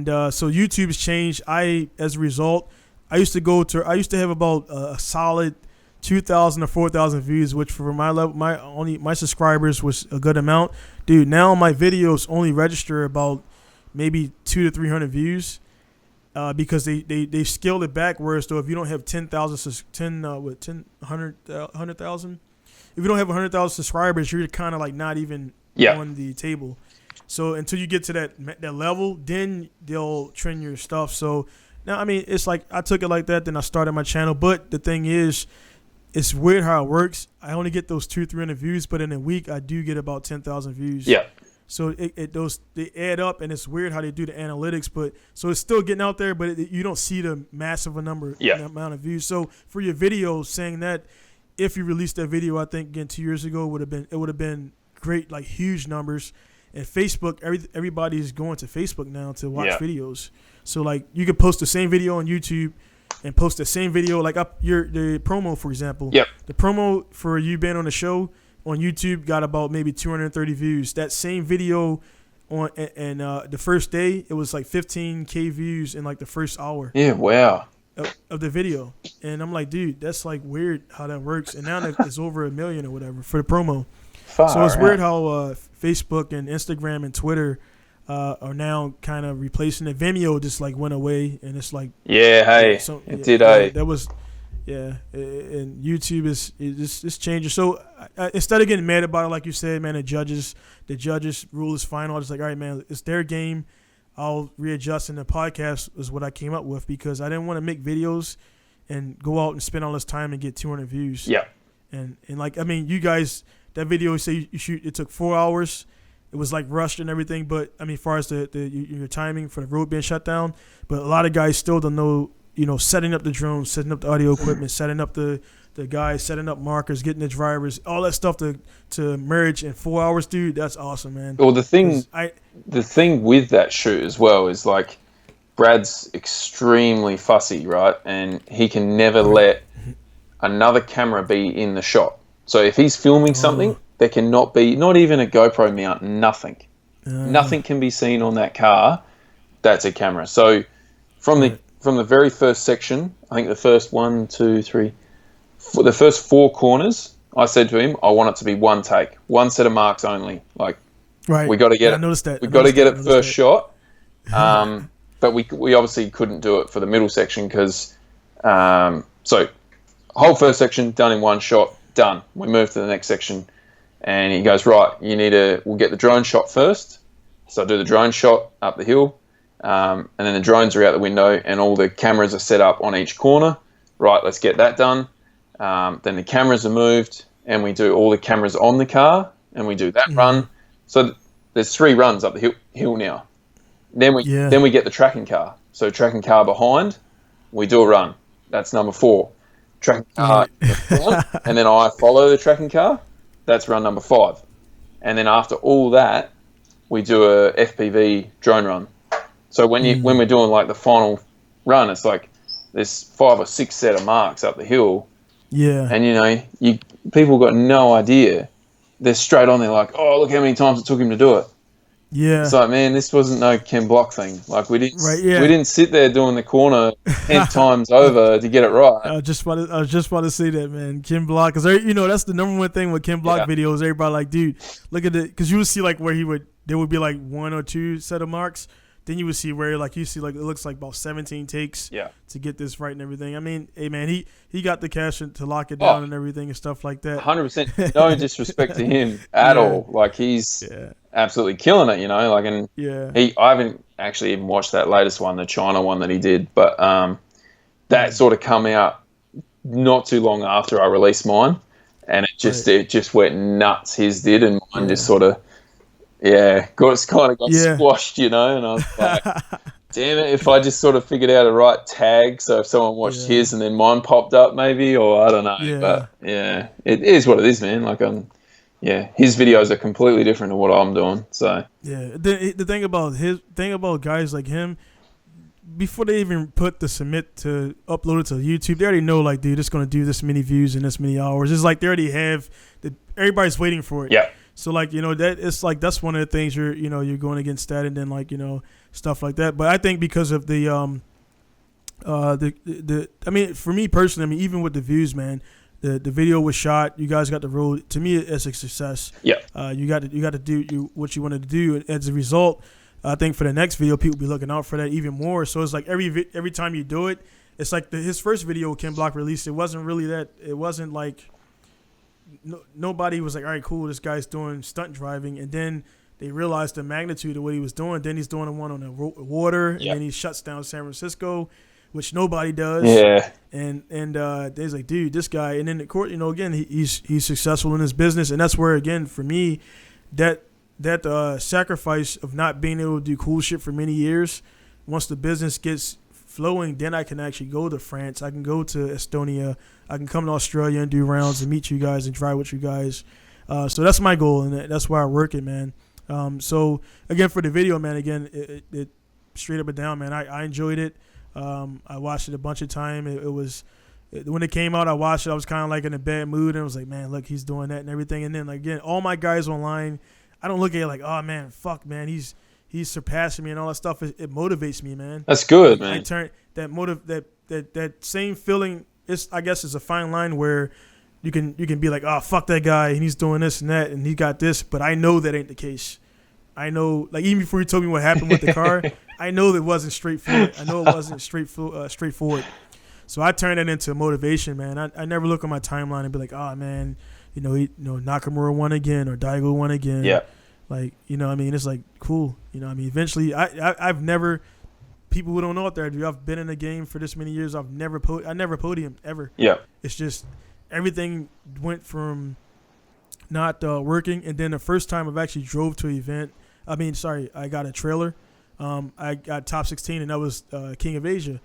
so YouTube's changed. As a result, I used to have about a solid 2,000 or 4,000 views, which for my level, my subscribers was a good amount. Dude, now my videos only register about maybe 200 to 300 views, because they scaled it back. Whereas though, if you don't have 100,000, if you don't have 100,000 subscribers, you're kind of like not even on the table. So until you get to that level, then they'll trend your stuff. So now, I mean, it's like I took it like that. Then I started my channel. But the thing is, it's weird how it works. I only get those 200-300 views, but in a week I do get about 10,000 views. Yeah. So they add up, and it's weird how they do the analytics. But so it's still getting out there, but you don't see the massive amount of views. So for your video, saying that, if you released that video, I think again 2 years ago, it would have been great, like huge numbers. And Facebook, everybody's going to Facebook now to watch videos. So like you could post the same video on YouTube and post the same video, like the promo, for example. Yep. The promo for you being on the show on YouTube got about maybe 230 views. That same video the first day, it was like 15K views in like the first hour. Yeah, wow. Of the video. And I'm like, dude, that's like weird how that works. And now it's over 1 million or whatever for the promo. So it's weird how Facebook and Instagram and Twitter are now kind of replacing it. Vimeo just like went away, and it's like it did. That was and YouTube is changing. So instead of getting mad about it, like you said, man, the judges rule is final. I was like, all right, man, it's their game. I'll readjust, and the podcast is what I came up with because I didn't want to make videos and go out and spend all this time and get 200 views. Yeah. And like, I mean, you guys, that video, say you shoot, it took 4 hours. It was like rushed and everything, but I mean, as far as your timing for the road being shut down, but a lot of guys still don't know, setting up the drones, setting up the audio equipment, setting up the guys, setting up markers, getting the drivers, all that stuff to merge in 4 hours, dude. That's awesome, man. Well, the thing with that shoot as well is like Brad's extremely fussy, right? And he can never let another camera be in the shot. So if he's filming something, there cannot be, not even a GoPro mount, nothing. Nothing can be seen on that car. That's a camera. So from the very first section, I think the first the first 4 corners, I said to him, I want it to be one take, one set of marks only. Like, we got to get it. I noticed that. We got to get it first shot. But we obviously couldn't do it for the middle section because, so whole first section done in one shot, done. We move to the next section. And he goes, right, we'll get the drone shot first. So I do the drone shot up the hill. And then the drones are out the window and all the cameras are set up on each corner. Right, let's get that done. Then the cameras are moved and we do all the cameras on the car and we do that run. So there's 3 runs up the hill now. Then we get the tracking car. So tracking car behind, we do a run. That's number 4. Tracking car in front, and then I follow the tracking car. That's run number 5. And then after all that, we do a FPV drone run. So when we're doing like the final run, it's like there's 5 or 6 set of marks up the hill. Yeah. And people got no idea. They're straight on there like, oh, look how many times it took him to do it. Yeah. It's like, man, this wasn't no Ken Block thing. Like we didn't we didn't sit there doing the corner 10 times over to get it right. I was just about to say that, man. Ken Block, because that's the number one thing with Ken Block videos. Everybody like, dude, look at it, because you would see like where there would be like 1 or 2 set of marks. Then you would see where like it looks like about 17 takes to get this right and everything. I mean, hey man, he got the cash to lock it down and everything and stuff like that. 100%. No disrespect to him at all. Like he's absolutely killing it, Like, and I haven't actually even watched that latest one, the China one that he did, but that sort of come out not too long after I released mine, and it just went nuts. His did, and mine just sort of. Yeah, got squashed, and I was like, damn it, if I just sort of figured out a right tag, so if someone watched his and then mine popped up maybe, or I don't know. Yeah. But, it is what it is, man. Like, his videos are completely different to what I'm doing, so. Yeah, the thing about guys like him, before they even put the submit to upload it to YouTube, they already know, like, dude, it's going to do this many views in this many hours. It's like they already have, everybody's waiting for it. Yeah. So like that it's like that's one of the things you're going against that, and then like stuff like that. But I think because of the I mean, for me personally, I mean, even with the views, man, the video was shot. You guys got the road. To me, it's a success. Yeah. You got to do what you wanted to do. And as a result, I think for the next video, people will be looking out for that even more. So it's like every time you do it, it's like his first video Ken Block released. It wasn't really that. It wasn't like. Nobody was like, all right, cool, this guy's doing stunt driving, and then they realized the magnitude of what he was doing. Then he's doing the one on the water, and then he shuts down San Francisco, which nobody does. Yeah, and they're like, dude, this guy, and then of course, again, he's successful in his business, and that's where again for me, that sacrifice of not being able to do cool shit for many years, once the business gets flowing, then I can actually go to France. I can go to Estonia. I can come to Australia and do rounds and meet you guys and drive with you guys. So that's my goal, and that's why I work it, man. So again, for the video, man, again, it straight up and down, man. I enjoyed it. I watched it a bunch of time. It was when it came out, I watched it. I was kind of like in a bad mood, and I was like, man, look, he's doing that and everything. And then like, again, all my guys online, I don't look at it like, oh man, fuck, man, he's surpassing me and all that stuff. It motivates me, man. That's good, man. I turn that same feeling. I guess it's a fine line where you can be like, oh, fuck that guy, and he's doing this and that, and he got this, but I know that ain't the case. I know, like even before you told me what happened with the car, I know it wasn't straightforward. I know it wasn't straightforward. So I turned it into motivation, man. I never look on my timeline and be like, oh man, Nakamura won again or Daigo won again. Yeah. Like, I mean, it's like cool. Eventually, I've never. People who don't know out there, I've been in the game for this many years. I never podiumed ever. Yeah. It's just everything went from not working, and then the first time I've actually drove to an event. I got a trailer. I got top 16, and that was King of Asia.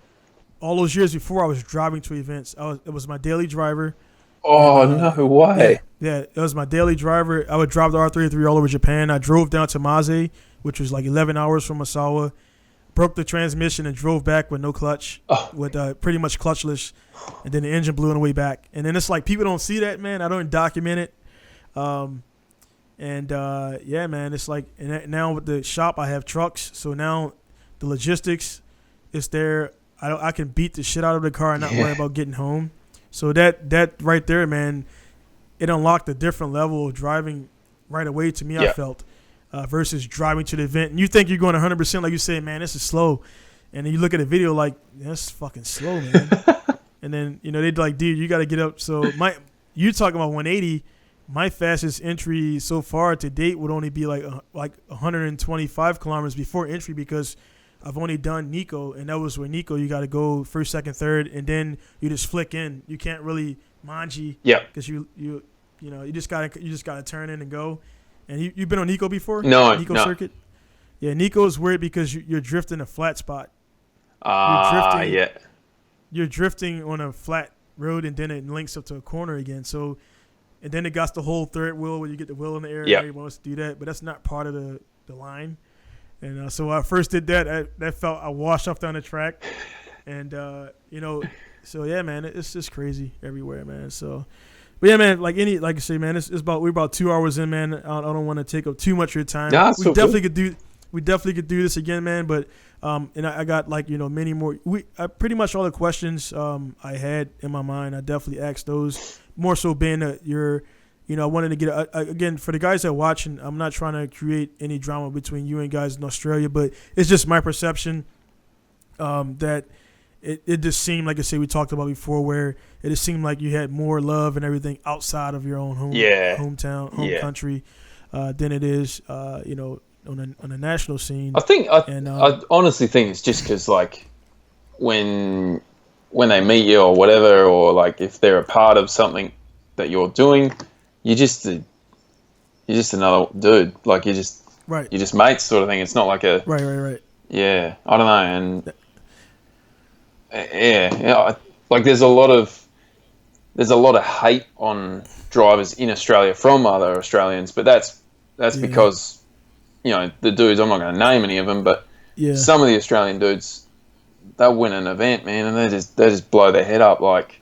All those years before, I was driving to events. It was my daily driver. Oh, no way. Yeah, it was my daily driver. I would drive the R33 all over Japan. I drove down to Maze, which was like 11 hours from Masawa. Broke the transmission and drove back with no clutch, with pretty much clutchless. And then the engine blew on the way back. And then it's like people don't see that, man. I don't document it. Yeah, man, it's like now with the shop, I have trucks. So now the logistics is there. I can beat the shit out of the car and not worry about getting home. So that right there, man, it unlocked a different level of driving right away to me, I felt, versus driving to the event. And you think you're going 100%, like you say, man, this is slow. And then you look at a video like, that's fucking slow, man. And then, they'd like, dude, you got to get up. So you talking about 180, my fastest entry so far to date would only be like 125 kilometers before entry because I've only done Nico, and that was where Nico you got to go first, second, third, and then you just flick in. You can't really manji, because you just gotta turn in and go. And you've been on Nico before? No, circuit. Yeah, Nico's weird because you're drifting a flat spot. You're drifting on a flat road, and then it links up to a corner again. So, and then it got the whole third wheel where you get the wheel in the air. Yep. Everyone wants to do that, but that's not part of the line. And so when I first did that, that felt I washed off down the track, and so yeah, man, it's just crazy everywhere, man. So, but yeah, man, like I say, man, we're about 2 hours in, man. I don't want to take up too much of your time. Nah, we definitely could do this again, man. But and I got many more. Pretty much all the questions I had in my mind, I definitely asked those. More so being I wanted to get again for the guys that watch, and I'm not trying to create any drama between you and guys in Australia, but it's just my perception that it just seemed, like I say, we talked about before, where it just seemed like you had more love and everything outside of your own hometown, country, than it is, on a national scene. I honestly think it's just because like when they meet you or whatever, or like if they're a part of something that you're doing. You're just another dude. Like you're just mates sort of thing. It's not like a right. Yeah, I don't know, and like there's a lot of hate on drivers in Australia from other Australians, but that's because the dudes. I'm not going to name any of them, but some of the Australian dudes, they'll win an event, man, and they just blow their head up. Like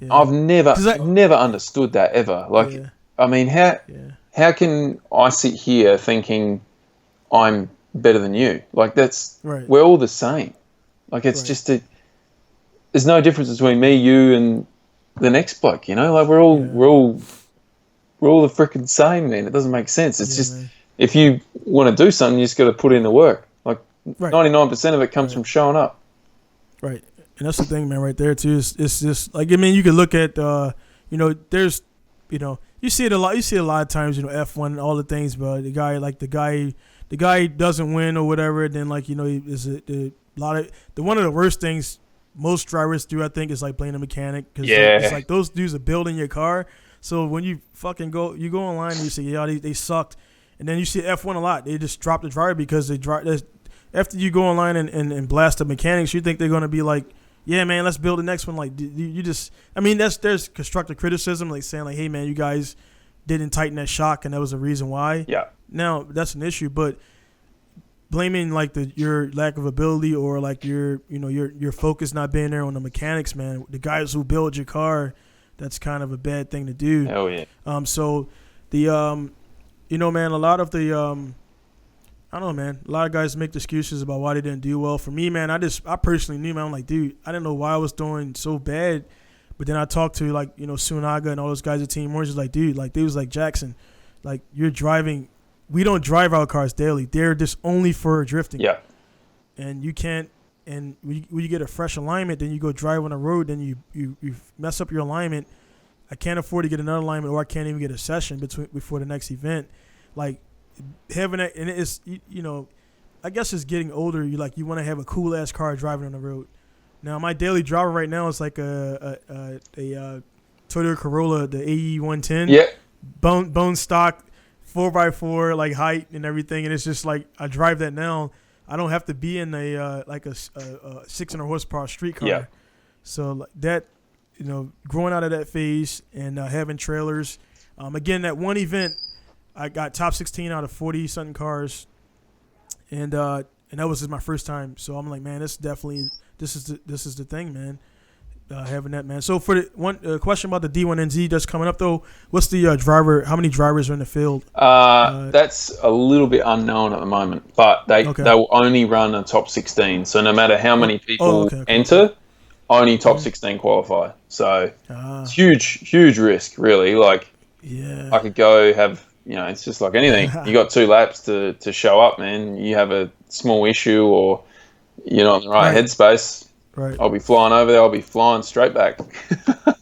I've never understood that ever. Like, I mean, how can I sit here thinking I'm better than you? Like we're all the same. Like it's just there's no difference between me, you, and the next bloke. Like we're all the freaking same, man. It doesn't make sense. It's just man. If you want to do something, you just got to put in the work. Like 99% of it comes from showing up. Right. And that's the thing, man, right there, too. It's just, like, I mean, you could look at, there's, you see it a lot. You see it a lot of times, F1, all the things, but the guy doesn't win or whatever. Then, like, one of the worst things most drivers do, I think, is, like, blame the mechanic. Because it's like those dudes are building your car. So when you fucking go online and you say, they sucked. And then you see F1 a lot. They just drop the driver because they drive. After you go online and blast the mechanics, you think they're going to be like, yeah, man, let's build the next one. Like, you just, I mean, there's constructive criticism, like saying, like, hey, man, you guys didn't tighten that shock, and that was the reason why. Yeah. Now, that's an issue, but blaming, like, your lack of ability or, like, your focus not being there on the mechanics, man, the guys who build your car, that's kind of a bad thing to do. Hell yeah. So, man, a lot of the, I don't know, man. A lot of guys make excuses about why they didn't do well. For me, man, I personally knew, man. I'm like, dude, I didn't know why I was doing so bad. But then I talked to, like, Sunaga and all those guys at Team Orange. Like, dude, like, they was like, Jackson, like, you're driving we don't drive our cars daily. They're just only for drifting. Yeah. And you can't. And when you get a fresh alignment, then you go drive on the road, then you mess up your alignment. I can't afford to get another alignment, or I can't even get a session before the next event. Like having that, and it's I guess it's getting older. You want to have a cool ass car driving on the road. Now my daily driver right now is like a Toyota Corolla, the AE 110. Yeah. Bone stock, 4x4 like height and everything, and it's just like I drive that now. I don't have to be in a 600 horsepower street car. Yeah. So like that, growing out of that phase and having trailers. Again, that one event, I got top 16 out of 40 something cars, and that was just my first time. So I'm like, man, this is the thing, man. Having that, man. So for the one question about the D1NZ that's coming up though, what's the driver? How many drivers are in the field? That's a little bit unknown at the moment, but they will only run a top 16. So no matter how many people enter, only top 16 qualify. So it's huge risk, really. Like, I could go have, it's just like anything. You got 2 laps to show up, man. You have a small issue, or you're not in the right headspace. Right. I'll be flying over there. I'll be flying straight back.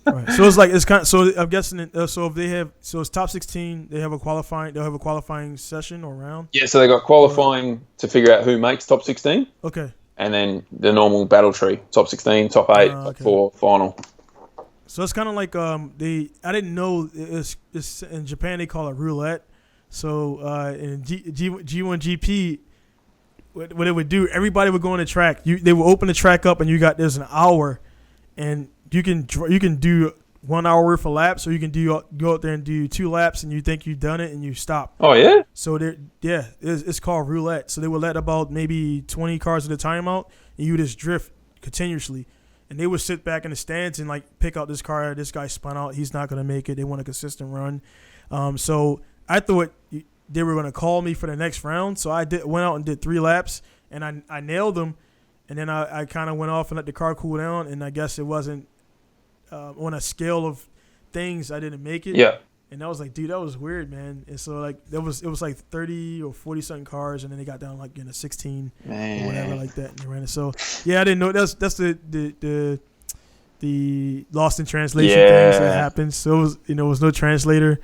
Right. So it's kind of, so I'm guessing so if they have, so it's top 16, they'll have a qualifying session or round. Yeah. So they got qualifying to figure out who makes top 16. Okay. And then the normal battle tree, top 16, top 8, top 4, final. So it's kind of like I didn't know it's in Japan they call it roulette. So in G1GP. What it would do, everybody would go on the track. They would open the track up, and there's an hour, and you can do 1 hour worth of laps, or you can go out there and do 2 laps, and you think you've done it, and you stop. Oh yeah. So it's called roulette. So they would let about maybe 20 cars at a time out, and you just drift continuously, and they would sit back in the stands and like pick out this car. This guy spun out. He's not gonna make it. They want a consistent run. So I thought they were going to call me for the next round. So I went out and did 3 laps, and I nailed them. And then I kind of went off and let the car cool down. And I guess it wasn't on a scale of things, I didn't make it. Yeah. And I was like, dude, that was weird, man. And so like it was like 30 or 40 something cars, and then they got down like in a 16 or whatever like that, and they ran it. So yeah, I didn't know that's the lost in translation things that happens. So it was it was no translator.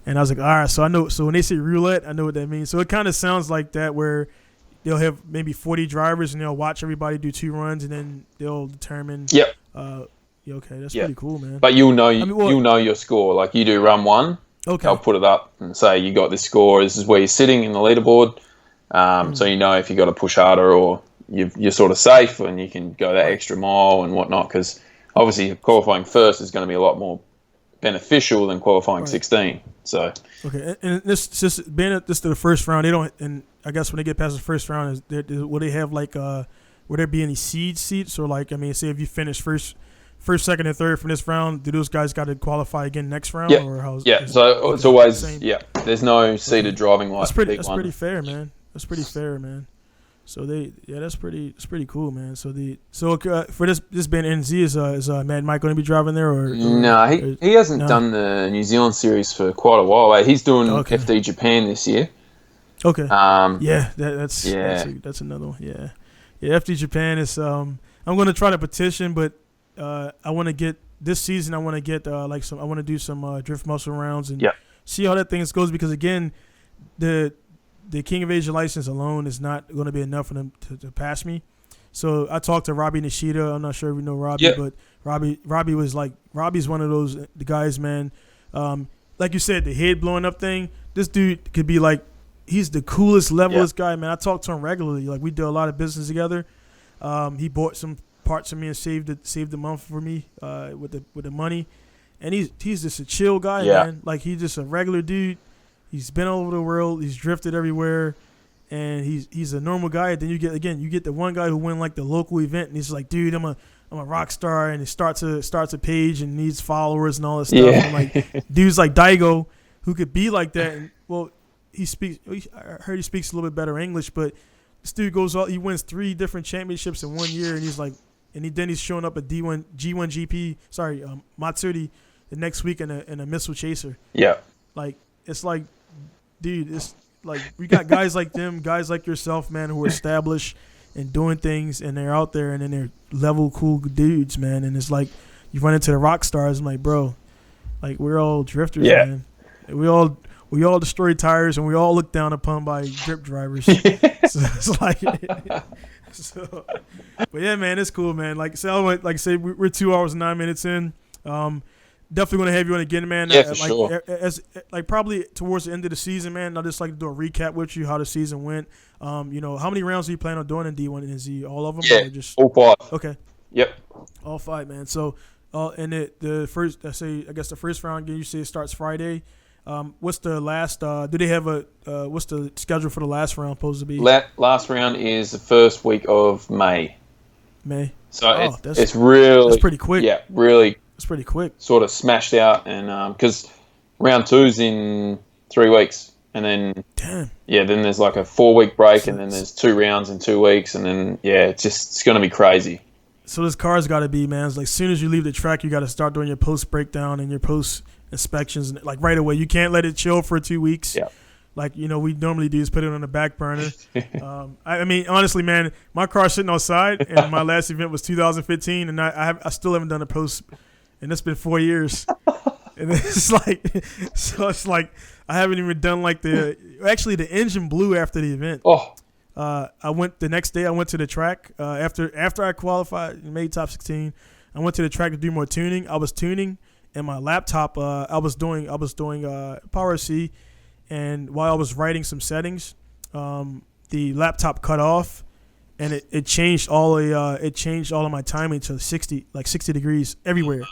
And I was like, all right, so I know. So when they say roulette, I know what that means. So it kind of sounds like that, where they'll have maybe 40 drivers and they'll watch everybody do 2 runs, and then they'll determine. Yep. Okay, that's pretty cool, man. But you'll know your score. Like you do run 1. Okay. They'll put it up and say you got this score. This is where you're sitting in the leaderboard. So you know if you got to push harder, or you're sort of safe, and you can go that extra mile and whatnot. Because obviously qualifying first is going to be a lot more beneficial than qualifying 16. So okay, and this just being this to the first round, they don't. And I guess when they get past the first round, will they have like will there be any seed seats, or like, I mean, say if you finish first, second, and third from this round, do those guys got to qualify again next round? Yeah, or so it's always there's no seeded driving like that's pretty fair, man. That's pretty fair, man. So that's pretty cool, man. So for this being NZ, is Mad Mike going to be driving there, or no? He hasn't done the New Zealand series for quite a while. He's doing FD Japan this year. Okay. That's another one. Yeah. FD Japan is I'm going to try to petition, but I want to get this season. I want to get I want to do some drift muscle rounds and see how that thing goes, because again, the King of Asia license alone is not going to be enough for them to pass me. So I talked to Robbie Nishida. I'm not sure if you know Robbie, but Robbie was like, Robbie's one of those guys, man. Like you said, the head blowing up thing. This dude could be like, he's the coolest, levelest guy, man. I talk to him regularly. Like, we do a lot of business together. He bought some parts from me and saved the month for me with the money. And he's just a chill guy, man. Like, he's just a regular dude. He's been all over the world. He's drifted everywhere, and he's a normal guy. Then you get the one guy who win like the local event, and he's like, dude, I'm a rock star, and he starts a page and needs followers and all this stuff. Yeah. And like dudes like Daigo who could be like that. And well, I heard he speaks a little bit better English, but this dude he wins 3 different championships in 1 year, and he's like, then he's showing up at G1GP, Matsuri the next week in a missile chaser. Yeah. Like, it's like, dude, like we got guys like them, guys like yourself, man, who are established and doing things, and they're out there, and then they're level cool dudes, man. And it's like you run into the rock stars. I'm like, bro, like we're all drifters, man. We all destroy tires, and we all look down upon by drip drivers. So it's like, but yeah, man, it's cool, man. Like I say, we're 2 hours and 9 minutes in. Definitely gonna have you on again, man. Yeah, for sure. As probably towards the end of the season, man. I'd just like to do a recap with you how the season went. How many rounds do you plan on doing in D1NZ? All of them? Yeah, or just all 5. Okay. Yep. All 5, man. So, and the first, I guess the first round, you say it starts Friday. What's the last? Do they have what's the schedule for the last round supposed to be? Last round is the first week of May. May. So it's really that's pretty quick. Yeah, really. It's pretty quick. Sort of smashed out, and because round 2's in 3 weeks, and then then there's like a 4-week break, and then there's 2 rounds in 2 weeks, and then it's going to be crazy. So this car's got to be, man. It's like as soon as you leave the track, you got to start doing your post breakdown and your post inspections, like right away. You can't let it chill for 2 weeks. Yeah. Like, we normally do is put it on the back burner. I mean, honestly, man, my car's sitting outside, and my last event was 2015, and I still haven't done a post, and it's been 4 years. And it's like I haven't even done like the engine blew after the event. Oh. I went the next day. I went to the track after I qualified and made top 16. I went to the track to do more tuning. I was tuning, and my laptop. I was doing Power C, and while I was writing some settings, the laptop cut off, and it changed all of my timing to 60 degrees everywhere.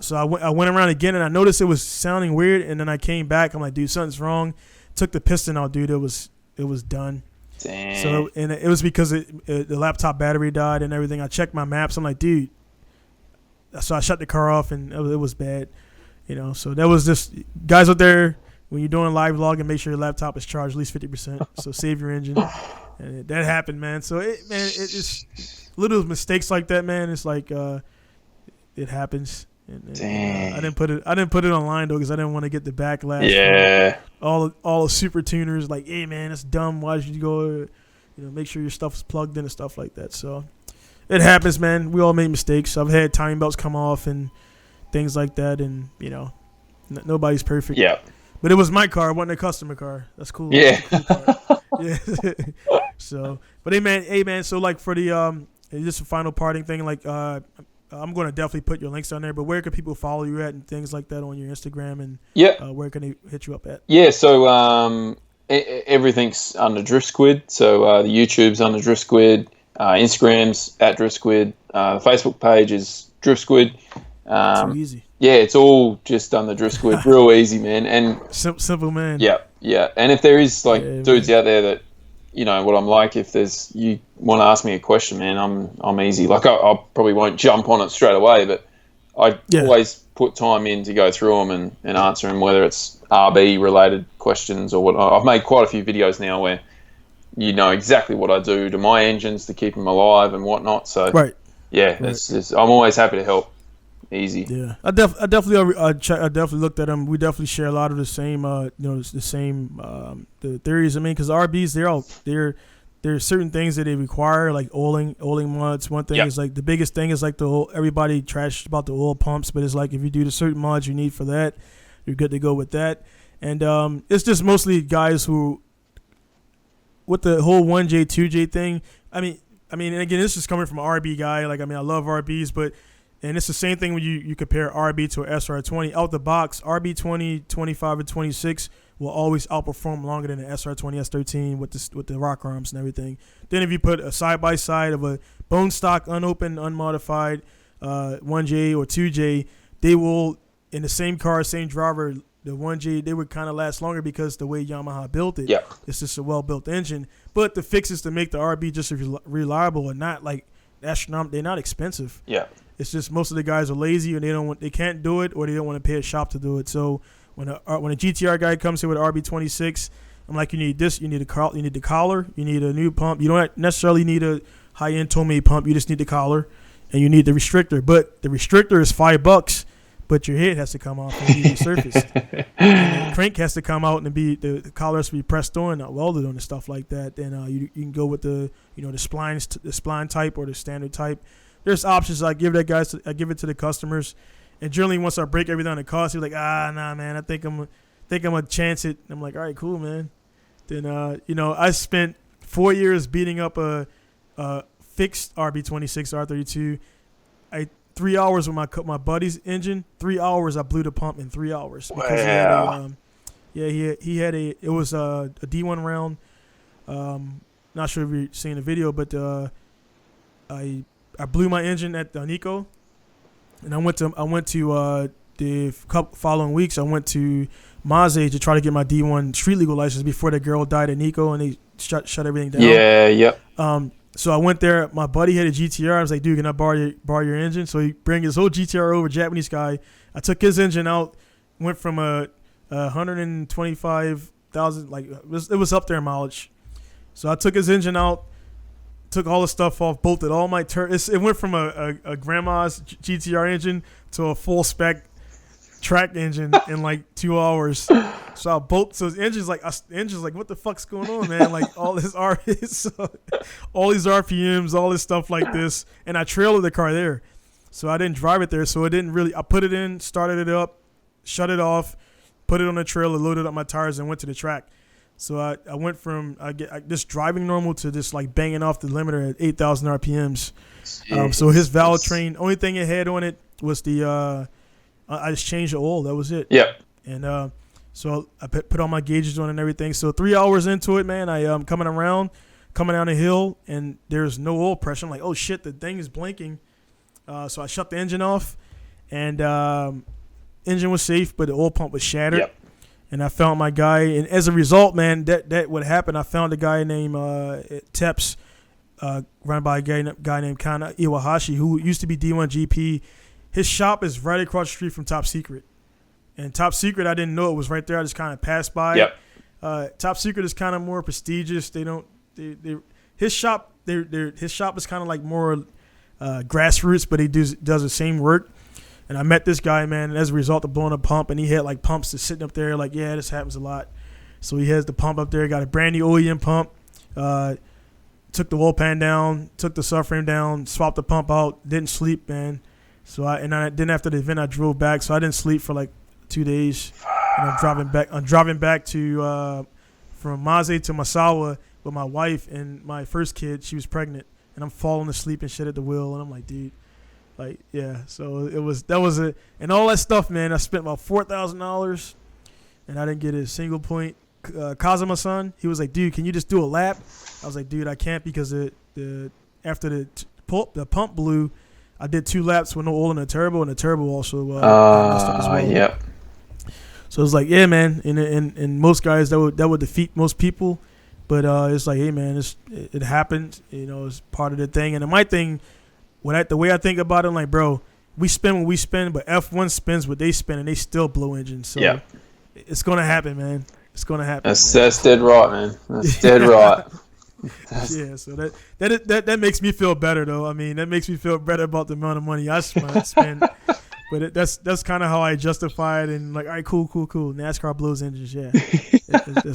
So I went around again, and I noticed it was sounding weird, and then I came back. I'm like, dude, something's wrong. Took the piston out, dude. It was done. Damn. So and it was because the laptop battery died and everything. I checked my maps. I'm like, dude. So I shut the car off, and it was bad. So that was just guys out there. When you're doing live logging, make sure your laptop is charged at least 50%. So save your engine. And that happened, man. So it's little mistakes like that, man. It's like it happens. And I didn't put it online though because I didn't want to get the backlash. Yeah. All the super tuners like, hey man, that's dumb. Why should you go? Make sure your stuff is plugged in and stuff like that. So it happens, man. We all make mistakes. I've had timing belts come off and things like that, and nobody's perfect. Yeah. But it was my car. It wasn't a customer car. That's cool. Yeah. That's a cool car. Yeah. So, but hey man. So like for the just a final parting thing, like I'm going to definitely put your links on there. But where can people follow you at and things like that on your Instagram, and where can they hit you up at? Yeah. So everything's under DRIFTSQUID. So the YouTube's under DRIFTSQUID, Instagram's at DRIFTSQUID, the Facebook page is DRIFTSQUID. Too easy. Yeah, it's all just on the DRIFTSQUID. Real easy, man. And simple, man. Yeah. And if there is dudes out there that what I'm like, if you want to ask me a question, man, I'm easy. Like I probably won't jump on it straight away, but I always put time in to go through them and answer them, whether it's RB related questions or what. I've made quite a few videos now where exactly what I do to my engines to keep them alive and whatnot. So I'm always happy to help. Easy. Yeah, I definitely looked at them. We definitely share a lot of the same, the theories. I mean, because RBs, there's certain things that they require, like oiling mods. One thing is like the biggest thing is like everybody trashes about the oil pumps, but it's like if you do the certain mods you need for that, you're good to go with that. And it's just mostly guys who, with the whole 1J 2J thing. I mean, and again, this is coming from an RB guy. Like, I mean, I love RBs, and it's the same thing when you compare RB to an SR20. Out the box, RB 20, 25, and 26 will always outperform longer than an SR20, S13 with the rock arms and everything. Then if you put a side-by-side of a bone stock, unopened, unmodified 1J or 2J, they will, in the same car, same driver, the 1J, they would kind of last longer because the way Yamaha built it. It's just a well-built engine. But the fixes to make the RB just reliable are not like astronomical. They're not expensive. Yeah. It's just most of the guys are lazy and they can't do it, or they don't want to pay a shop to do it. So when a GTR guy comes here with an RB26, I'm like, you need this, you need the collar, you need a new pump. You don't necessarily need a high-end Tomei pump. You just need the collar, and you need the restrictor. But the restrictor is $5, but your head has to come off and be resurfaced. And the crank has to come out and be the collar has to be pressed on, not welded on, and stuff like that. Then you can go with the the spline type or the standard type. There's options. I give it to the customers, and generally once I break everything on the cost, he's like, nah, man, I think I'm gonna chance it. And I'm like, all right, cool, man. Then I spent 4 years beating up a fixed RB26 R32. 3 hours with my buddy's engine. 3 hours I blew the pump in 3 hours. Wow. He had it was a D1 round. Not sure if you're seeing the video, but I blew my engine at the Nico, and I went to the couple following weeks. I went to Maze to try to get my D1 street legal license before the girl died at Nico, and they shut everything down. Yeah, yep. So I went there. My buddy had a GTR. I was like, dude, can I borrow your engine? So he bring his whole GTR over, Japanese guy. I took his engine out, went from a 125,000, like it was up there in mileage. So I took his engine out, took all the stuff off, bolted all my it went from a grandma's GTR engine to a full spec track engine in like 2 hours. So his engine's like, what the fuck's going on, man? Like all these RPMs, all this stuff like this, and I trailered the car there, so I didn't drive it there. So it didn't really. I put it in, started it up, shut it off, put it on the trailer, loaded up my tires, and went to the track. So I went from just driving normal to just like banging off the limiter at 8,000 RPMs. So his valve train, only thing it had on it was the I just changed the oil. That was it. Yep. And so I put all my gauges on and everything. So 3 hours into it, man, I coming down the hill, and there's no oil pressure. I'm like, oh shit, the thing is blinking. So I shut the engine off, and engine was safe, but the oil pump was shattered. Yep. And I found my guy, and as a result, man, that what happened. I found a guy named Teps, run by a guy named Kana Iwahashi, who used to be D1 GP. His shop is right across the street from Top Secret. And Top Secret, I didn't know it was right there. I just kind of passed by. Yep. Top Secret is kind of more prestigious. His shop is kind of like more grassroots, but he does the same work. And I met this guy, man, and as a result of blowing a pump, and he had like pumps that's sitting up there, like, yeah, this happens a lot. So he has the pump up there, got a brand new OEM pump, took the oil pan down, took the subframe down, swapped the pump out, didn't sleep, man. So then after the event, I drove back, so I didn't sleep for like 2 days. And I'm driving back to from Maze to Masawa with my wife and my first kid. She was pregnant, and I'm falling asleep and shit at the wheel, and I'm like, dude. Like, yeah, so that was it. And all that stuff, man, I spent about $4,000, and I didn't get a single point. Kazuma-san, he was like, dude, can you just do a lap? I was like, dude, I can't, because after the pump blew, I did 2 laps with no oil in the turbo, and the turbo also messed up as well. Yep. So it's like, yeah, man, and most guys, that would defeat most people. But it's like, hey, man, it happened. It's part of the thing. And my thing, the way I think about it, I'm like, bro, we spin what we spin, but F1 spins what they spin, and they still blow engines. So yeah. It's going to happen, man. It's going to happen. That's dead right, man. That's dead right. Yeah, so that makes me feel better, though. I mean, that makes me feel better about the amount of money I spend. But that's kind of how I justify it, and like, all right, cool. NASCAR blows engines, yeah.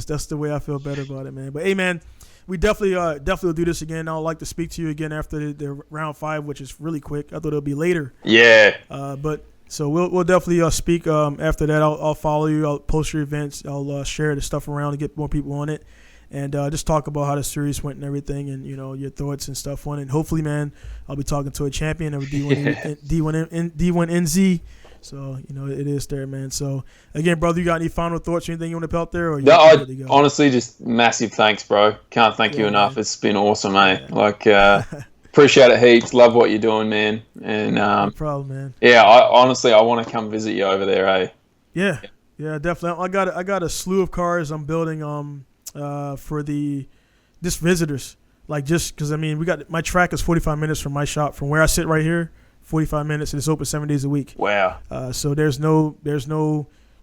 That's the way I feel better about it, man. But hey, man, we definitely will do this again. I'd like to speak to you again after the round 5, which is really quick. I thought it'll be later. Yeah. But so we'll definitely speak after that. I'll follow you. I'll post your events. I'll share the stuff around to get more people on it, and just talk about how the series went and everything, and your thoughts and stuff on it. And hopefully, man, I'll be talking to a champion of D1NZ. So it is there, man. So again, brother, you got any final thoughts or anything you want to put out there? Or honestly, just massive thanks, bro. Can't thank you enough. Man. It's been awesome, mate. Yeah. Like appreciate it heaps. Love what you're doing, man. And no problem, man. Yeah, I want to come visit you over there, eh? Yeah, definitely. I got a slew of cars I'm building for just visitors. Like, just because, I mean, my track is 45 minutes from my shop, from where I sit right here. 45 minutes, and it's open 7 days a week. Wow. So there's no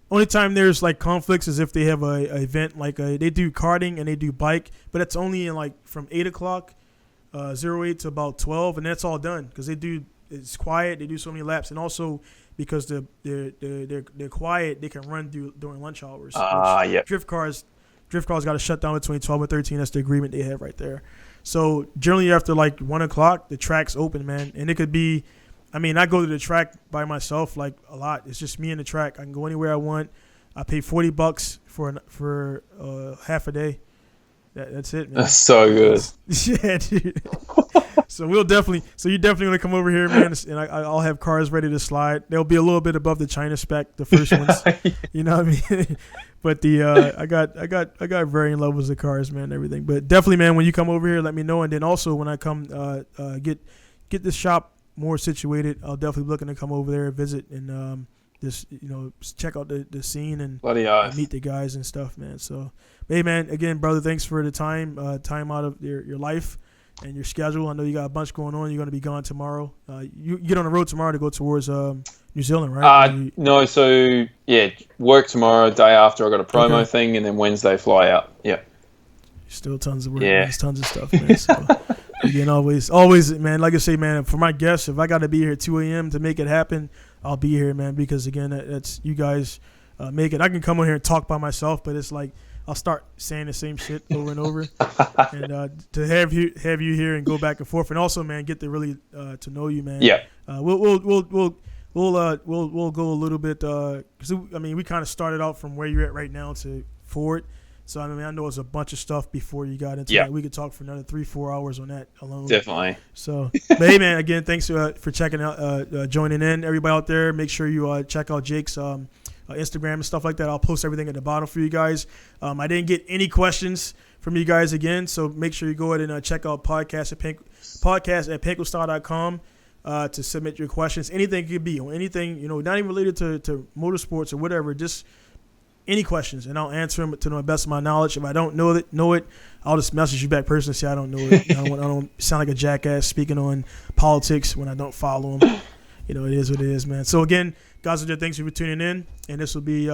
only time there's like conflicts is if they have a event, like they do karting and they do bike, but it's only in like from 8 o'clock 08 to about 12, and that's all done because they do it's quiet. They do so many laps, and also because they're quiet, they can run during lunch hours. Yeah. Drift cars got to shut down between 12 and 13. That's the agreement they have right there. So generally after like 1 o'clock, the track's open, man, and it could be. I mean, I go to the track by myself like a lot. It's just me and the track. I can go anywhere I want. I pay $40 for half a day. That's it, man. That's so good. Yeah, dude. So you definitely want to come over here, man, and I'll have cars ready to slide. They'll be a little bit above the China spec, the first ones. You know what I mean? But I got varying levels of cars, man, and everything. But definitely, man, when you come over here, let me know. And then also when I come get this shop more situated, I'll definitely be looking to come over there, visit, and just check out the scene and meet the guys and stuff, man. So, hey, man, again, brother, thanks for the time out of your life and your schedule. I know you got a bunch going on. You're going to be gone tomorrow. You get on the road tomorrow to go towards New Zealand, right? No, so yeah, work tomorrow. Day after, I got a promo thing, and then Wednesday fly out. Yeah. Still tons of work. Yeah. There's tons of stuff, man. So, again, always, man. Like I say, man, for my guests, if I got to be here at 2 a.m. to make it happen, I'll be here, man. Because again, that's you guys make it. I can come on here and talk by myself, but it's like I'll start saying the same shit over and over. And to have you here and go back and forth, and also, man, get to really to know you, man. Yeah. We'll go a little bit because I mean we kind of started out from where you're at right now to forward. So, I mean, I know it's a bunch of stuff before you got into that. We could talk for another 3-4 hours on that alone. Definitely. So, but hey, man, again, thanks for checking out, joining in. Everybody out there, make sure you check out Jake's Instagram and stuff like that. I'll post everything at the bottom for you guys. I didn't get any questions from you guys again, so make sure you go ahead and check out podcast at pinkustyle.com to submit your questions. Anything it could be, or anything, not even related to motorsports or whatever, just any questions, and I'll answer them to the best of my knowledge. If I don't know it, I'll just message you back personally and say I don't know it. I don't sound like a jackass speaking on politics when I don't follow them. It is what it is, man. So again, guys, thanks for tuning in, and this will be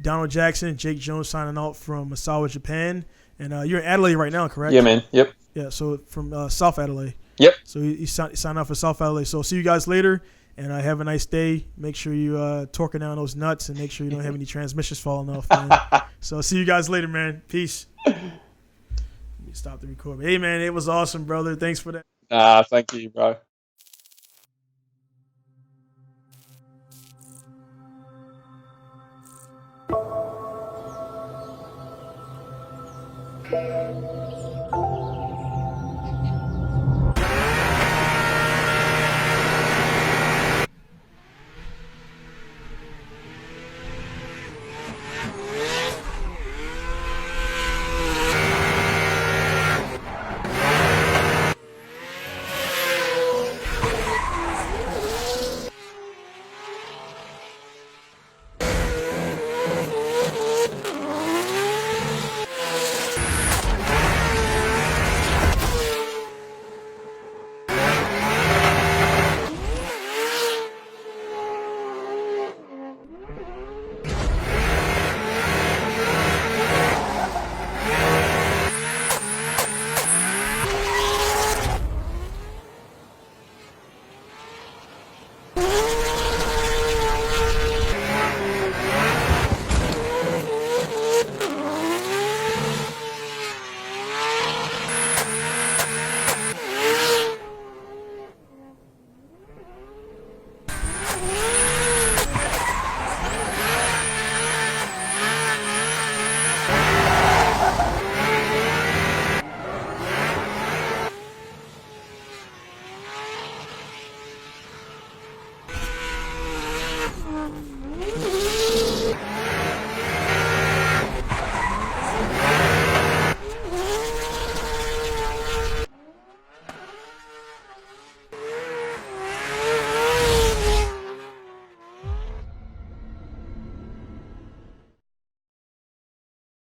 Donald Jackson, Jake Jones signing out from Misawa, Japan, and you're in Adelaide right now, correct? Yeah, man. Yep. Yeah, so from South Adelaide. Yep. So he signed off for South Adelaide. So see you guys later. And have a nice day. Make sure you torquing down those nuts and make sure you don't have any transmissions falling off, man. So see you guys later, man. Peace. Let me stop the recording. Hey, man, it was awesome, brother. Thanks for that. Thank you, bro.